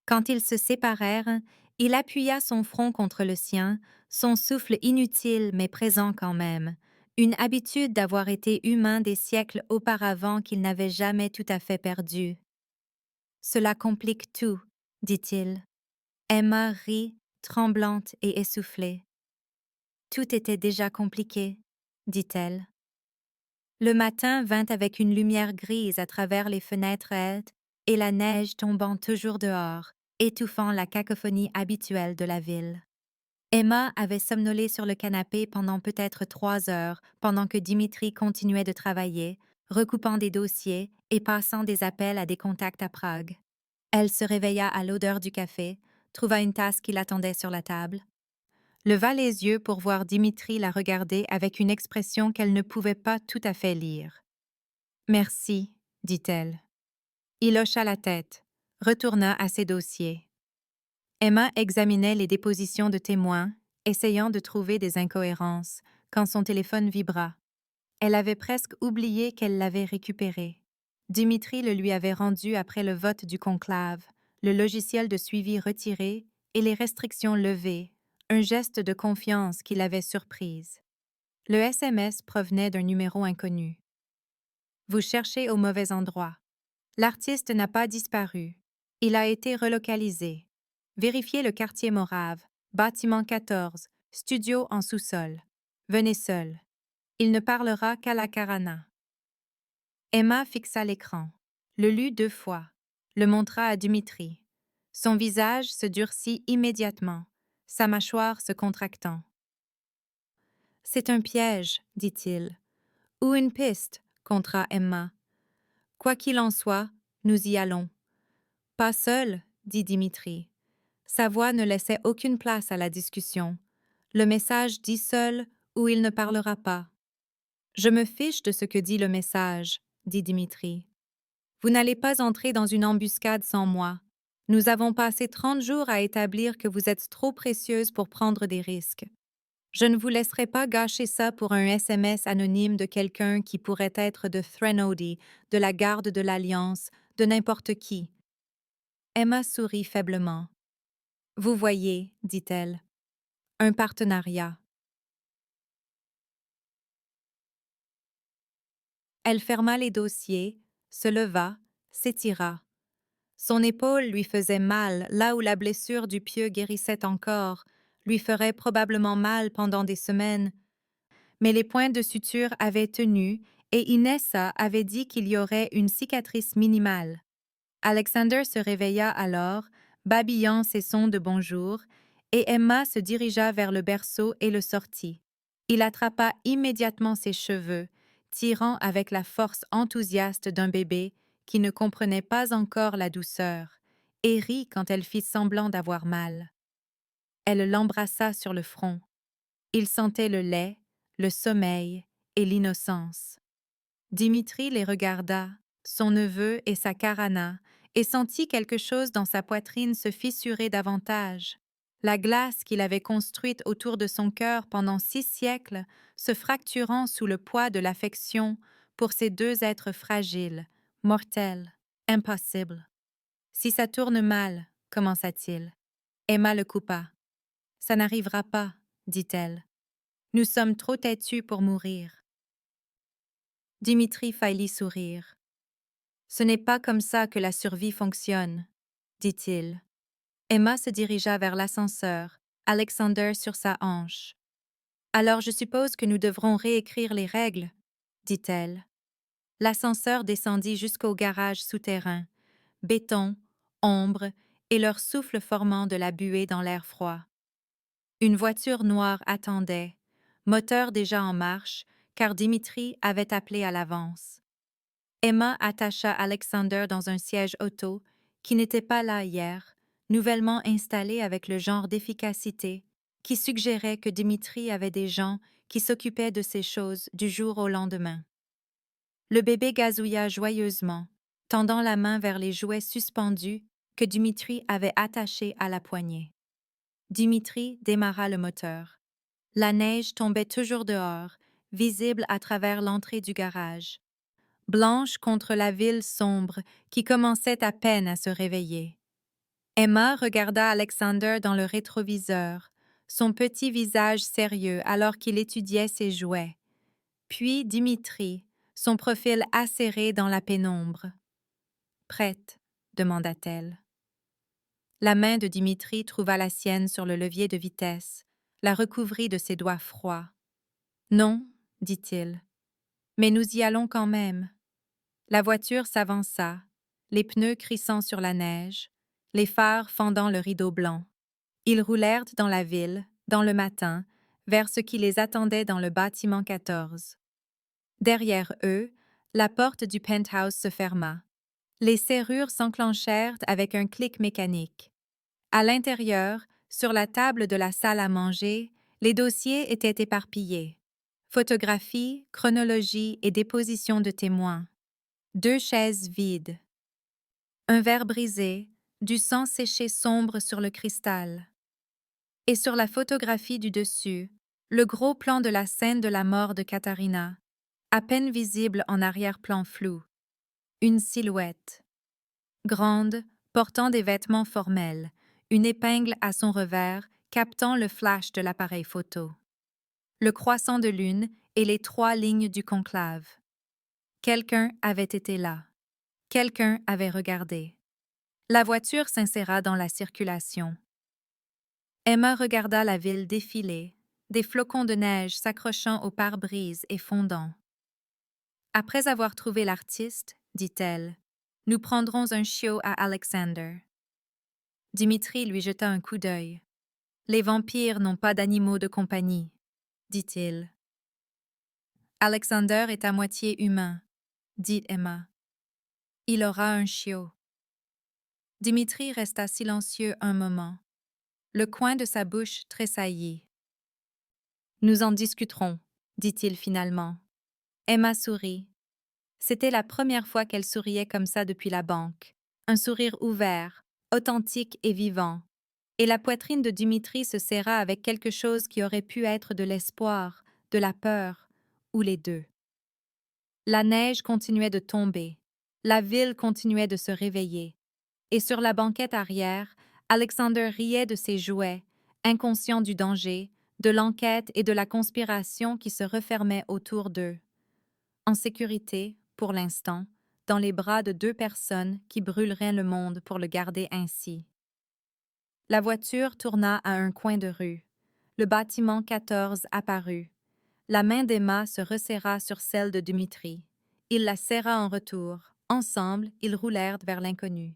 Quand ils se séparèrent, il appuya son front contre le sien, son souffle inutile mais présent quand même, Une habitude d'avoir été humain des siècles auparavant qu'il n'avait jamais tout à fait perdue. Cela complique tout, dit-il. Emma rit, tremblante et essoufflée. Tout était déjà compliqué, dit-elle. Le matin vint avec une lumière grise à travers les fenêtres aides et la neige tombant toujours dehors, étouffant la cacophonie habituelle de la ville. Emma avait somnolé sur le canapé pendant peut-être 3 heures, pendant que Dimitri continuait de travailler, recoupant des dossiers et passant des appels à des contacts à Prague. Elle se réveilla à l'odeur du café, trouva une tasse qui l'attendait sur la table, leva les yeux pour voir Dimitri la regarder avec une expression qu'elle ne pouvait pas tout à fait lire. « Merci, dit-elle. » Il hocha la tête, retourna à ses dossiers. Emma examinait les dépositions de témoins, essayant de trouver des incohérences, quand son téléphone vibra. Elle avait presque oublié qu'elle l'avait récupéré. Dimitri le lui avait rendu après le vote du conclave, le logiciel de suivi retiré et les restrictions levées, un geste de confiance qui l'avait surprise. Le SMS provenait d'un numéro inconnu. Vous cherchez au mauvais endroit. L'artiste n'a pas disparu. Il a été relocalisé. Vérifiez le quartier Morave, bâtiment 14, studio en sous-sol. Venez seul. Il ne parlera qu'à la Carana. Emma fixa l'écran, le lut 2 fois, le montra à Dimitri. Son visage se durcit immédiatement, sa mâchoire se contractant. « C'est un piège, dit-il. Ou une piste, contra Emma. Quoi qu'il en soit, nous y allons. Pas seul, dit Dimitri. Sa voix ne laissait aucune place à la discussion. Le message dit seul ou il ne parlera pas. Je me fiche de ce que dit le message, dit Dimitri. Vous n'allez pas entrer dans une embuscade sans moi. Nous avons passé 30 jours à établir que vous êtes trop précieuse pour prendre des risques. Je ne vous laisserai pas gâcher ça pour un SMS anonyme de quelqu'un qui pourrait être de Threnody, de la garde de l'Alliance, de n'importe qui. Emma sourit faiblement. Vous voyez, dit-elle, un partenariat. Elle ferma les dossiers, se leva, s'étira. Son épaule lui faisait mal là où la blessure du pieu guérissait encore, lui ferait probablement mal pendant des semaines. Mais les points de suture avaient tenu et Inessa avait dit qu'il y aurait une cicatrice minimale. Alexander se réveilla alors, babillant ses sons de bonjour, et Emma se dirigea vers le berceau et le sortit. Il attrapa immédiatement ses cheveux, tirant avec la force enthousiaste d'un bébé qui ne comprenait pas encore la douceur, et rit quand elle fit semblant d'avoir mal. Elle l'embrassa sur le front. Il sentait le lait, le sommeil et l'innocence. Dimitri les regarda, son neveu et sa Carana, et sentit quelque chose dans sa poitrine se fissurer davantage. La glace qu'il avait construite autour de son cœur pendant 6 siècles se fracturant sous le poids de l'affection pour ces 2 êtres fragiles, mortels, impossibles. « Si ça tourne mal, commença-t-il. Emma le coupa. « Ça n'arrivera pas, dit-elle. Nous sommes trop têtus pour mourir. » Dimitri faillit sourire. « Ce n'est pas comme ça que la survie fonctionne, » dit-il. Emma se dirigea vers l'ascenseur, Alexander sur sa hanche. « Alors je suppose que nous devrons réécrire les règles, » dit-elle. L'ascenseur descendit jusqu'au garage souterrain, béton, ombre et leur souffle formant de la buée dans l'air froid. Une voiture noire attendait, moteur déjà en marche, car Dimitri avait appelé à l'avance. Emma attacha Alexander dans un siège auto qui n'était pas là hier, nouvellement installé avec le genre d'efficacité qui suggérait que Dimitri avait des gens qui s'occupaient de ces choses du jour au lendemain. Le bébé gazouilla joyeusement, tendant la main vers les jouets suspendus que Dimitri avait attachés à la poignée. Dimitri démarra le moteur. La neige tombait toujours dehors, visible à travers l'entrée du garage, blanche contre la ville sombre qui commençait à peine à se réveiller. Emma regarda Alexander dans le rétroviseur, son petit visage sérieux alors qu'il étudiait ses jouets. Puis Dimitri, son profil acéré dans la pénombre. « Prête ?» demanda-t-elle. La main de Dimitri trouva la sienne sur le levier de vitesse, la recouvrit de ses doigts froids. « Non, dit-il, mais nous y allons quand même. » La voiture s'avança, les pneus crissant sur la neige, les phares fendant le rideau blanc. Ils roulèrent dans la ville, dans le matin, vers ce qui les attendait dans le bâtiment 14. Derrière eux, la porte du penthouse se ferma. Les serrures s'enclenchèrent avec un clic mécanique. À l'intérieur, sur la table de la salle à manger, les dossiers étaient éparpillés. Photographies, chronologie et déposition de témoins. 2 chaises vides. Un verre brisé, du sang séché sombre sur le cristal. Et sur la photographie du dessus, le gros plan de la scène de la mort de Katharina, à peine visible en arrière-plan flou. Une silhouette. Grande, portant des vêtements formels, une épingle à son revers captant le flash de l'appareil photo. Le croissant de lune et les 3 lignes du conclave. Quelqu'un avait été là. Quelqu'un avait regardé. La voiture s'inséra dans la circulation. Emma regarda la ville défiler, des flocons de neige s'accrochant au pare-brise et fondant. « Après avoir trouvé l'artiste, dit-elle, nous prendrons un chiot à Alexander. » Dimitri lui jeta un coup d'œil. « Les vampires n'ont pas d'animaux de compagnie, » dit-il. « Alexander est à moitié humain, » dit Emma. « Il aura un chiot. » Dimitri resta silencieux un moment. Le coin de sa bouche tressaillit. « Nous en discuterons, » dit-il finalement. Emma sourit. C'était la première fois qu'elle souriait comme ça depuis la banque. Un sourire ouvert, authentique et vivant. Et la poitrine de Dimitri se serra avec quelque chose qui aurait pu être de l'espoir, de la peur, ou les deux. La neige continuait de tomber. La ville continuait de se réveiller. Et sur la banquette arrière, Alexander riait de ses jouets, inconscient du danger, de l'enquête et de la conspiration qui se refermait autour d'eux. En sécurité, pour l'instant, dans les bras de 2 personnes qui brûleraient le monde pour le garder ainsi. La voiture tourna à un coin de rue. Le bâtiment 14 apparut. La main d'Emma se resserra sur celle de Dimitri. Il la serra en retour. Ensemble, ils roulèrent vers l'inconnu.